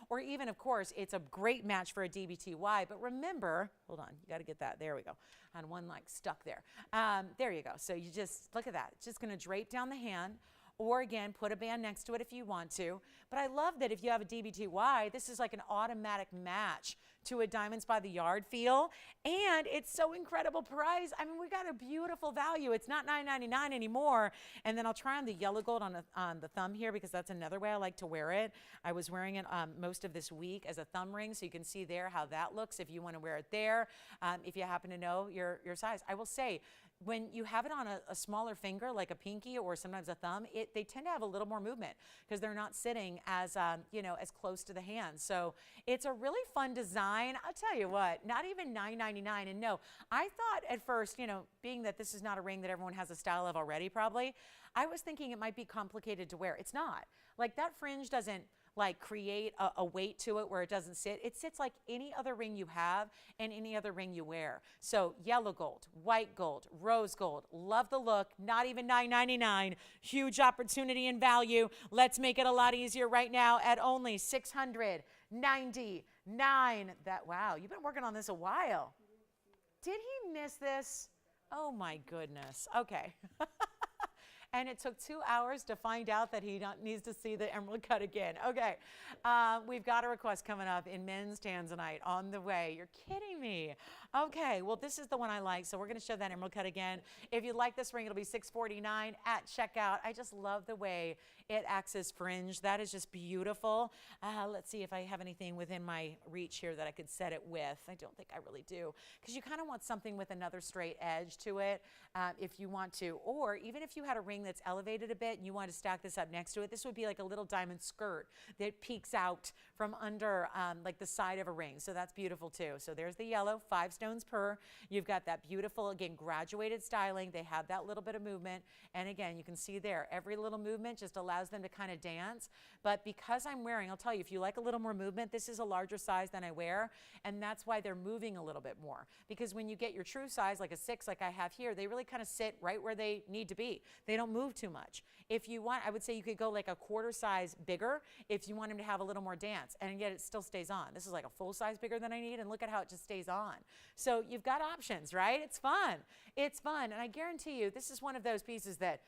or even, of course, it's a great match for a DBTY. But remember, hold on, you got to get that. There we go. And one like stuck there. There you go. So you just, look at that. It's just going to drape down the hand. Or again, put a band next to it if you want to. But I love that if you have a DBTY, this is like an automatic match to a Diamonds by the Yard feel. And it's so incredible price. I mean, we got a beautiful value. It's not $9.99 anymore. And then I'll try on the yellow gold on the thumb here because that's another way I like to wear it. I was wearing it most of this week as a thumb ring, so you can see there how that looks if you want to wear it there. If you happen to know your size. I will say, when you have it on a smaller finger, like a pinky or sometimes a thumb, they tend to have a little more movement because they're not sitting as, as close to the hand. So it's a really fun design. I'll tell you what, not even $9.99. And no, I thought at first, being that this is not a ring that everyone has a style of already probably, I was thinking it might be complicated to wear. It's not. Like that fringe doesn't like create a weight to it where it doesn't sit. It sits like any other ring you have and any other ring you wear. So yellow gold, white gold, rose gold, love the look, not even $9.99. Huge opportunity and value. Let's make it a lot easier right now at only $699. Wow, you've been working on this a while. Did he miss this? Oh my goodness. Okay. And it took 2 hours to find out that he needs to see the emerald cut again. Okay, we've got a request coming up in men's Tanzanite on the way. You're kidding me. Okay, well, this is the one I like, so we're going to show that emerald cut again. If you like this ring, it'll be $649 at checkout. I just love the way it acts as fringe. That is just beautiful. Let's see if I have anything within my reach here that I could set it with. I don't think I really do, because you kind of want something with another straight edge to it if you want to, or even if you had a ring that's elevated a bit and you want to stack this up next to it, this would be like a little diamond skirt that peeks out from under like the side of a ring. So that's beautiful too. So there's the yellow, 5 stones per. You've got that beautiful, again, graduated styling. They have that little bit of movement. And again, you can see there, every little movement just allows them to kind of dance. But because I'm wearing, I'll tell you, if you like a little more movement, this is a larger size than I wear. And that's why they're moving a little bit more. Because when you get your true size, like a 6 like I have here, they really kind of sit right where they need to be. They don't move too much. If you want, I would say you could go like a quarter size bigger if you want him to have a little more dance, and yet it still stays on. This is like a full size bigger than I need, and look at how it just stays on. So you've got options, right? It's fun. It's fun, and I guarantee you this is one of those pieces that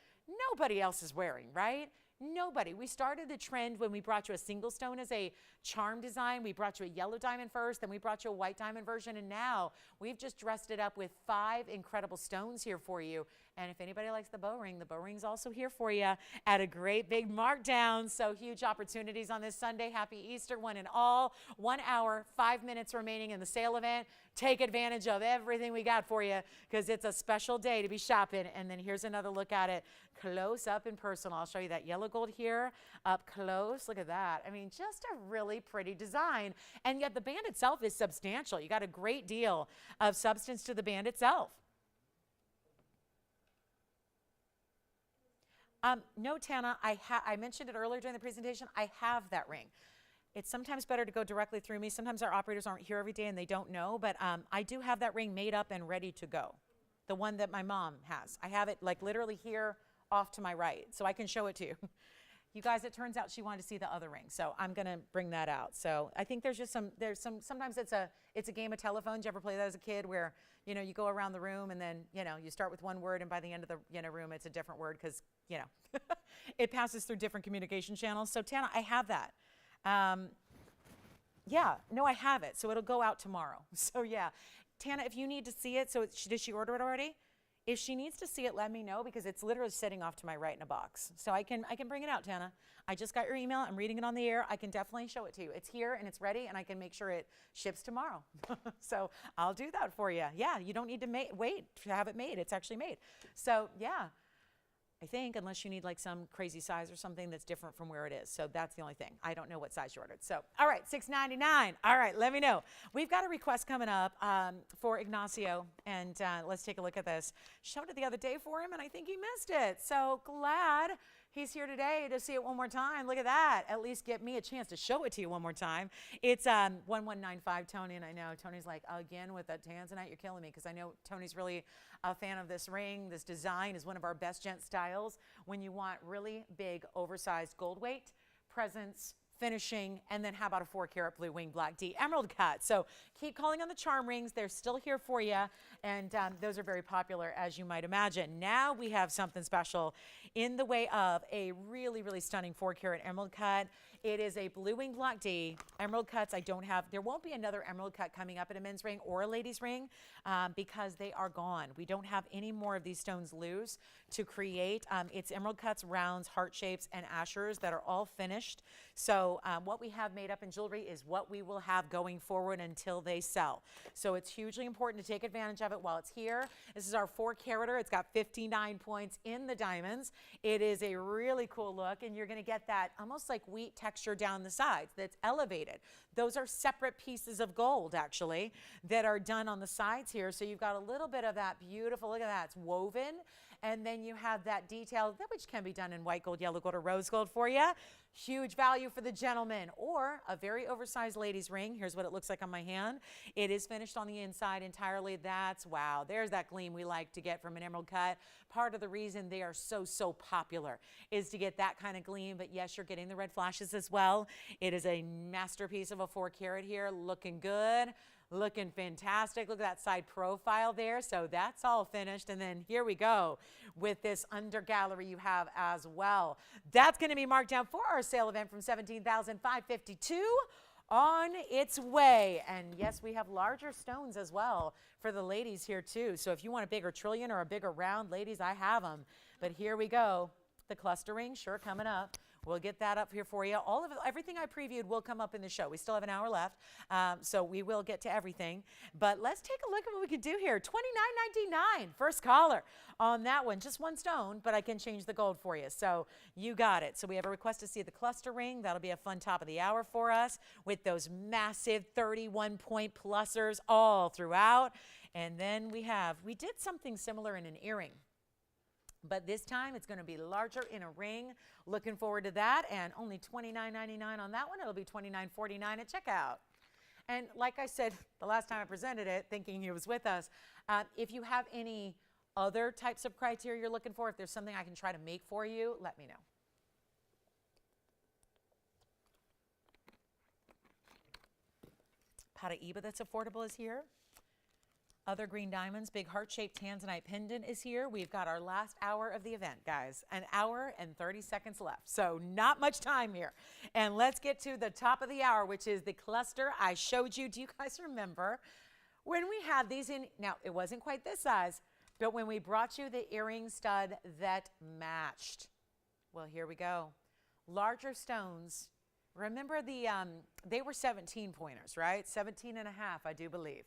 nobody else is wearing, right? Nobody. We started the trend when we brought you a single stone as a charm design. We brought you a yellow diamond first, then we brought you a white diamond version, and now we've just dressed it up with 5 incredible stones here for you. And if anybody likes the bow ring's also here for you at a great big markdown. So huge opportunities on this Sunday. Happy Easter, one and all. 1 hour, 5 minutes remaining in the sale event. Take advantage of everything we got for you because it's a special day to be shopping. And then here's another look at it close up and personal. I'll show you that yellow gold here up close. Look at that. I mean, just a really pretty design. And yet the band itself is substantial. You got a great deal of substance to the band itself. No, Tana, I mentioned it earlier during the presentation. I have that ring. It's sometimes better to go directly through me. Sometimes our operators aren't here every day and they don't know, but I do have that ring made up and ready to go. The one that my mom has. I have it like literally here off to my right, so I can show it to you. You guys, it turns out she wanted to see the other ring, so I'm gonna bring that out. So I think sometimes it's a game of telephone. Did you ever play that as a kid where, you go around the room and then, you start with one word and by the end of the, room, it's a different word because, it passes through different communication channels. So Tana, I have that. Yeah, no, I have it. So it'll go out tomorrow. So yeah, Tana, if you need to see it, did she order it already? If she needs to see it, let me know because it's literally sitting off to my right in a box. So I can bring it out, Tana. I just got your email. I'm reading it on the air. I can definitely show it to you. It's here and it's ready and I can make sure it ships tomorrow. So I'll do that for you. Yeah, you don't need to wait to have it made. It's actually made. So yeah. I think, unless you need like some crazy size or something that's different from where it is. So that's the only thing. I don't know what size you ordered. So, all right, $6.99. All right, let me know. We've got a request coming up for Ignacio, and let's take a look at this. Showed it the other day for him, and I think he missed it. So glad he's here today to see it one more time. Look at that. At least get me a chance to show it to you one more time. It's 1195 Tony, and I know Tony's like, again with that Tanzanite, you're killing me, because I know Tony's really a fan of this ring. This design is one of our best gent styles when you want really big, oversized gold weight, presence, finishing, and then how about a 4-carat blue wing black D emerald cut. So keep calling on the charm rings. They're still here for you, and those are very popular, as you might imagine. Now we have something special in the way of a really, really stunning 4-carat emerald cut. It is a blue wing block D. Emerald cuts I don't have. There won't be another emerald cut coming up in a men's ring or a ladies ring because they are gone. We don't have any more of these stones loose to create. It's emerald cuts, rounds, heart shapes, and ashers that are all finished. So So what we have made up in jewelry is what we will have going forward until they sell. So it's hugely important to take advantage of it while it's here. This is our 4-carater. It's got 59 points in the diamonds. It is a really cool look, and you're going to get that almost like wheat texture down the sides that's elevated. Those are separate pieces of gold, actually, that are done on the sides here. So you've got a little bit of that beautiful, look at that, it's woven. And then you have that detail, which can be done in white gold, yellow gold, or rose gold for you. Huge value for the gentleman. Or a very oversized lady's ring. Here's what it looks like on my hand. It is finished on the inside entirely. That's, wow, there's that gleam we like to get from an emerald cut. Part of the reason they are so popular is to get that kind of gleam. But yes, you're getting the red flashes as well. It is a masterpiece of a 4-carat here, looking good. Looking fantastic. Look at that side profile there. So that's all finished. And then here we go with this under gallery you have as well. That's going to be marked down for our sale event from $17,552 on its way. And yes, we have larger stones as well for the ladies here too. So if you want a bigger trillion or a bigger round, ladies, I have them. But here we go. The cluster ring, sure, coming up. We'll get that up here for you. All of it, everything I previewed will come up in the show. We still have an hour left, so we will get to everything. But let's take a look at what we could do here. $29.99, first caller on that one. Just one stone, but I can change the gold for you. So you got it. So we have a request to see the cluster ring. That'll be a fun top of the hour for us with those massive 31-point plusers all throughout. And then we did something similar in an earring. But this time it's going to be larger in a ring. Looking forward to that. And only $29.99 on that one. It'll be $29.49 at checkout. And like I said the last time I presented it, thinking he was with us, if you have any other types of criteria you're looking for, if there's something I can try to make for you, let me know. Paraíba that's affordable is here. Other green diamonds, big heart-shaped Tanzanite pendant is here. We've got our last hour of the event, guys. An hour and 30 seconds left, so not much time here. And let's get to the top of the hour, which is the cluster I showed you. Do you guys remember when we had these in? Now, it wasn't quite this size, but when we brought you the earring stud that matched. Well, here we go. Larger stones. Remember they were 17 pointers, right? 17 and a half, I do believe.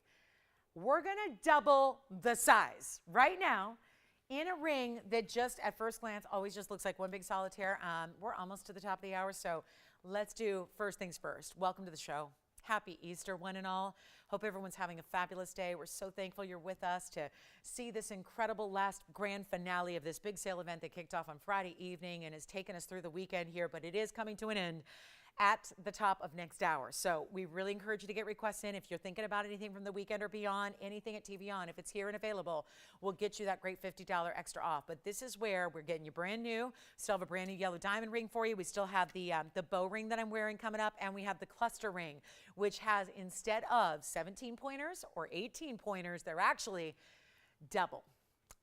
We're going to double the size right now in a ring that just at first glance always just looks like one big solitaire. We're almost to the top of the hour, so let's do first things first. Welcome to the show. Happy Easter, one and all. Hope everyone's having a fabulous day. We're so thankful you're with us to see this incredible last grand finale of this big sale event that kicked off on Friday evening and has taken us through the weekend here, but it is coming to an end at the top of next hour. So we really encourage you to get requests in. If you're thinking about anything from the weekend or beyond, anything at TVON, if it's here and available, we'll get you that great $50 extra off. But this is where we're getting you brand new. Still have a brand new yellow diamond ring for you. We still have the bow ring that I'm wearing coming up, and we have the cluster ring, which has, instead of 17 pointers or 18 pointers, they're actually double,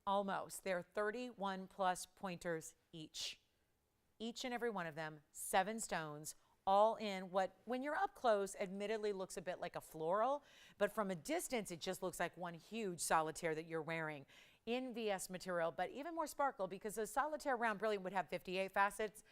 almost. They're 31 plus pointers each. Each and every one of them, 7 stones, all in what, when you're up close, admittedly looks a bit like a floral, but from a distance, it just looks like one huge solitaire that you're wearing in VS material, but even more sparkle because a solitaire round brilliant would have 58 facets.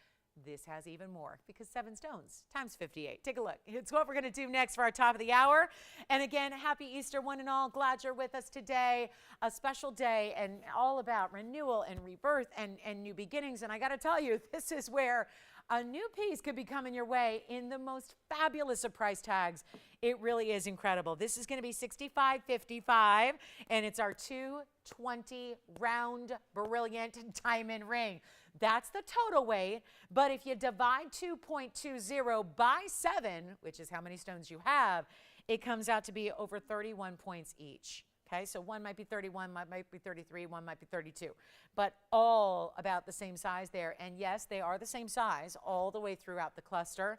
This has even more because 7 stones times 58. Take a look. It's what we're going to do next for our top of the hour. And again, happy Easter, one and all. Glad you're with us today. A special day and all about renewal and rebirth and new beginnings. And I got to tell you, this is where a new piece could be coming your way in the most fabulous of price tags. It really is incredible. This is going to be $65.55, and it's our 220 round brilliant diamond ring. That's the total weight, but if you divide 2.20 by 7, which is how many stones you have, it comes out to be over 31 points each. Okay, so one might be 31, one might be 33, one might be 32, but all about the same size there. And yes, they are the same size all the way throughout the cluster.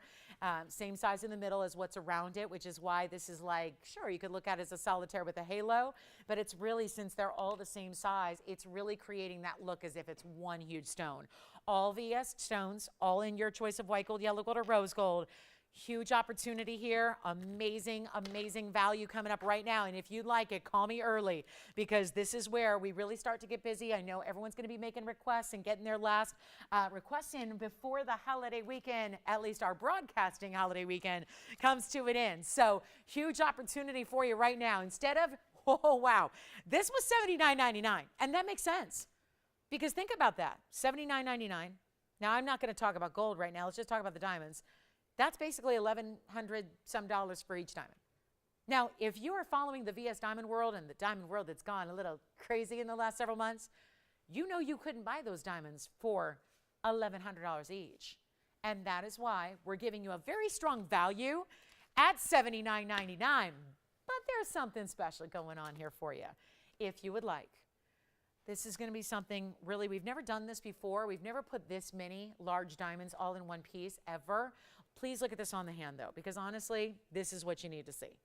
Same size in the middle as what's around it, which is why this is like, sure, you could look at it as a solitaire with a halo, but it's really, since they're all the same size, it's really creating that look as if it's one huge stone. All VS stones, all in your choice of white gold, yellow gold, or rose gold. Huge opportunity here. Amazing, amazing value coming up right now. And if you'd like it, call me early because this is where we really start to get busy. I know everyone's going to be making requests and getting their last requests in before the holiday weekend, at least our broadcasting holiday weekend, comes to an end. So huge opportunity for you right now. Instead of, oh, wow, this was $79.99. And that makes sense because think about that, $79.99. Now, I'm not going to talk about gold right now. Let's just talk about the diamonds. That's basically $1,100 some dollars for each diamond. Now, if you are following the VS Diamond World and the diamond world that's gone a little crazy in the last several months, you know you couldn't buy those diamonds for $1,100 each. And that is why we're giving you a very strong value at $79.99. But there's something special going on here for you, if you would like. This is going to be something really, we've never done this before. We've never put this many large diamonds all in one piece ever. Please look at this on the hand though, because honestly, this is what you need to see.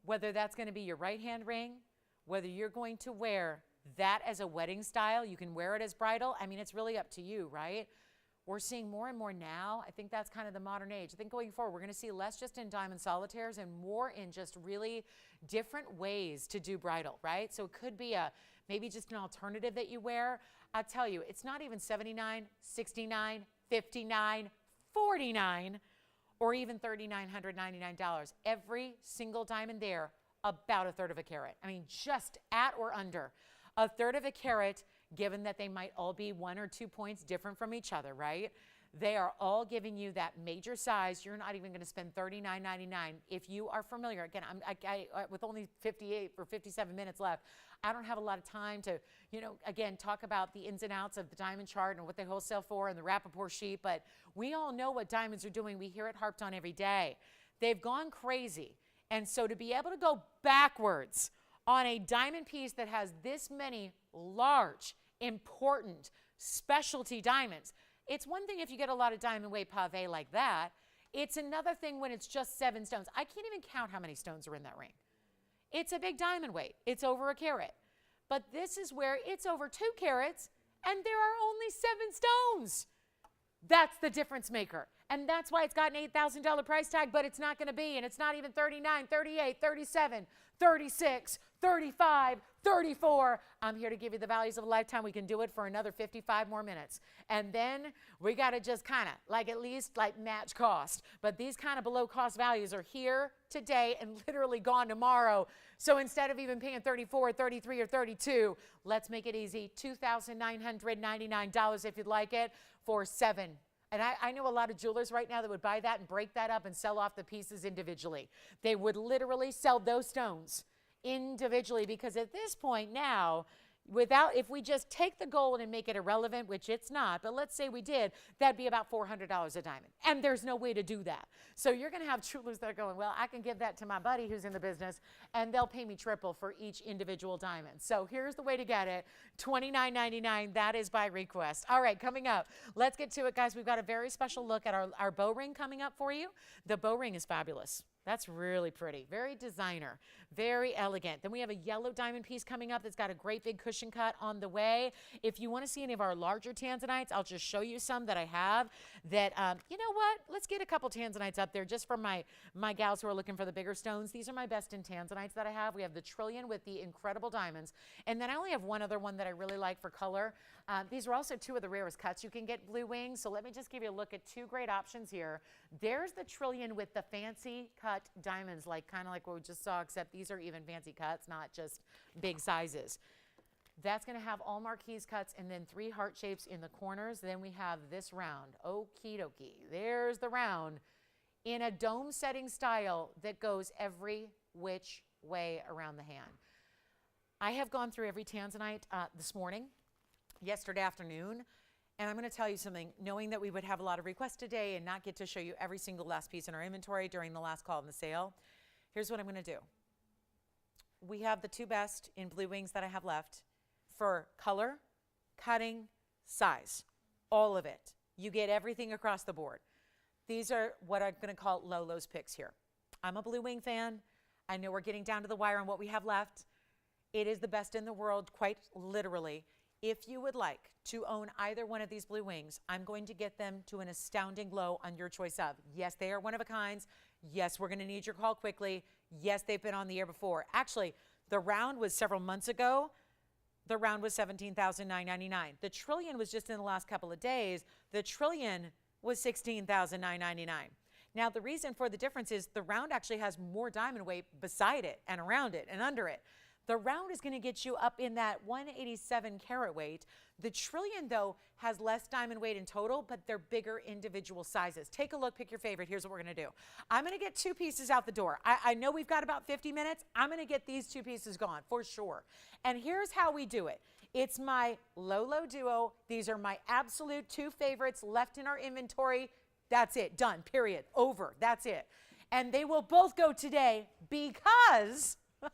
Whether that's going to be your right hand ring, whether you're going to wear that as a wedding style, you can wear it as bridal. I mean, it's really up to you, right? We're seeing more and more now. I think that's kind of the modern age. I think going forward, we're going to see less just in diamond solitaires and more in just really different ways to do bridal, right? So it could be maybe just an alternative that you wear. I'll tell you, it's not even $79, $69, $59, $49, or even $3,999. Every single diamond there, about a third of a carat. I mean, just at or under a third of a carat, given that they might all be 1 or 2 points different from each other, right? They are all giving you that major size. You're not even going to spend $39.99. If you are familiar, again, with only 58 or 57 minutes left, I don't have a lot of time to, again, talk about the ins and outs of the diamond chart and what they wholesale for and the Rappaport sheet, but we all know what diamonds are doing. We hear it harped on every day. They've gone crazy. And so to be able to go backwards on a diamond piece that has this many large, important, specialty diamonds, it's one thing if you get a lot of diamond weight pave like that. It's another thing when it's just 7 stones. I can't even count how many stones are in that ring. It's a big diamond weight. It's over a carat. But this is where it's over 2 carats and there are only 7 stones. That's the difference maker. And that's why it's got an $8,000 price tag, but it's not going to be. And it's not even 39, 38, 37, 36, 35, 34. I'm here to give you the values of a lifetime. We can do it for another 55 more minutes. And then we got to just kind of at least match cost. But these kind of below cost values are here today and literally gone tomorrow. So instead of even paying $34, $33, or $32, let's make it easy. $2,999 if you'd like it for 7. And I know a lot of jewelers right now that would buy that and break that up and sell off the pieces individually. They would literally sell those stones individually because at this point now, if we just take the gold and make it irrelevant, which it's not, but let's say we did, that'd be about $400 a diamond. And there's no way to do that. So you're going to have jewelers that are going, well, I can give that to my buddy who's in the business and they'll pay me triple for each individual diamond. So here's the way to get it. $29.99. That is by request. All right, coming up, let's get to it, guys. We've got a very special look at our bow ring coming up for you. The bow ring is fabulous. That's really pretty, very designer, very elegant. Then we have a yellow diamond piece coming up that's got a great big cushion cut on the way. If you want to see any of our larger Tanzanites, I'll just show you some that I have that, you know what, let's get a couple Tanzanites up there just for my gals who are looking for the bigger stones. These are my best in Tanzanites that I have. We have the Trillion with the incredible diamonds. And then I only have one other one that I really like for color. These are also 2 of the rarest cuts you can get blue wings. So let me just give you a look at 2 great options here. There's the Trillion with the fancy cut diamonds, kind of like what we just saw, except these are even fancy cuts, not just big sizes. That's going to have all marquise cuts and then 3 heart shapes in the corners. Then we have this round. Okie dokie. There's the round in a dome setting style that goes every which way around the hand. I have gone through every Tanzanite this morning, yesterday afternoon, and I'm going to tell you something, knowing that we would have a lot of requests today and not get to show you every single last piece in our inventory during the last call in the sale. Here's what I'm going to do. We have the 2 best in blue wings that I have left for color, cutting, size, all of it. You get everything across the board. These are what I'm going to call Lolo's picks here. I'm a blue wing fan. I know we're getting down to the wire on what we have left. It is the best in the world, quite literally. If you would like to own either one of these blue wings, I'm going to get them to an astounding low on your choice of. Yes, they are one of a kinds. Yes, we're going to need your call quickly. Yes, they've been on the air before. Actually, the round was several months ago. The round was $17,999. The trillion was just in the last couple of days. The trillion was $16,999. Now, the reason for the difference is the round actually has more diamond weight beside it and around it and under it. The round is going to get you up in that 187 carat weight. The trillion, though, has less diamond weight in total, but they're bigger individual sizes. Take a look, pick your favorite. Here's what we're going to do. I'm going to get 2 pieces out the door. I know we've got about 50 minutes. I'm going to get these 2 pieces gone for sure. And here's how we do it. It's my low duo. These are my absolute 2 favorites left in our inventory. That's it. Done. Period. Over. That's it. And they will both go today because the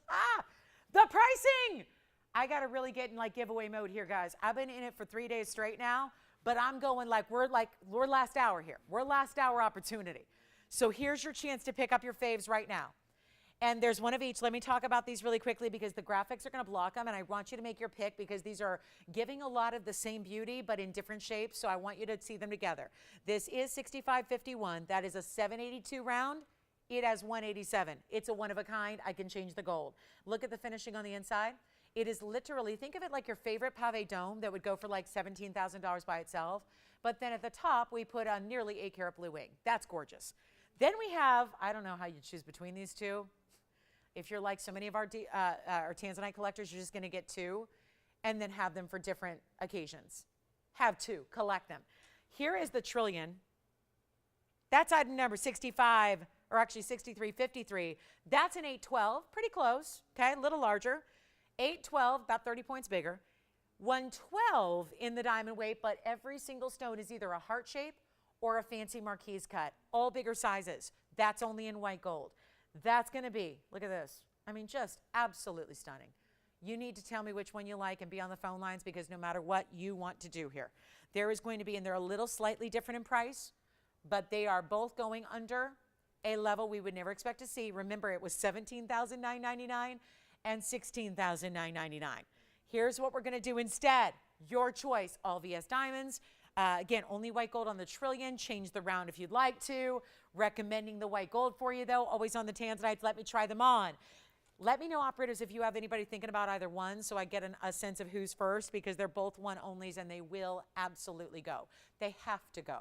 pricing. I got to really get in like giveaway mode here, guys. I've been in it for 3 days straight now, but I'm going like we're last hour here. We're last hour opportunity. So here's your chance to pick up your faves right now. And there's one of each. Let me talk about these really quickly because the graphics are going to block them, and I want you to make your pick because these are giving a lot of the same beauty but in different shapes, so I want you to see them together. This is 6551. That is a 782 round. It has 187. It's a one of a kind. I can change the gold. Look at the finishing on the inside. It is literally, think of it like your favorite pave dome that would go for like $17,000 by itself. But then at the top, we put a nearly 8 carat blue wing. That's gorgeous. Then we have, I don't know how you choose between these two. If you're like so many of our Tanzanite collectors, you're just going to get 2 and then have them for different occasions. Have 2, collect them. Here is the trillion. That's item number 65, or actually 6353. That's an 812, pretty close, okay, a little larger. 812, about 30 points bigger. 112 in the diamond weight, but every single stone is either a heart shape or a fancy marquise cut, all bigger sizes. That's only in white gold. That's going to be, look at this. I mean, just absolutely stunning. You need to tell me which one you like and be on the phone lines because no matter what you want to do here, there is going to be, and they're a little slightly different in price, but they are both going under a level we would never expect to see. Remember, it was $17,999 and $16,999. Here's what we're going to do instead. Your choice, all VS diamonds. Again, only white gold on the trillion. Change the round if you'd like to. Recommending the white gold for you, though. Always on the Tanzanites. Let me try them on. Let me know, operators, if you have anybody thinking about either one so I get a sense of who's first because they're both one-onlys and they will absolutely go. They have to go.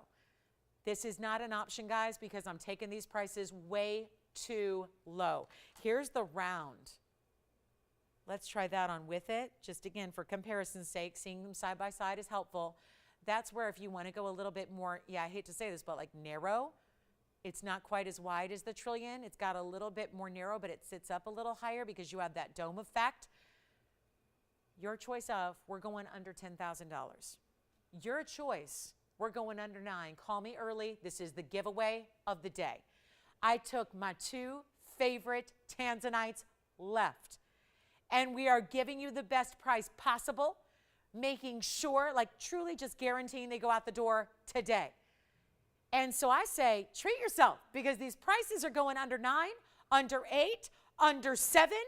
This is not an option, guys, because I'm taking these prices way too low. Here's the round. Let's try that on with it. Just again, for comparison's sake, seeing them side by side is helpful. That's where if you want to go a little bit more, yeah, I hate to say this, but like narrow, it's not quite as wide as the trillion. It's got a little bit more narrow, but it sits up a little higher because you have that dome effect. Your choice of, we're going under $10,000. Your choice, we're going under 9. Call me early. This is the giveaway of the day. I took my 2 favorite Tanzanites left. And we are giving you the best price possible, making sure, like truly just guaranteeing they go out the door today. And so I say, treat yourself because these prices are going under 9, under 8, under 7,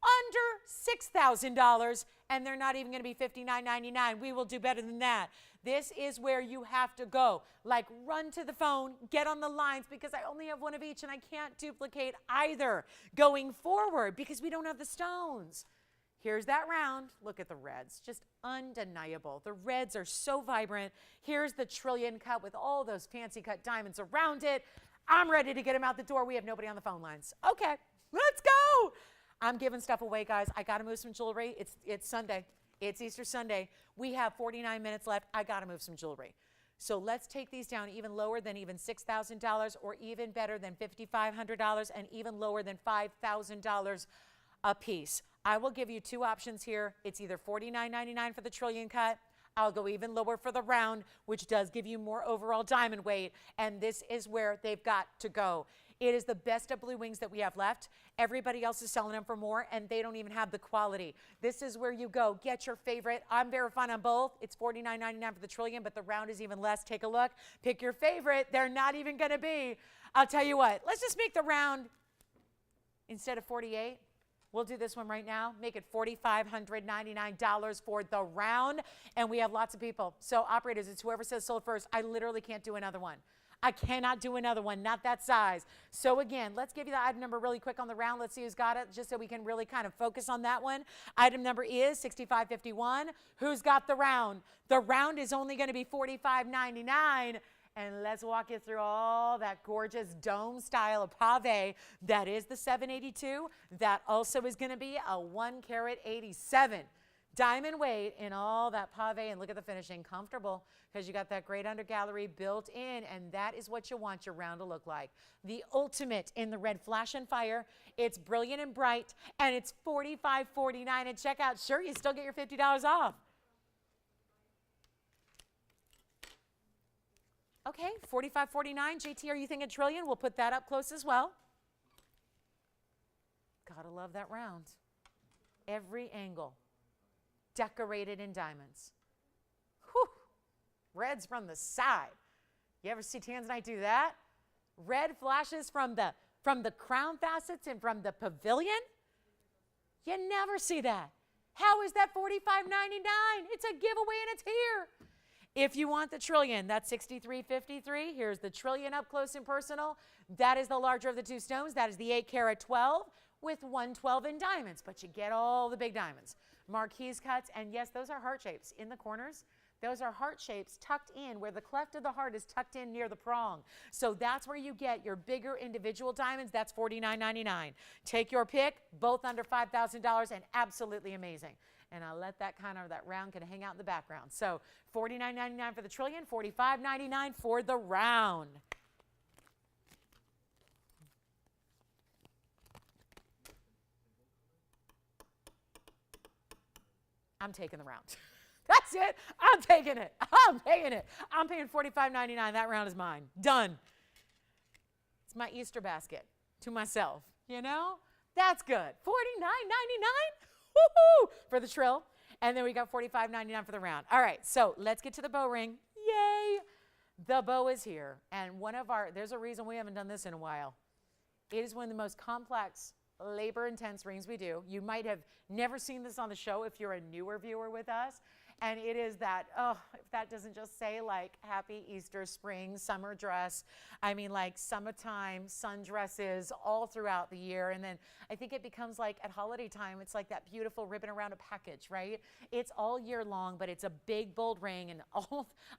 under $6,000, and they're not even going to be $59.99. We will do better than that. This is where you have to go. Like run to the phone, get on the lines because I only have one of each and I can't duplicate either going forward because we don't have the stones. Here's that round. Look at the reds, just undeniable. The reds are so vibrant. Here's the trillion cut with all those fancy cut diamonds around it. I'm ready to get them out the door. We have nobody on the phone lines. Okay, let's go. I'm giving stuff away, guys. I got to move some jewelry. It's Sunday. It's Easter Sunday. We have 49 minutes left. I got to move some jewelry. So let's take these down even lower than even $6,000 or even better than $5,500 and even lower than $5,000 a piece. I will give you 2 options here. It's either $49.99 for the trillion cut. I'll go even lower for the round, which does give you more overall diamond weight. And this is where they've got to go. It is the best of blue wings that we have left. Everybody else is selling them for more, and they don't even have the quality. This is where you go. Get your favorite. I'm verifying on both. It's $49.99 for the trillion, but the round is even less. Take a look. Pick your favorite. They're not even going to be. I'll tell you what. Let's just make the round, instead of 48, We'll do this one right now. Make it $4,599 for the round. And we have lots of people. So operators, it's whoever says sold first. I literally can't do another one. I cannot do another one, not that size. So again, let's give you the item number really quick on the round. Let's see who's got it, just so we can really kind of focus on that one. Item number is 6551. Who's got the round? The round is only going to be $45.99. And let's walk you through all that gorgeous dome style of pave. That is the 782. That also is going to be a 1 carat 87. Diamond weight in all that pave, and look at the finishing. Comfortable, because you got that great under gallery built in, and that is what you want your round to look like. The ultimate in the red flash and fire. It's brilliant and bright, and it's $45.49 at checkout. Sure, you still get your $50 off. Okay, $45.49. JT, are you thinking trillion? We'll put that up close as well. Gotta love that round. Every angle decorated in diamonds. Whew. Reds from the side. You ever see Tanzanite do that? Red flashes from the crown facets and from the pavilion. You never see that. How is that $45.99? It's a giveaway and it's here. If you want the trillion, that's $63.53. Here's the trillion up close and personal. That is the larger of the two stones. That is the 8 carat 12 with 112 in diamonds, but you get all the big diamonds. Marquise cuts, and yes, those are heart shapes in the corners. Those are heart shapes tucked in where the cleft of the heart is tucked in near the prong. So that's where you get your bigger individual diamonds. That's $49.99. Take your pick, both under $5,000 and absolutely amazing. And I'll let that round kind of hang out in the background. So $49.99 for the trillion, $45.99 for the round. I'm taking the round. That's it. I'm taking it. I'm taking it. I'm paying $45.99. That round is mine. Done. It's my Easter basket to myself. You know? That's good. $49.99? Woo-hoo! For the trill. And then we got $45.99 for the round. All right. So let's get to the bow ring. Yay. The bow is here. And there's a reason we haven't done this in a while. It is one of the most complex, labor-intense rings we do. You might have never seen this on the show if you're a newer viewer with us. And it is that, if that doesn't just say like happy Easter, spring, summer dress. I mean like summertime sundresses all throughout the year. And then I think it becomes like at holiday time, it's like that beautiful ribbon around a package, right? It's all year long, but it's a big, bold ring. And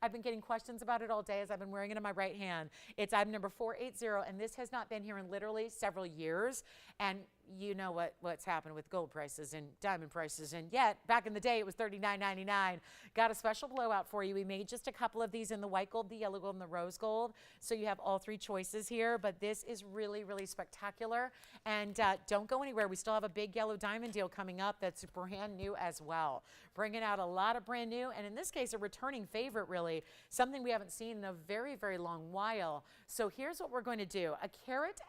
I've been getting questions about it all day as I've been wearing it in my right hand. It's item number 480, and this has not been here in literally several years. And you know what's happened with gold prices and diamond prices, and yet back in the day it was $39.99. Got a special blowout for you. We made just a couple of these in the white gold, the yellow gold, and the rose gold, so you have all three choices here. But this is really, really spectacular. And don't go anywhere. We still have a big yellow diamond deal coming up that's brand new as well, bringing out a lot of brand new, and in this case a returning favorite, really something we haven't seen in a very, very long while. So here's what we're going to do: 1.25 carats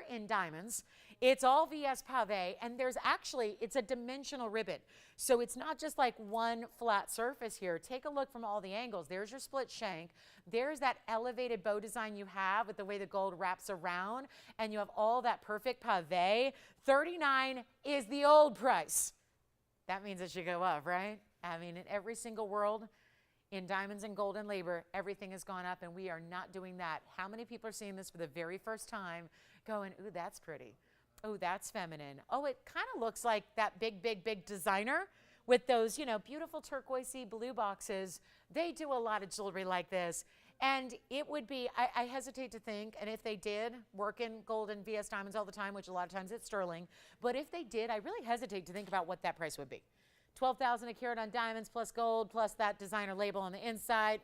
in diamonds. It's all VS pave, and it's a dimensional ribbon. So it's not just like one flat surface here. Take a look from all the angles. There's your split shank. There's that elevated bow design you have with the way the gold wraps around, and you have all that perfect pave. $39 is the old price. That means it should go up, right? I mean, in every single world, in diamonds and gold and labor, everything has gone up, and we are not doing that. How many people are seeing this for the very first time going, ooh, that's pretty. Oh, that's feminine. Oh, it kind of looks like that big, big, big designer with those, beautiful turquoisey blue boxes. They do a lot of jewelry like this. And it would be, I hesitate to think, and if they did work in gold and VS diamonds all the time, which a lot of times it's sterling, but if they did, I really hesitate to think about what that price would be. $12,000 a carat on diamonds plus gold plus that designer label on the inside.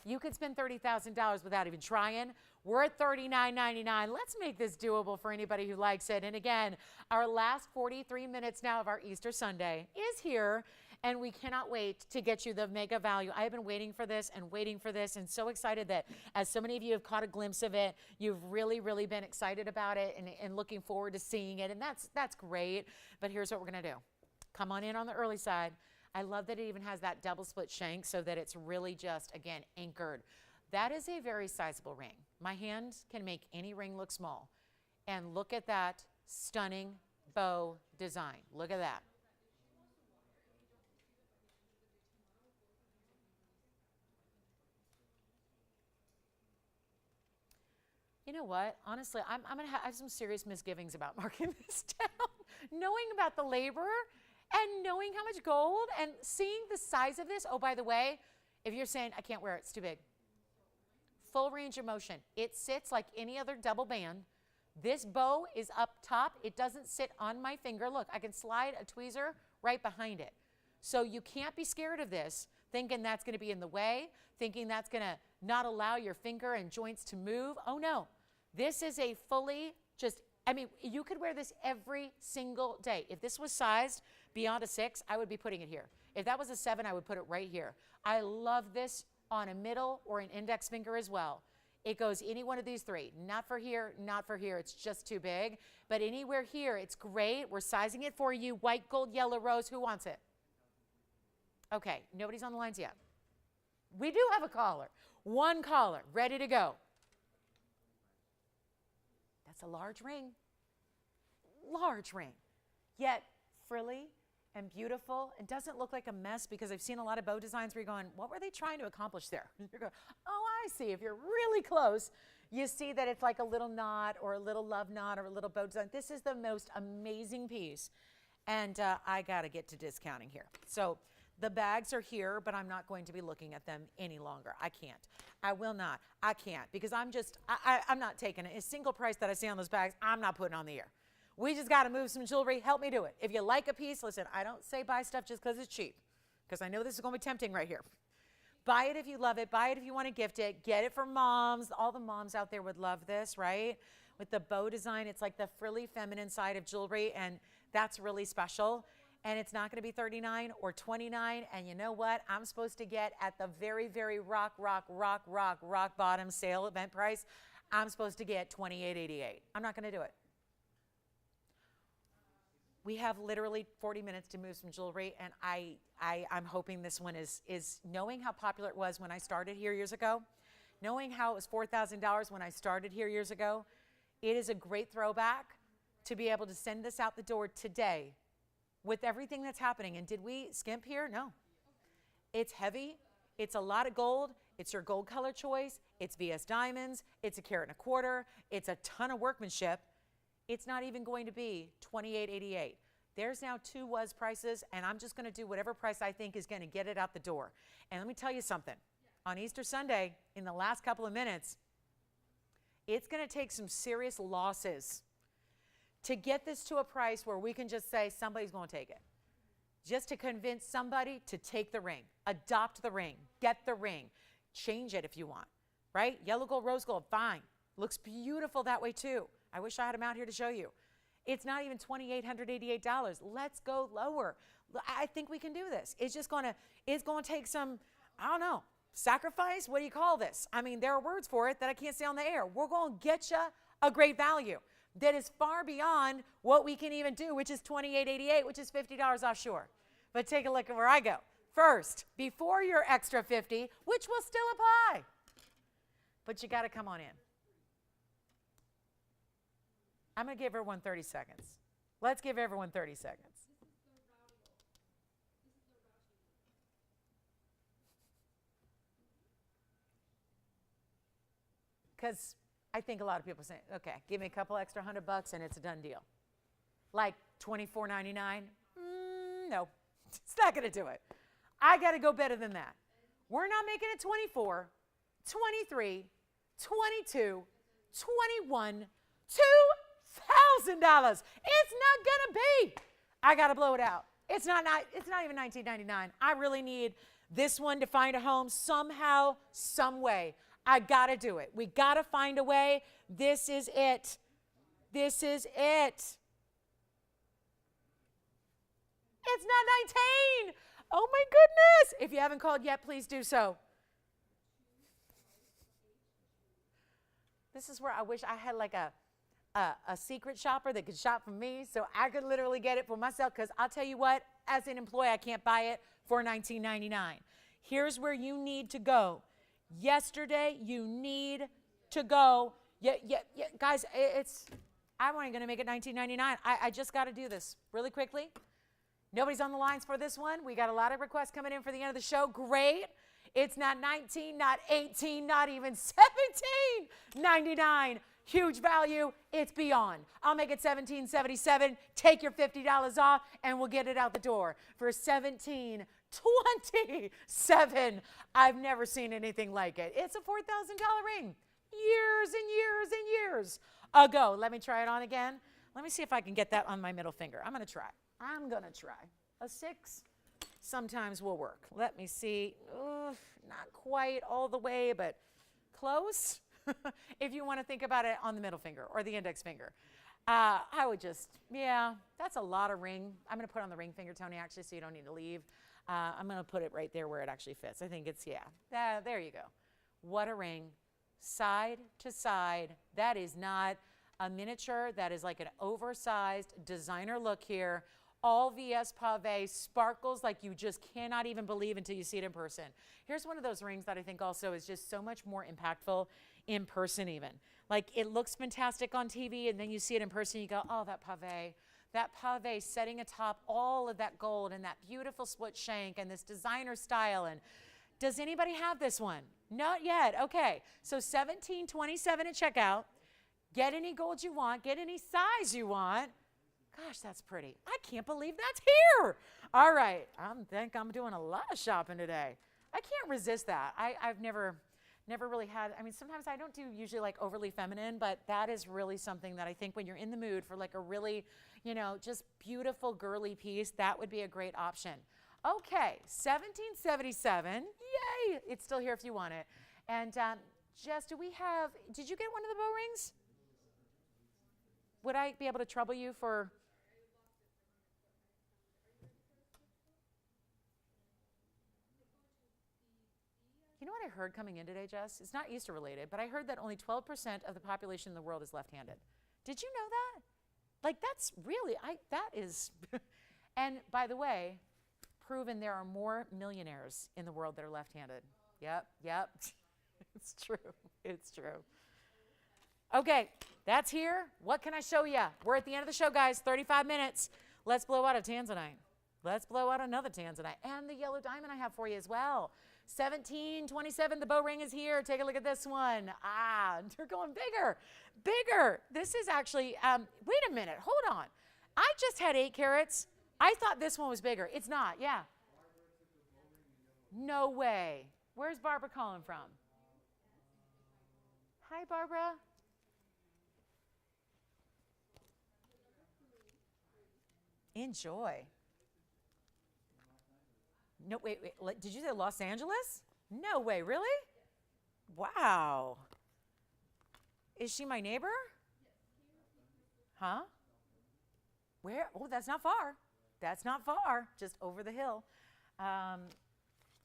You could spend $30,000 without even trying. We're at $39.99. Let's make this doable for anybody who likes it. And again, our last 43 minutes now of our Easter Sunday is here, and we cannot wait to get you the mega value. I have been waiting for this and so excited that as so many of you have caught a glimpse of it, you've really, really been excited about it and looking forward to seeing it. And that's great. But here's what we're going to do. Come on in on the early side. I love that it even has that double split shank so that it's really just, again, anchored. That is a very sizable ring. My hand can make any ring look small. And look at that stunning bow design. Look at that. You know what? Honestly, I'm going to have some serious misgivings about marking this down. Knowing about the labor and knowing how much gold and seeing the size of this. Oh, by the way, if you're saying, I can't wear it, it's too big. Full range of motion. It sits like any other double band. This bow is up top. It doesn't sit on my finger. Look, I can slide a tweezer right behind it. So you can't be scared of this, thinking that's going to be in the way, thinking that's going to not allow your finger and joints to move. Oh, no. This is a fully you could wear this every single day. If this was sized beyond a 6, I would be putting it here. If that was a 7, I would put it right here. I love this on a middle or an index finger as well. It goes any one of these 3. Not for here, not for here. It's just too big. But anywhere here, it's great. We're sizing it for you. White, gold, yellow, rose. Who wants it? Okay, nobody's on the lines yet. We do have a caller. One caller, ready to go. That's a large ring. Large ring. Yet frilly and beautiful and doesn't look like a mess, because I've seen a lot of bow designs where you're going, what were they trying to accomplish there? You're going, oh, I see. If you're really close, you see that it's like a little knot or a little love knot or a little bow design. This is the most amazing piece. And I got to get to discounting here. So the bags are here, but I'm not going to be looking at them any longer. I can't. I will not. I can't, because I'm not taking it. A single price that I see on those bags, I'm not putting on the air. We just got to move some jewelry. Help me do it. If you like a piece, listen, I don't say buy stuff just because it's cheap, because I know this is going to be tempting right here. Buy it if you love it. Buy it if you want to gift it. Get it for moms. All the moms out there would love this, right? With the bow design, it's like the frilly feminine side of jewelry, and that's really special. And it's not going to be $39 or $29. And you know what? I'm supposed to get at the very, very rock bottom sale event price. I'm supposed to get $28.88. I'm not going to do it. We have literally 40 minutes to move some jewelry, and I'm hoping this one is knowing how popular it was when I started here years ago, knowing how it was $4,000 when I started here years ago. It is a great throwback to be able to send this out the door today with everything that's happening. And did we skimp here? No. It's heavy. It's a lot of gold. It's your gold color choice. It's VS diamonds. It's 1.25 carats. It's a ton of workmanship. It's not even going to be $28.88. There's now 2 was prices, and I'm just going to do whatever price I think is going to get it out the door. And let me tell you something. On Easter Sunday, in the last couple of minutes, it's going to take some serious losses to get this to a price where we can just say somebody's going to take it. Just to convince somebody to take the ring, adopt the ring, get the ring, change it if you want, right? Yellow gold, rose gold, fine. Looks beautiful that way too. I wish I had them out here to show you. It's not even $2,888. Let's go lower. I think we can do this. It's going to take some, I don't know, sacrifice? What do you call this? I mean, there are words for it that I can't say on the air. We're going to get you a great value that is far beyond what we can even do, which is $28.88, which is $50 offshore. But take a look at where I go. First, before your extra $50, which will still apply. But you got to come on in. I'm going to give everyone 30 seconds. Let's give everyone 30 seconds. Because I think a lot of people say, okay, give me a couple extra $100 and it's a done deal. Like $24.99? No, it's not going to do it. I got to go better than that. We're not making it 24, 23, 22, 21, $2,000. It's not going to be. I got to blow it out. It's not even $19.99. I really need this one to find a home somehow, some way. I got to do it. We got to find a way. This is it. This is it. It's not 19. Oh my goodness. If you haven't called yet, please do so. This is where I wish I had like a secret shopper that could shop for me so I could literally get it for myself, because I'll tell you what, as an employee, I can't buy it for $19.99. Here's where you need to go. Yesterday, you need to go. Yeah, guys, I'm only going to make it $19.99. I just got to do this really quickly. Nobody's on the lines for this one. We got a lot of requests coming in for the end of the show. Great. It's not 19, not 18, not even 17.99. Huge value. It's beyond. I'll make it $17.77. Take your $50 off, and we'll get it out the door for $17.27. I've never seen anything like it. It's a $4,000 ring. Years and years and years ago. Let me try it on again. Let me see if I can get that on my middle finger. I'm going to try. A 6 sometimes will work. Let me see. Not quite all the way, but close. If you want to think about it on the middle finger or the index finger. I would just, that's a lot of ring. I'm going to put on the ring finger, Tony, actually, so you don't need to leave. I'm going to put it right there where it actually fits. I think it's, there you go. What a ring. Side to side. That is not a miniature. That is like an oversized designer look here. All VS pave, sparkles like you just cannot even believe until you see it in person. Here's one of those rings that I think also is just so much more impactful in person even. Like it looks fantastic on TV and then you see it in person, you go, oh, that pave setting atop all of that gold and that beautiful split shank and this designer style. And does anybody have this one? Not yet. Okay, so $17.27 at checkout. Get any gold you want, get any size you want. Gosh, that's pretty. I can't believe that's here. All right, I think I'm doing a lot of shopping today. I can't resist that. I've never really had, I mean, sometimes I don't do usually like overly feminine, but that is really something that I think when you're in the mood for like a really, just beautiful girly piece, that would be a great option. Okay, $17.77. Yay! It's still here if you want it. And Jess, did you get one of the bow rings? Would I be able to trouble you for? You know what I heard coming in today, Jess? It's not Easter related, but I heard that only 12% of the population in the world is left-handed. Did you know that? Like that's really, that is, and by the way, proven there are more millionaires in the world that are left-handed. Yep. It's true. It's true. Okay, that's here. What can I show you? We're at the end of the show, guys. 35 minutes. Let's blow out a Tanzanite. Let's blow out another Tanzanite. And the yellow diamond I have for you as well. $17.27. The bow ring is here. Take a look at this one. They're going bigger. Bigger. This is actually, wait a minute. Hold on. I just had 8 carats. I thought this one was bigger. It's not. Yeah. No way. Where's Barbara calling from? Hi, Barbara. Enjoy. No, wait. Did you say Los Angeles? No way, really? Wow. Is she my neighbor? Huh? Where? Oh, that's not far. That's not far. Just over the hill.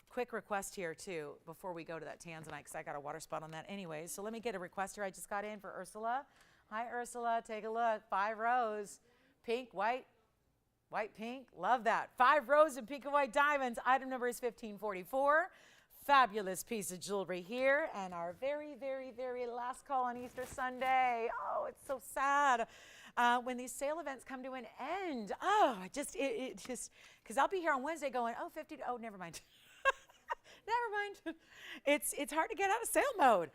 Quick request here, too, before we go to that Tanzanite, because I got a water spot on that anyway. So let me get a request here. I just got in for Ursula. Hi, Ursula. Take a look. 5 rows. Pink, white, pink. Love that. 5 rows of pink and white diamonds. Item number is 1544. Fabulous piece of jewelry here. And our very, very, very last call on Easter Sunday. Oh, it's so sad. When these sale events come to an end. Oh, it just, because I'll be here on Wednesday going, oh, 50, oh, never mind. Never mind. It's hard to get out of sale mode.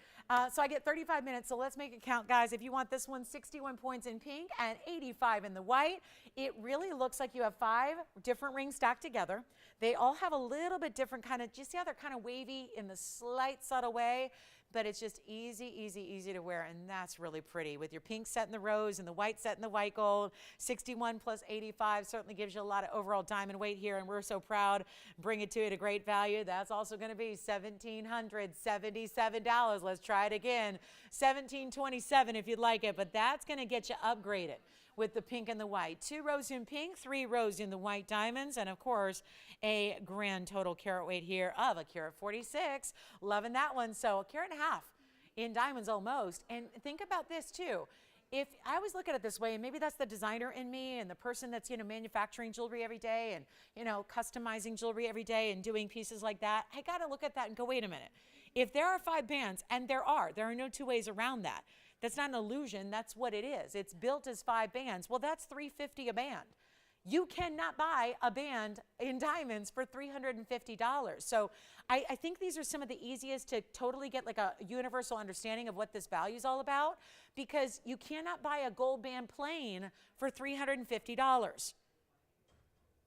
So I get 35 minutes, so let's make it count, guys. If you want this one, 61 points in pink and 85 in the white. It really looks like you have 5 different rings stacked together. They all have a little bit different kind of, do you see how they're kind of wavy in the slight subtle way? But it's just easy to wear, and that's really pretty. With your pink set in the rose and the white set in the white gold, 61 plus 85 certainly gives you a lot of overall diamond weight here, and we're so proud. Bring it to you at a great value. That's also going to be $1,777. Let's try it again. $1,727 if you'd like it, but that's going to get you upgraded with the pink and the white. 2 rows in pink, 3 rows in the white diamonds, and of course, a grand total carat weight here of a carat 46. Loving that one. So a carat and a half in diamonds almost. And think about this too. If I always look at it this way, and maybe that's the designer in me and the person that's, manufacturing jewelry every day and, customizing jewelry every day and doing pieces like that, I got to look at that and go, wait a minute. If there are 5 bands, and there are no two ways around that. That's not an illusion. That's what it is. It's built as 5 bands. Well, that's $350 a band. You cannot buy a band in diamonds for $350. So I think these are some of the easiest to totally get like a universal understanding of what this value is all about, because you cannot buy a gold band plain for $350.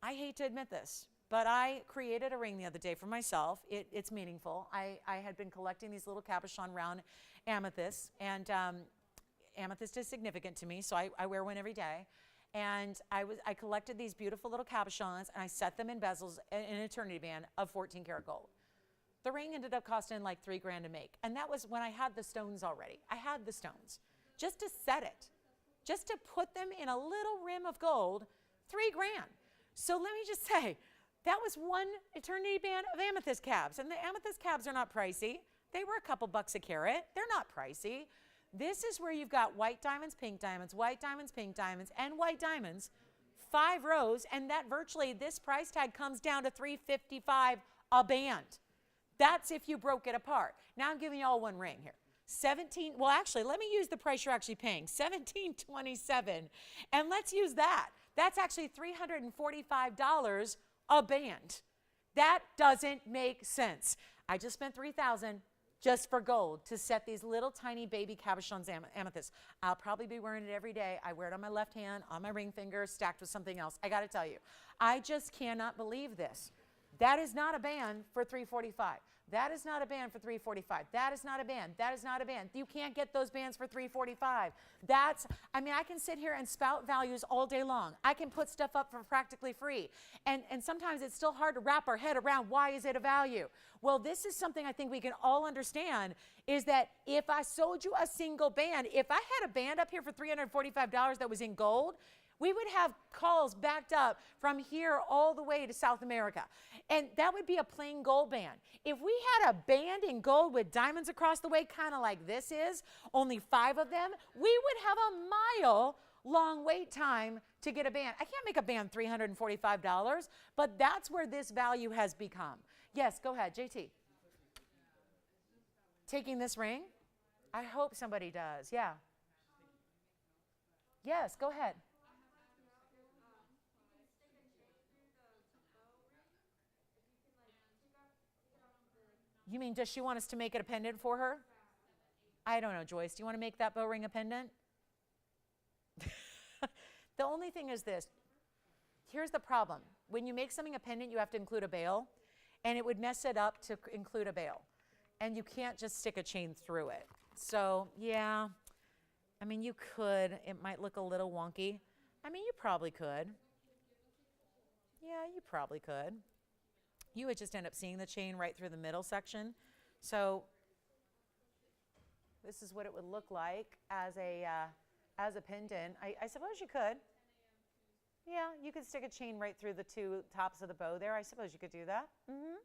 I hate to admit this, but I created a ring the other day for myself. It's meaningful. I had been collecting these little cabochon round amethysts, and amethyst is significant to me, so I wear one every day. And I collected these beautiful little cabochons, and I set them in bezels in an eternity band of 14 karat gold. The ring ended up costing like $3 grand to make, and that was when I had the stones already. I had the stones just to set it, just to put them in a little rim of gold, $3 grand. So let me just say, that was one eternity band of amethyst cabs, and the amethyst cabs are not pricey. They were a couple bucks a carat. They're not pricey. This is where you've got white diamonds, pink diamonds, white diamonds, pink diamonds, and white diamonds, 5 rows, and that virtually this price tag comes down to $355 a band. That's if you broke it apart. Now I'm giving you all one ring here. Well, actually, let me use the price you're actually paying, $1727, and let's use that. That's actually $345 a band. That doesn't make sense. I just spent $3,000 just for gold to set these little tiny baby cabochons amethysts. I'll probably be wearing it every day. I wear it on my left hand, on my ring finger, stacked with something else. I got to tell you, I just cannot believe this. That is not a band for $345. That is not a band for $345. That is not a band. That is not a band. You can't get those bands for $345. I mean, I can sit here and spout values all day long. I can put stuff up for practically free. And sometimes it's still hard to wrap our head around why is it a value. Well, this is something I think we can all understand, is that if I sold you a single band, if I had a band up here for $345 that was in gold, we would have calls backed up from here all the way to South America. And that would be a plain gold band. If we had a band in gold with diamonds across the way, kind of like this is, only 5 of them, we would have a mile-long wait time to get a band. I can't make a band $345, but that's where this value has become. Yes, go ahead, JT. Taking this ring? I hope somebody does, yeah. Yes, go ahead. You mean, does she want us to make it a pendant for her? I don't know, Joyce. Do you want to make that bow ring a pendant? The only thing is this. Here's the problem. When you make something a pendant, you have to include a bail, and it would mess it up to include a bail. And you can't just stick a chain through it. So, yeah. I mean, you could. It might look a little wonky. I mean, you probably could. Yeah, you probably could. You would just end up seeing the chain right through the middle section. So this is what it would look like as a pendant. I suppose you could. Yeah, you could stick a chain right through the 2 tops of the bow there. I suppose you could do that. Mm-hmm.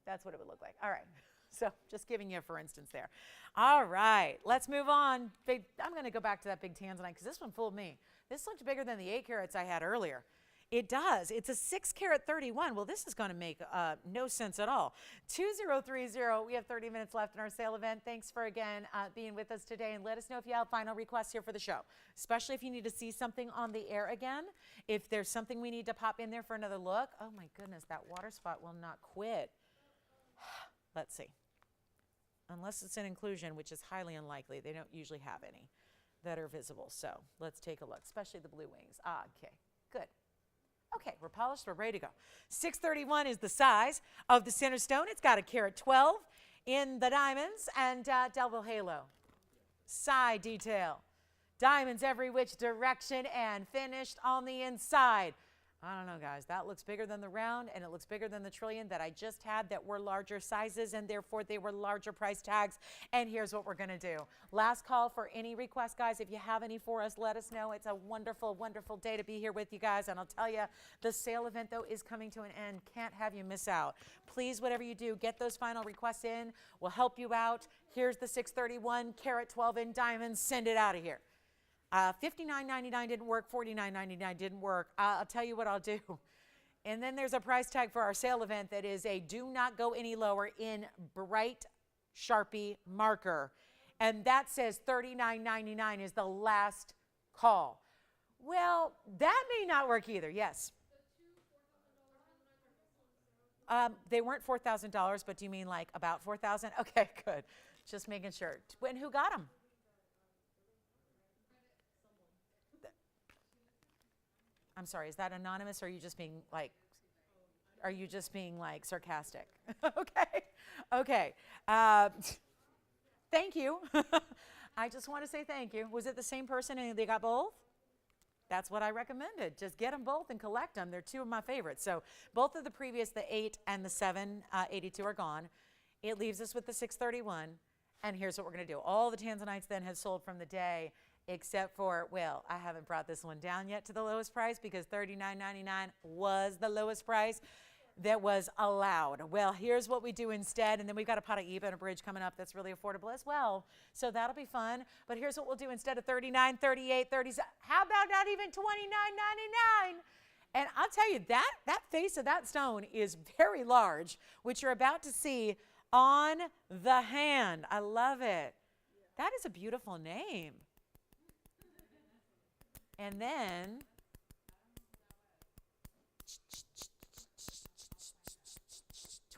That's what it would look like. All right. So just giving you a for instance there. All right, let's move on. I'm going to go back to that big Tanzanite because this one fooled me. This looked bigger than the 8 carats I had earlier. It does. It's a 6 carat 31. Well, this is going to make no sense at all. 2030. We have 30 minutes left in our sale event. Thanks for, again, being with us today. And let us know if you have final requests here for the show, especially if you need to see something on the air again. If there's something we need to pop in there for another look. Oh, my goodness, that water spot will not quit. Let's see. Unless it's an inclusion, which is highly unlikely. They don't usually have any that are visible. So let's take a look, especially the blue wings. Okay, good. Okay, we're polished, we're ready to go. 631 is the size of the center stone. It's got a carat 12 in the diamonds and double halo. Side detail. Diamonds every which direction and finished on the inside. I don't know, guys. That looks bigger than the round, and it looks bigger than the trillion that I just had that were larger sizes, and therefore they were larger price tags. And here's what we're going to do. Last call for any requests, guys. If you have any for us, let us know. It's a wonderful, wonderful day to be here with you guys. And I'll tell you, the sale event, though, is coming to an end. Can't have you miss out. Please, whatever you do, get those final requests in. We'll help you out. Here's the 631 carat 12 in diamonds. Send it out of here. $59.99 didn't work. $49.99 didn't work. I'll tell you what I'll do. And then there's a price tag for our sale event that is a do not go any lower in bright Sharpie marker. And that says $39.99 is the last call. Well, that may not work either. Yes. They weren't $4,000, but do you mean like about $4,000? Okay, good. Just making sure. And who got them? I'm sorry, is that anonymous or are you just being like, sarcastic? Okay, okay. Thank you. I just want to say thank you. Was it the same person and they got both? That's what I recommended. Just get them both and collect them. They're two of my favorites. So both of the previous, the 8 and the 782 are gone. It leaves us with the 631. And here's what we're going to do. All the Tanzanites then have sold from the day, except for, well, I haven't brought this one down yet to the lowest price because $39.99 was the lowest price that was allowed. Well, here's what we do instead. And then we've got a pot of Eva and a bridge coming up that's really affordable as well. So that'll be fun. But here's what we'll do instead of $39, $38, $37. How about not even $29.99? And I'll tell you, that face of that stone is very large, which you're about to see on the hand. I love it. That is a beautiful name. And then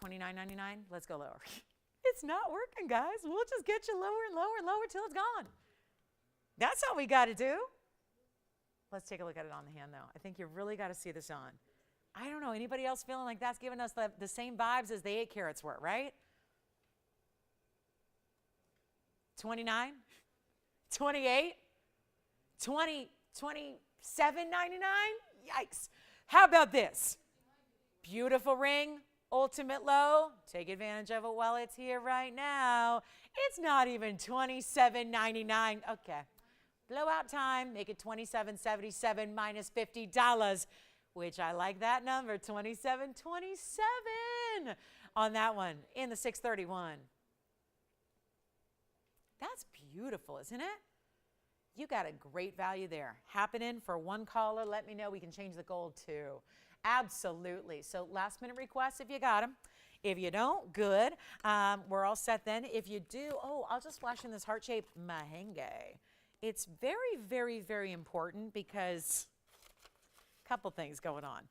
$29.99. Let's go lower. It's not working, guys. We'll just get you lower and lower and lower till it's gone. That's all we got to do. Let's take a look at it on the hand, though. I think you really got to see this on. I don't know. Anybody else feeling like that's giving us the same vibes as the 8 carats were, right? 29, 28, 20, 27.99. Yikes. How about this? Beautiful ring, ultimate low. Take advantage of it while it's here right now. It's not even $27.99. Okay. Blowout time, make it $27.77 minus $50, which I like that number, $27.27 on that one in the 631. That's beautiful, isn't it? You got a great value there. Happening for one caller. Let me know. We can change the gold too. Absolutely. So last minute requests if you got them. If you don't, good. We're all set then. If you do, I'll just flash in this heart-shaped mahenge. It's very, very, very important because a couple things going on.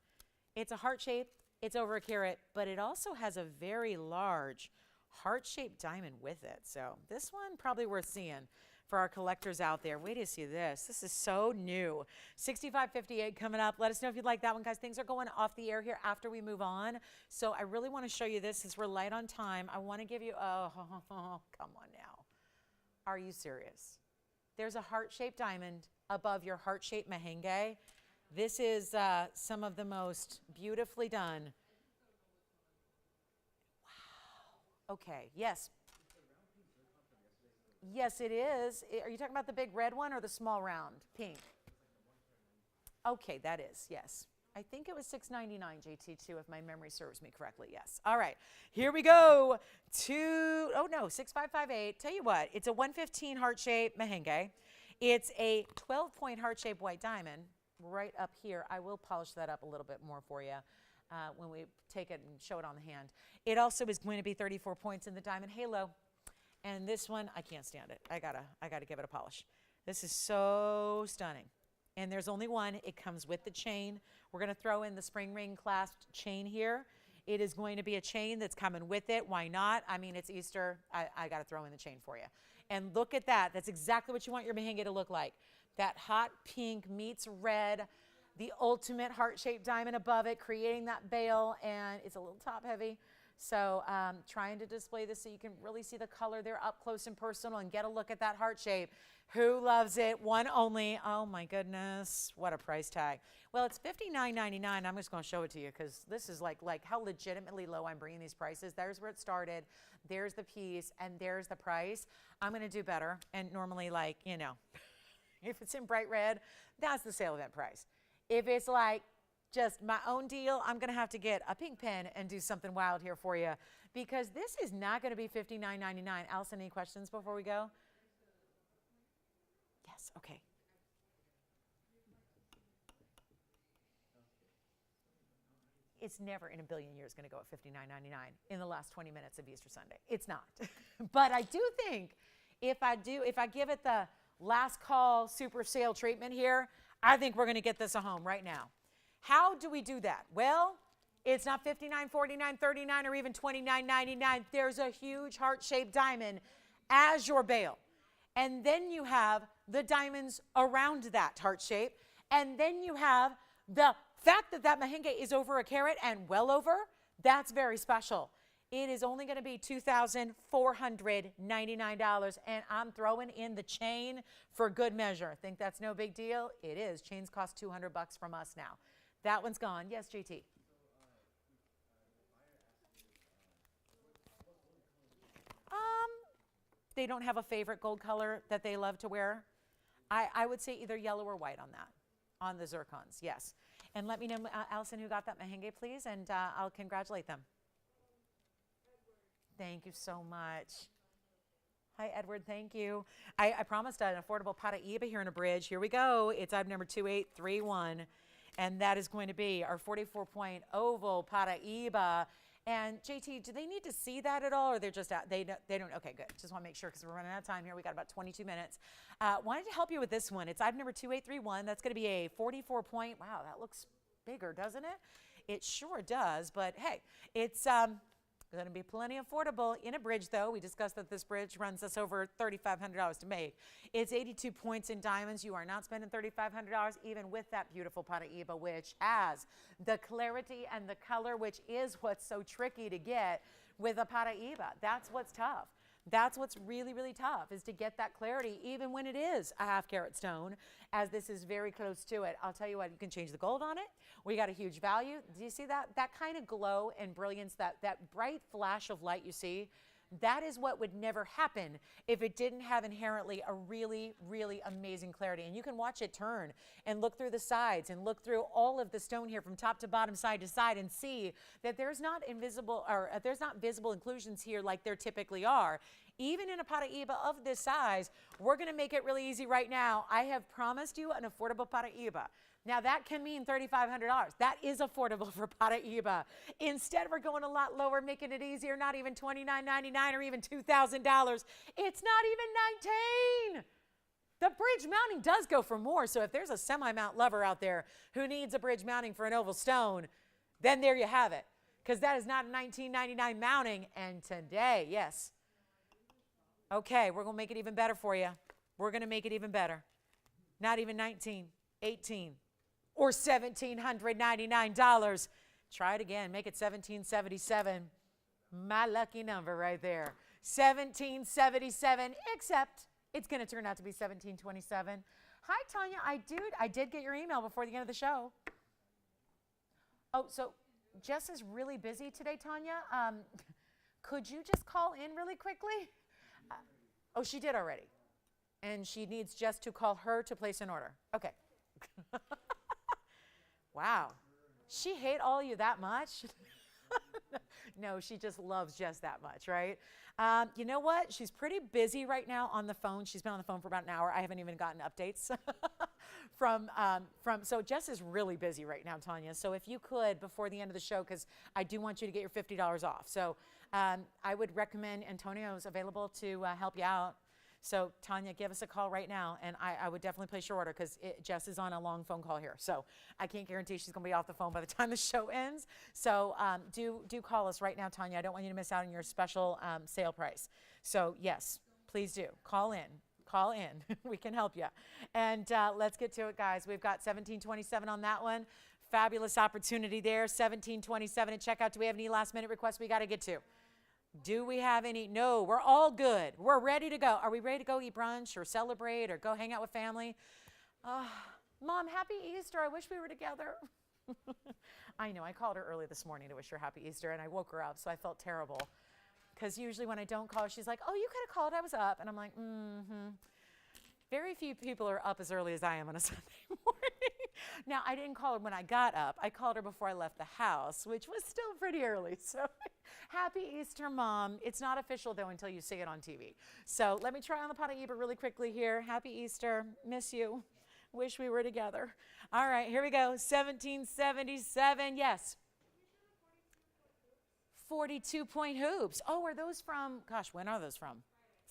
It's a heart shape. It's over a carat, but it also has a very large heart-shaped diamond with it. So this one probably worth seeing for our collectors out there. Wait to see this. This is so new. 6558 coming up. Let us know if you'd like that one, guys. Things are going off the air here after we move on. So I really want to show you this since we're light on time. I want to give you, come on now. Are you serious? There's a heart-shaped diamond above your heart-shaped mahenge. This is some of the most beautifully done. Wow. Okay, yes. Yes, it is. Are you talking about the big red one or the small round pink? Okay, that is, yes. I think it was $6.99, JT, too, if my memory serves me correctly. Yes. All right, here we go to, 6558. Tell you what, it's a 115 heart-shaped mahenge. It's a 12-point heart-shaped white diamond right up here. I will polish that up a little bit more for you when we take it and show it on the hand. It also is going to be 34 points in the diamond halo. And this one, I can't stand it. I gotta give it a polish. This is so stunning. And there's only one. It comes with the chain. We're gonna throw in the spring ring clasped chain here. It is going to be a chain that's coming with it. Why not? I mean, it's Easter. I gotta throw in the chain for you. And look at that. That's exactly what you want your mahenge to look like. That hot pink meets red, the ultimate heart-shaped diamond above it, creating that veil, and it's a little top heavy. So trying to display this so you can really see the color there up close and personal and get a look at that heart shape. Who loves it? One only. Oh my goodness, what a price tag. Well, it's $59.99. I'm just going to show it to you because this is like how legitimately low I'm bringing these prices. There's where it started. There's the piece and there's the price. I'm going to do better. And normally, like, you know, if it's in bright red, that's the sale event price. If it's like just my own deal, I'm going to have to get a pink pen and do something wild here for you because this is not going to be $59.99. Allison, any questions before we go? Yes, okay. it's never in a billion years going to go at $59.99 in the last 20 minutes of Easter Sunday. It's not. But I do think if I give it the last call super sale treatment here, I think we're going to get this a home right now. How do we do that? Well, it's not $59, $49, $39, or even $29.99. There's a huge heart-shaped diamond as your bail. And then you have the diamonds around that heart shape. And then you have the fact that that mahenge is over a carat and well over. That's very special. It is only going to be $2,499. And I'm throwing in the chain for good measure. Think that's no big deal? It is. Chains cost $200 from us now. That one's gone. Yes, JT. They don't have a favorite gold color that they love to wear. I would say either yellow or white on that, on the zircons, yes. And let me know, Allison, who got that mahenge, please, and I'll congratulate them. Thank you so much. Hi, Edward, thank you. I promised an affordable Paraíba here in a bridge. Here we go. It's item number 2831, and that is going to be our 44-point oval Paraíba. And JT, do they need to see that at all, or they're just out? They don't. Okay, good. Just want to make sure because we're running out of time here. We got about 22 minutes. Wanted to help you with this one. It's item number 2831. That's going to be a 44-point. Wow, that looks bigger, doesn't it? It sure does. But hey, it's going to be plenty affordable in a bridge, though. We discussed that this bridge runs us over $3,500 to make. It's 82 points in diamonds. You are not spending $3,500 even with that beautiful Paraíba, which has the clarity and the color, which is what's so tricky to get with a Paraíba. That's what's tough. That's what's really, really tough, is to get that clarity, even when it is a half-carat stone, as this is very close to it. I'll tell you what, you can change the gold on it. We got a huge value. Do you see that? That kind of glow and brilliance, that bright flash of light you see, that is what would never happen if it didn't have inherently a really, really amazing clarity. And you can watch it turn and look through the sides and look through all of the stone here from top to bottom, side to side, and see that there's not invisible or there's not visible inclusions here like there typically are. Even in a Paraíba of this size, we're going to make it really easy right now. I have promised you an affordable Paraíba. Now, that can mean $3,500. That is affordable for Paraíba. Instead, we're going a lot lower, making it easier, not even $29.99 or even $2,000. It's not even $19,000. The bridge mounting does go for more, so if there's a semi-mount lover out there who needs a bridge mounting for an oval stone, then there you have it, because that is not a $19.99 mounting. And today, yes. Okay, we're going to make it even better for you. We're going to make it even better. Not even $19, $18, or $1,799. Try it again. Make it $1,777. My lucky number right there. $1,777, except it's going to turn out to be $1,727. Hi, Tanya. I did get your email before the end of the show. Oh, so Jess is really busy today, Tanya. Could you just call in really quickly? Oh, she did already. And she needs Jess to call her to place an order. Okay. Wow. She hate all you that much? No, she just loves Jess that much, right? You know what? She's pretty busy right now on the phone. She's been on the phone for about an hour. I haven't even gotten updates so Jess is really busy right now, Tanya. So if you could, before the end of the show, because I do want you to get your $50 off. So I would recommend Antonio's available to help you out. So Tanya, give us a call right now, and I would definitely place your order because Jess is on a long phone call here. So I can't guarantee she's going to be off the phone by the time the show ends. So do call us right now, Tanya. I don't want you to miss out on your special sale price. So yes, please do. Call in. Call in. We can help you. And let's get to it, guys. We've got 1727 on that one. Fabulous opportunity there. 1727 at checkout. Do we have any last-minute requests we got to get to? Do we have any? No, we're all good. We're ready to go. Are we ready to go eat brunch or celebrate or go hang out with family? Mom, happy Easter. I wish we were together. I know. I called her early this morning to wish her happy Easter, and I woke her up, so I felt terrible. Because usually when I don't call, she's like, oh, you could have called. I was up. And I'm like, Very few people are up as early as I am on a Sunday morning. Now, I didn't call her when I got up. I called her before I left the house, which was still pretty early. So happy Easter, Mom. It's not official, though, until you see it on TV. So let me try on the Paraíba really quickly here. Happy Easter. Miss you. Wish we were together. All right, here we go. 1777. Yes. 42-point hoops. Oh, are those from, gosh, when are those from?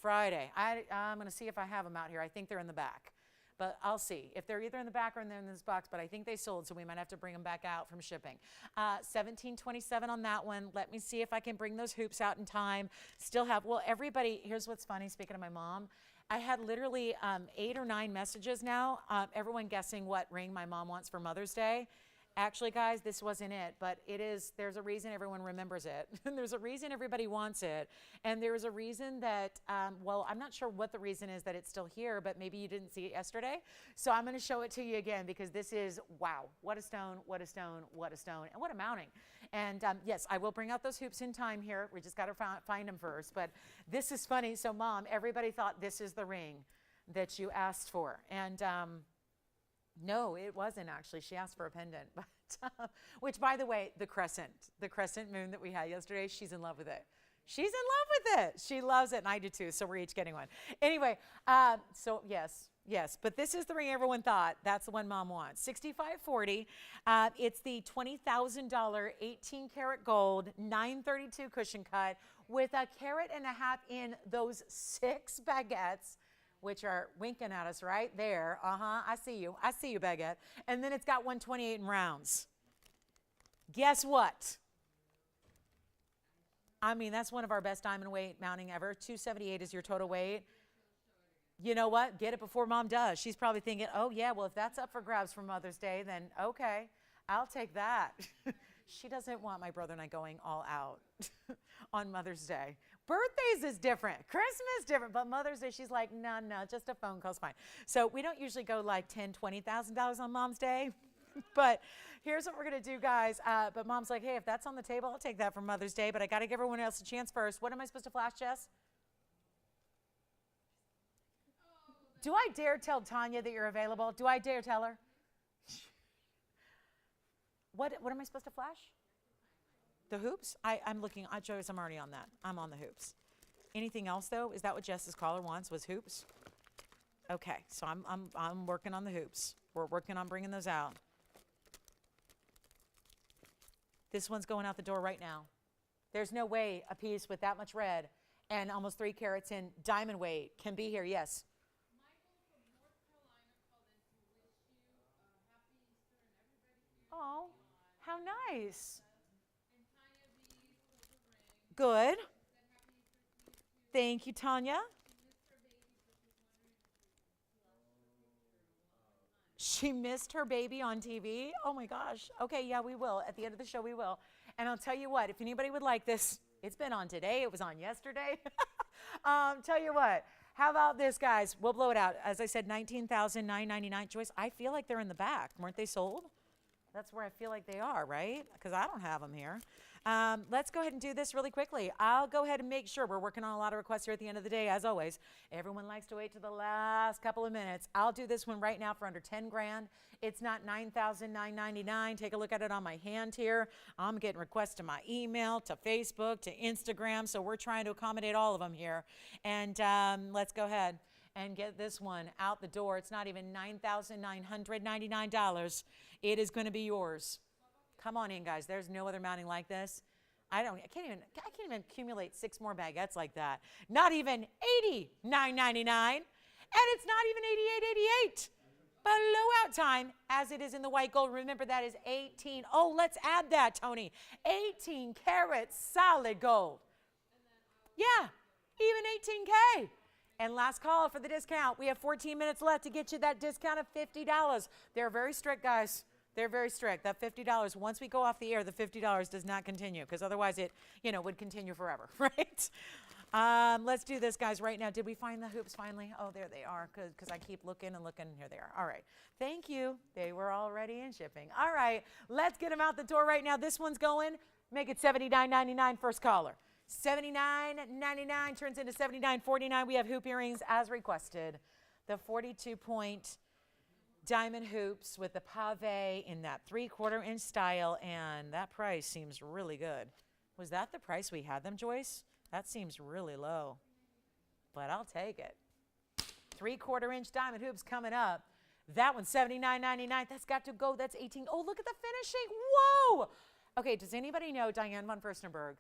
Friday. I'm going to see if I have them out here. I think they're in the back. But I'll see if they're either in the back or they're in this box, but I think they sold, so we might have to bring them back out from shipping. $17.27 on that one. Let me see if I can bring those hoops out in time. Still have, well, everybody, here's what's funny, speaking of my mom, I had literally 8 or 9 messages now, everyone guessing what ring my mom wants for Mother's Day. Actually, guys, this wasn't it, but it is, there's a reason everyone remembers it. And there's a reason everybody wants it. And there's a reason that, well, I'm not sure what the reason is that it's still here, but maybe you didn't see it yesterday. So I'm going to show it to you again because this is, wow, what a stone, what a stone, what a stone, and what a mounting. And yes, I will bring out those hoops in time here. We just got to find them first. But this is funny. So, Mom, everybody thought this is the ring that you asked for. And no, it wasn't actually. She asked for a pendant, but which, by the way, the crescent moon that we had yesterday, she's in love with it. She's in love with it. She loves it, and I do too, so we're each getting one. Anyway, so yes, but this is the ring everyone thought. That's the one Mom wants. $65.40. It's the $20,000 18-karat gold, 932 cushion cut with a carat and a half in those 6 baguettes, which are winking at us right there. I see you, baguette. And then it's got 128 in rounds. Guess what? I mean, that's one of our best diamond weight mounting ever. 278 is your total weight. You know what? Get it before Mom does. She's probably thinking, oh yeah, well, if that's up for grabs for Mother's Day, then okay, I'll take that. She doesn't want my brother and I going all out on Mother's Day. Birthdays is different. Christmas different. But Mother's Day, she's like, no, just a phone call's fine. So we don't usually go like $10,000, $20,000 on Mom's Day. But here's what we're going to do, guys. But Mom's like, hey, if that's on the table, I'll take that for Mother's Day. But I got to give everyone else a chance first. What am I supposed to flash, Jess? Do I dare tell Tanya that you're available? Do I dare tell her? What am I supposed to flash? The hoops? I'm looking. Joyce, I'm already on that. I'm on the hoops. Anything else though? Is that what Jess's caller wants? Was hoops? Okay, so I'm working on the hoops. We're working on bringing those out. This one's going out the door right now. There's no way a piece with that much red and almost 3 carats in diamond weight can be here. Yes. Oh, how nice. Good. Thank you, Tanya. She missed her baby on TV? Oh my gosh. Okay, yeah, we will. At the end of the show, we will. And I'll tell you what, if anybody would like this, it's been on today. It was on yesterday. Tell you what, how about this, guys? We'll blow it out. As I said, $19,999. Joyce, I feel like they're in the back. Weren't they sold? That's where I feel like they are, right? Because I don't have them here. Let's go ahead and do this really quickly. I'll go ahead and make sure we're working on a lot of requests here at the end of the day, as always. Everyone likes to wait to the last couple of minutes. I'll do this one right now for under 10 grand. It's not $9,999. Take a look at it on my hand here. I'm getting requests to my email, to Facebook, to Instagram. So we're trying to accommodate all of them here. And let's go ahead and get this one out the door. It's not even $9,999. It is going to be yours. Come on in, guys. There's no other mounting like this. I can't even accumulate 6 more baguettes like that. Not even $89.99, and it's not even $88.88. Blowout time, as it is in the white gold. Remember, that is 18. Oh, let's add that, Tony. 18 karat solid gold. Yeah, even 18K. And last call for the discount. We have 14 minutes left to get you that discount of $50. They're very strict, guys. They're very strict. That $50, once we go off the air, the $50 does not continue, because otherwise it, would continue forever, right? Let's do this, guys, right now. Did we find the hoops finally? Oh, there they are, because I keep looking and looking. Here they are. All right. Thank you. They were already in shipping. All right. Let's get them out the door right now. This one's going. Make it $79.99 first caller. $79.99 turns into $79.49. We have hoop earrings as requested. The 42-point diamond hoops with the pave in that 3/4 inch style, and that price seems really good. Was that the price we had them, Joyce? That seems really low, but I'll take it. 3/4 inch diamond hoops coming up. That one's $79.99. That's got to go. That's 18. Oh, look at the finishing. Whoa. Okay, does anybody know Diane von Furstenberg?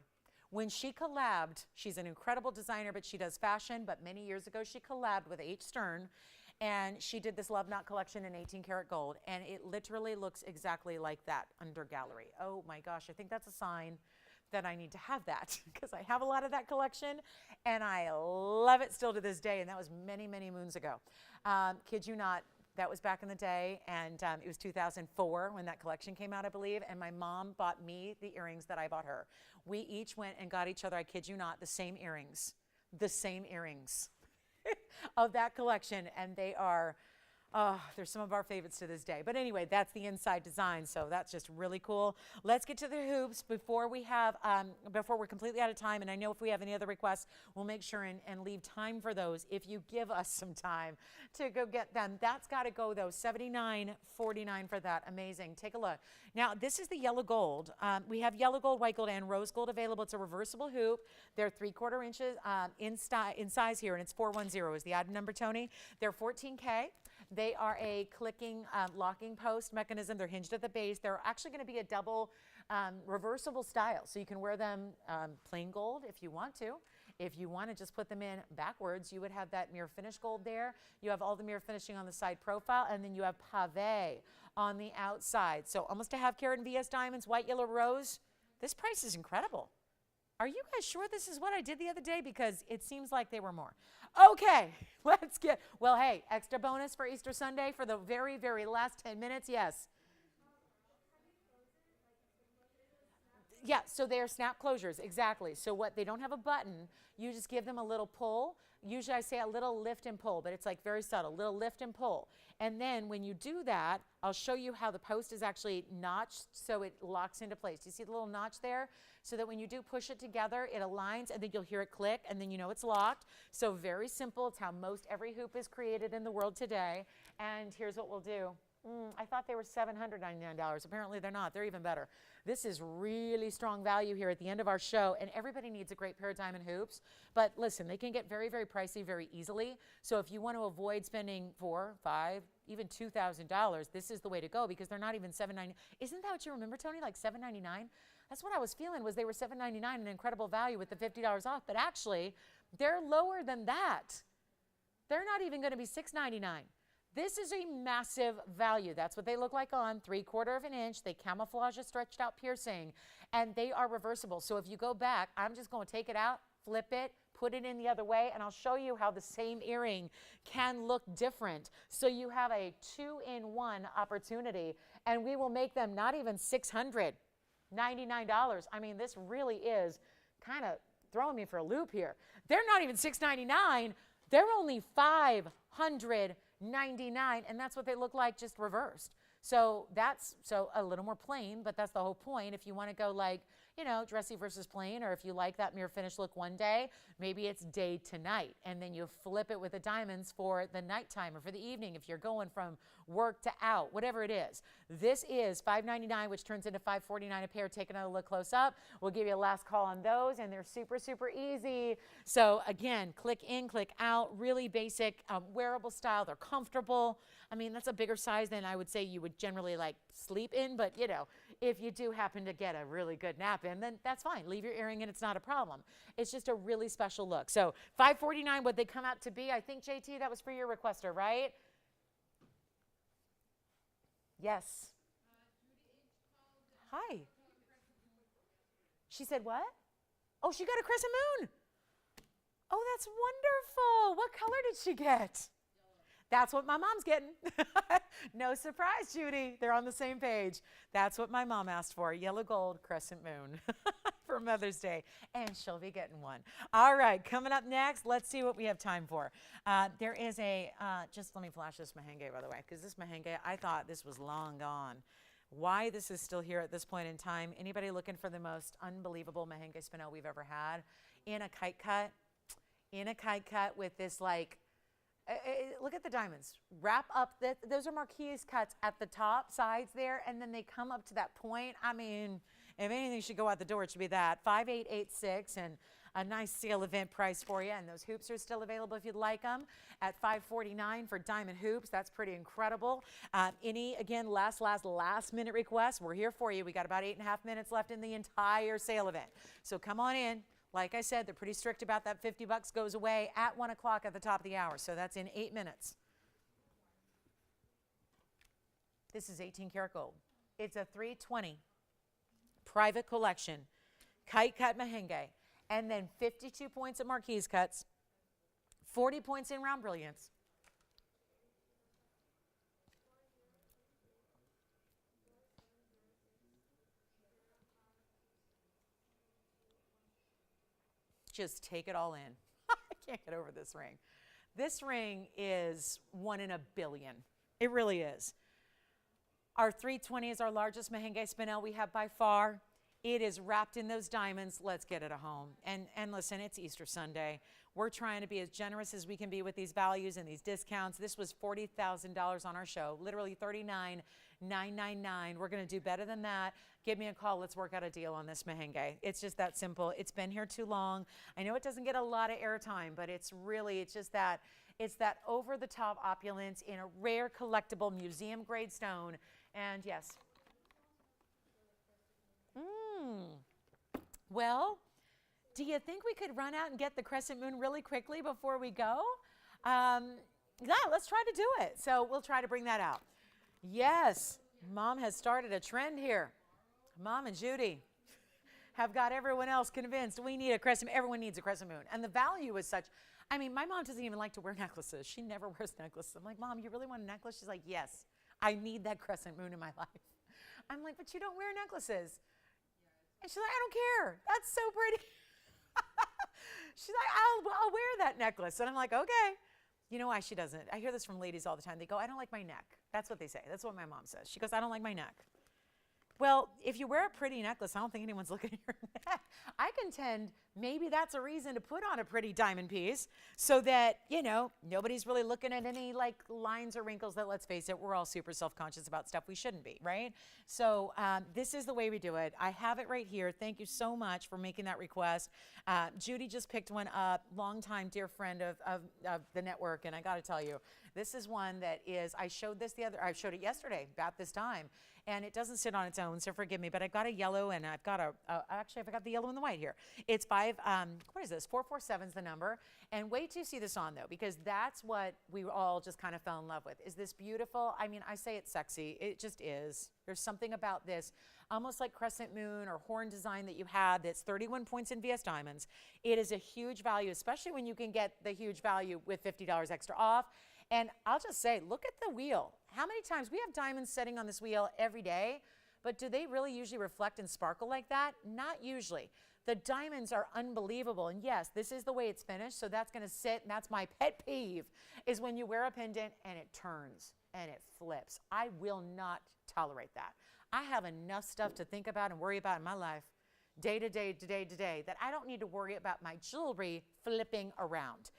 When she collabed, she's an incredible designer, but she does fashion. But many years ago, she collabed with H. Stern, and she did this Love Knot collection in 18 karat gold. And it literally looks exactly like that under gallery. Oh my gosh, I think that's a sign that I need to have that because I have a lot of that collection and I love it still to this day. And that was many, many moons ago. Kid you not, that was back in the day. And it was 2004 when that collection came out, I believe. And my mom bought me the earrings that I bought her. We each went and got each other, I kid you not, the same earrings of that collection. And they are, they're some of our favorites to this day. But anyway, that's the inside design, so that's just really cool. Let's get to the hoops before we have, before we're completely out of time. And I know if we have any other requests, we'll make sure and leave time for those. If you give us some time to go get them, that's got to go though. $79.49 for that. Amazing. Take a look. Now this is the yellow gold. We have yellow gold, white gold, and rose gold available. It's a reversible hoop. They're 3/4 inches in size here, and it's 410 is the item number, Tony. They're 14K. They are a clicking locking post mechanism. They're hinged at the base. They're actually going to be a double reversible style. So you can wear them plain gold if you want to. If you want to just put them in backwards, you would have that mirror finish gold there. You have all the mirror finishing on the side profile, and then you have pave on the outside. So almost a half carat in VS diamonds, white, yellow, rose. This price is incredible. Are you guys sure this is what I did the other day? Because it seems like they were more. Okay, let's get, well, hey, extra bonus for Easter Sunday for the very, very last 10 minutes. Yes. Yeah, so they are snap closures, exactly. So what, they don't have a button. You just give them a little pull. Usually I say a little lift and pull, but it's like very subtle, little lift and pull. And then when you do that, I'll show you how the post is actually notched so it locks into place. Do you see the little notch there? So that when you do push it together, it aligns and then you'll hear it click and then you know it's locked. So very simple. It's how most every hoop is created in the world today. And here's what we'll do. I thought they were $799. Apparently they're not. They're even better. This is really strong value here at the end of our show, and everybody needs a great pair of diamond hoops. But listen, they can get very, very pricey very easily. So if you want to avoid spending $4,000, $5,000, even $2,000, this is the way to go because they're not even $799. Isn't that what you remember, Tony? Like $799? That's what I was feeling was they were $799, an incredible value with the $50 off. But actually, they're lower than that. They're not even going to be $699. This is a massive value. That's what they look like on 3/4 inch. They camouflage a stretched out piercing, and they are reversible. So if you go back, I'm just going to take it out, flip it, put it in the other way, and I'll show you how the same earring can look different. So you have a 2-in-1 opportunity, and we will make them not even $699. I mean, this really is kind of throwing me for a loop here. They're not even $699. They're only $599, and that's what they look like just reversed. So that's a little more plain, but that's the whole point. If you want to go like, you know, dressy versus plain, or if you like that mirror finish look one day, maybe it's day to night, and then you flip it with the diamonds for the nighttime or for the evening if you're going from work to out, whatever it is. This is $599, which turns into $549 a pair. Take another look close up. We'll give you a last call on those, and they're super, super easy. So again, click in, click out, really basic wearable style. They're comfortable. I mean, that's a bigger size than I would say you would generally like sleep in, but you know, if you do happen to get a really good nap in, then that's fine. Leave your earring in, it's not a problem. It's just a really special look. So $549, what they come out to be, I think, JT, that was for your requester, right? Yes. Hi. She said what? Oh, she got a crescent moon. Oh, that's wonderful. What color did she get? That's what my mom's getting. No surprise, Judy. They're on the same page. That's what my mom asked for, yellow gold crescent moon for Mother's Day. And she'll be getting one. All right, coming up next, let's see what we have time for. There is a, just let me flash this merengue, by the way, because this merengue, I thought this was long gone. Why this is still here at this point in time, anybody looking for the most unbelievable merengue spinel we've ever had? In a kite cut with this like, look at the diamonds. Wrap up, those are marquise cuts at the top sides there, and then they come up to that point. I mean, if anything should go out the door, it should be that. 5886, and a nice sale event price for you. And those hoops are still available if you'd like them at $549 for diamond hoops. That's pretty incredible. Again, last minute requests, we're here for you. We got about 8.5 minutes left in the entire sale event. So come on in. Like I said, they're pretty strict about that. $50 goes away at 1 o'clock at the top of the hour. So that's in 8 minutes. This is 18 karat gold. It's a 320 private collection, kite cut merengue, and then 52 points at marquise cuts, 40 points in round brilliance. Just take it all in. I can't get over this ring. This ring is 1 in a billion. It really is. Our 320 is our largest merengue spinel we have by far. It is wrapped in those diamonds. Let's get it a home. And listen, it's Easter Sunday. We're trying to be as generous as we can be with these values and these discounts. This was $40,000 on our show, literally $39,999. We're going to do better than that. Give me a call. Let's work out a deal on this merengue. It's just that simple. It's been here too long. I know it doesn't get a lot of airtime, but it's just that. It's that over-the-top opulence in a rare collectible museum-grade stone. And yes. Well, do you think we could run out and get the crescent moon really quickly before we go? Yeah, let's try to do it. So we'll try to bring that out. Yes, Mom has started a trend here. Mom and Judy have got everyone else convinced we need a crescent. Everyone needs a crescent moon. And the value is such. I mean, my mom doesn't even like to wear necklaces. She never wears necklaces. I'm like, Mom, you really want a necklace? She's like, yes, I need that crescent moon in my life. I'm like, but you don't wear necklaces. And she's like, I don't care. That's so pretty. She's like, I'll wear that necklace. And I'm like, okay. You know why she doesn't? I hear this from ladies all the time. They go, I don't like my neck. That's what they say. That's what my mom says. She goes, I don't like my neck. Well, if you wear a pretty necklace, I don't think anyone's looking at your neck. I contend maybe that's a reason to put on a pretty diamond piece so that, you know, nobody's really looking at any like lines or wrinkles that, let's face it, we're all super self-conscious about stuff we shouldn't be, right? So this is the way we do it. I have it right here. Thank you so much for making that request. Judy just picked one up, longtime dear friend of the network, and I got to tell you, this is one that is, I showed it yesterday about this time, and it doesn't sit on its own, so forgive me, but I've got a yellow and I've got actually I've got the yellow and the white here. It's 447 is the number, and wait till you see this on though, because that's what we all just kind of fell in love with, is this beautiful, I mean, I say it's sexy, it just is. There's something about this, almost like crescent moon or horn design that you had that's 31 points in VS diamonds. It is a huge value, especially when you can get the huge value with $50 extra off. And I'll just say, look at the wheel. How many times, we have diamonds sitting on this wheel every day, but do they really usually reflect and sparkle like that? Not usually. The diamonds are unbelievable. And yes, this is the way it's finished, so that's gonna sit, and that's my pet peeve, is when you wear a pendant and it turns and it flips. I will not tolerate that. I have enough stuff to think about and worry about in my life, day to day to day to day, that I don't need to worry about my jewelry flipping around.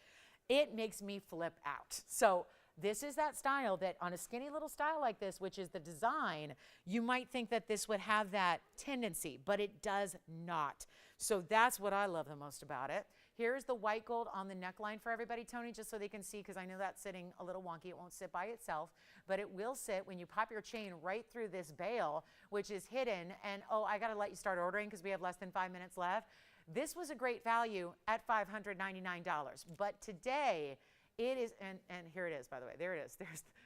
It makes me flip out. So this is that style that on a skinny little style like this, which is the design, you might think that this would have that tendency, but it does not. So that's what I love the most about it. Here's the white gold on the neckline for everybody, Tony, just so they can see, because I know that's sitting a little wonky. It won't sit by itself, but it will sit when you pop your chain right through this bail, which is hidden. And oh, I gotta let you start ordering because we have less than 5 minutes left. This was a great value at $599, but today it is, and here it is, by the way, there it is,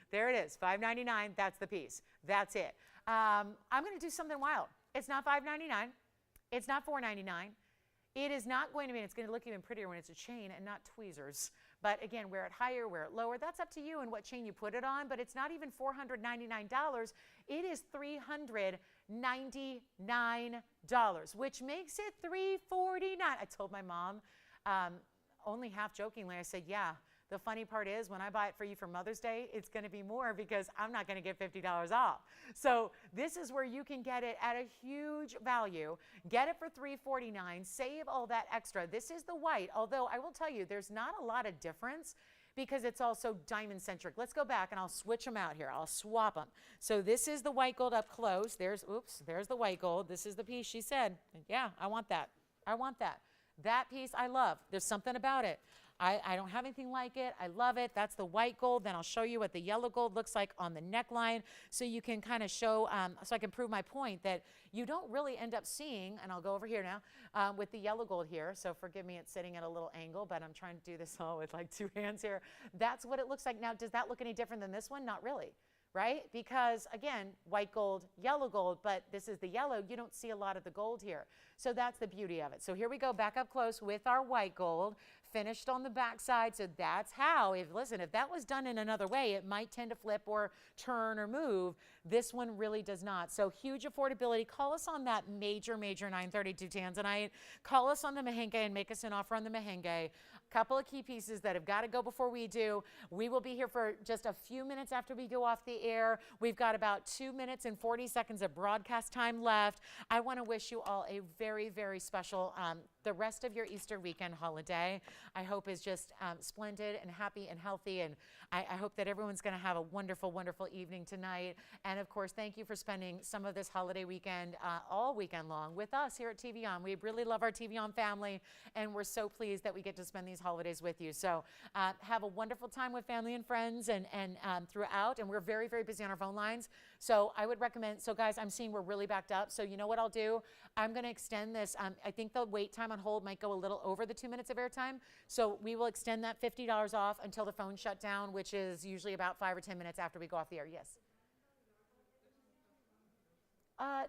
there it is, $599, that's the piece, that's it. I'm gonna do something wild. It's not $599, it's not $499, it is not going to be, it's gonna look even prettier when it's a chain and not tweezers. But again, wear it higher, wear it lower, that's up to you and what chain you put it on, but it's not even $499, it is $399, which makes it $349. I told my mom, only half jokingly, I said, yeah, the funny part is when I buy it for you for Mother's Day, it's gonna be more because I'm not gonna get $50 off. So this is where you can get it at a huge value. Get it for $349, save all that extra. This is the white, although I will tell you, there's not a lot of difference because it's also diamond centric. Let's go back and I'll switch them out here. I'll swap them. So this is the white gold up close. There's the white gold. This is the piece she said. Yeah, I want that. I want that. That piece I love. There's something about it. I don't have anything like it. I love it. That's the white gold. Then I'll show you what the yellow gold looks like on the neckline, so you can kind of show, so I can prove my point that you don't really end up seeing, and I'll go over here now, with the yellow gold here. So forgive me, it's sitting at a little angle, but I'm trying to do this all with like 2 hands here. That's what it looks like. Now, does that look any different than this one? Not really. Right? Because again, white gold, yellow gold, but this is the yellow. You don't see a lot of the gold here. So that's the beauty of it. So here we go back up close with our white gold, finished on the back side. So that's how, if that was done in another way, it might tend to flip or turn or move. This one really does not. So huge affordability. Call us on that major 932 Tanzanite. Call us on the Mahenge and make us an offer on the Mahenge. Couple of key pieces that have got to go before we do. We will be here for just a few minutes after we go off the air. We've got about 2 minutes and 40 seconds of broadcast time left. I want to wish you all a very, very special, the rest of your Easter weekend holiday. I hope is just splendid and happy and healthy. And I hope that everyone's going to have a wonderful, wonderful evening tonight. And of course, thank you for spending some of this holiday weekend, all weekend long with us here at TVON. We really love our TVON family, and we're so pleased that we get to spend these holidays with you. So have a wonderful time with family and friends and throughout. And we're very, very busy on our phone lines. So I would recommend, so guys, I'm seeing we're really backed up. So you know what I'll do? I'm going to extend this. I think the wait time on hold might go a little over the 2 minutes of airtime. So we will extend that $50 off until the phone shut down, which is usually about 5 or 10 minutes after we go off the air. Yes.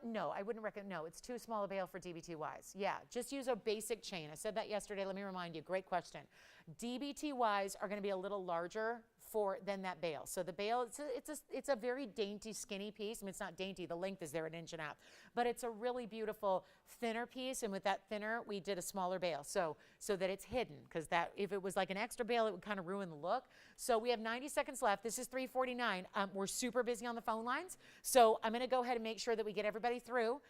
No, I wouldn't recommend. No, it's too small a bail for DBTYs. Yeah, just use a basic chain. I said that yesterday. Let me remind you. Great question. DBTYs are going to be a little larger than that bail. So the bail, it's a very dainty, skinny piece. I mean, it's not dainty. The length is there an inch and a half, but it's a really beautiful thinner piece. And with that thinner, we did a smaller bail, so that it's hidden. Because that, if it was like an extra bail, it would kind of ruin the look. So we have 90 seconds left. This is $349. We're super busy on the phone lines, so I'm going to go ahead and make sure that we get everybody through.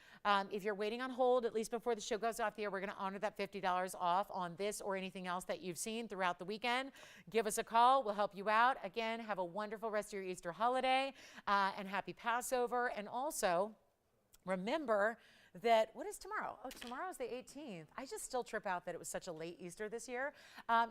If you're waiting on hold, at least before the show goes off the air, we're going to honor that $50 off on this or anything else that you've seen throughout the weekend. Give us a call. We'll help you out. Again, have a wonderful rest of your Easter holiday and happy Passover. And also, remember that, what is tomorrow? Oh, tomorrow's the 18th. I just still trip out that it was such a late Easter this year.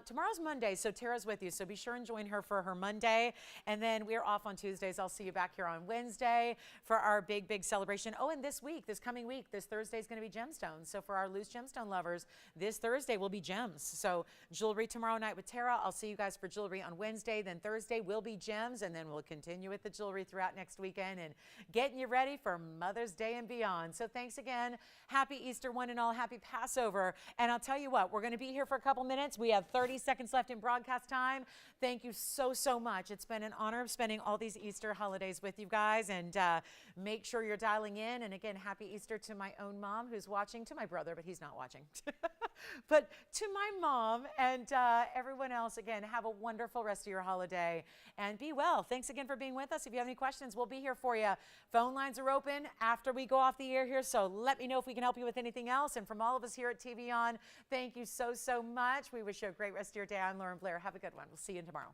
Tomorrow's Monday, so Tara's with you, so be sure and join her for her Monday. And then we're off on Tuesdays. I'll see you back here on Wednesday for our big, big celebration. Oh, and this coming week, this Thursday is going to be gemstones. So for our loose gemstone lovers, this Thursday will be gems. So jewelry tomorrow night with Tara. I'll see you guys for jewelry on Wednesday. Then Thursday will be gems, and then we'll continue with the jewelry throughout next weekend and getting you ready for Mother's Day and beyond. So thanks again. Happy Easter, one and all. Happy Passover. And I'll tell you what, we're going to be here for a couple minutes. We have 30 seconds left in broadcast time. Thank you so, so much. It's been an honor spending all these Easter holidays with you guys. And make sure you're dialing in. And again, happy Easter to my own mom who's watching, to my brother, but he's not watching. But to my mom and everyone else, again, have a wonderful rest of your holiday and be well. Thanks again for being with us. If you have any questions, we'll be here for you. Phone lines are open after we go off the air here, so let me know if we can help you with anything else. And from all of us here at TVON, thank you so, so much. We wish you a great rest of your day. I'm Lauren Blair. Have a good one. We'll see you tomorrow.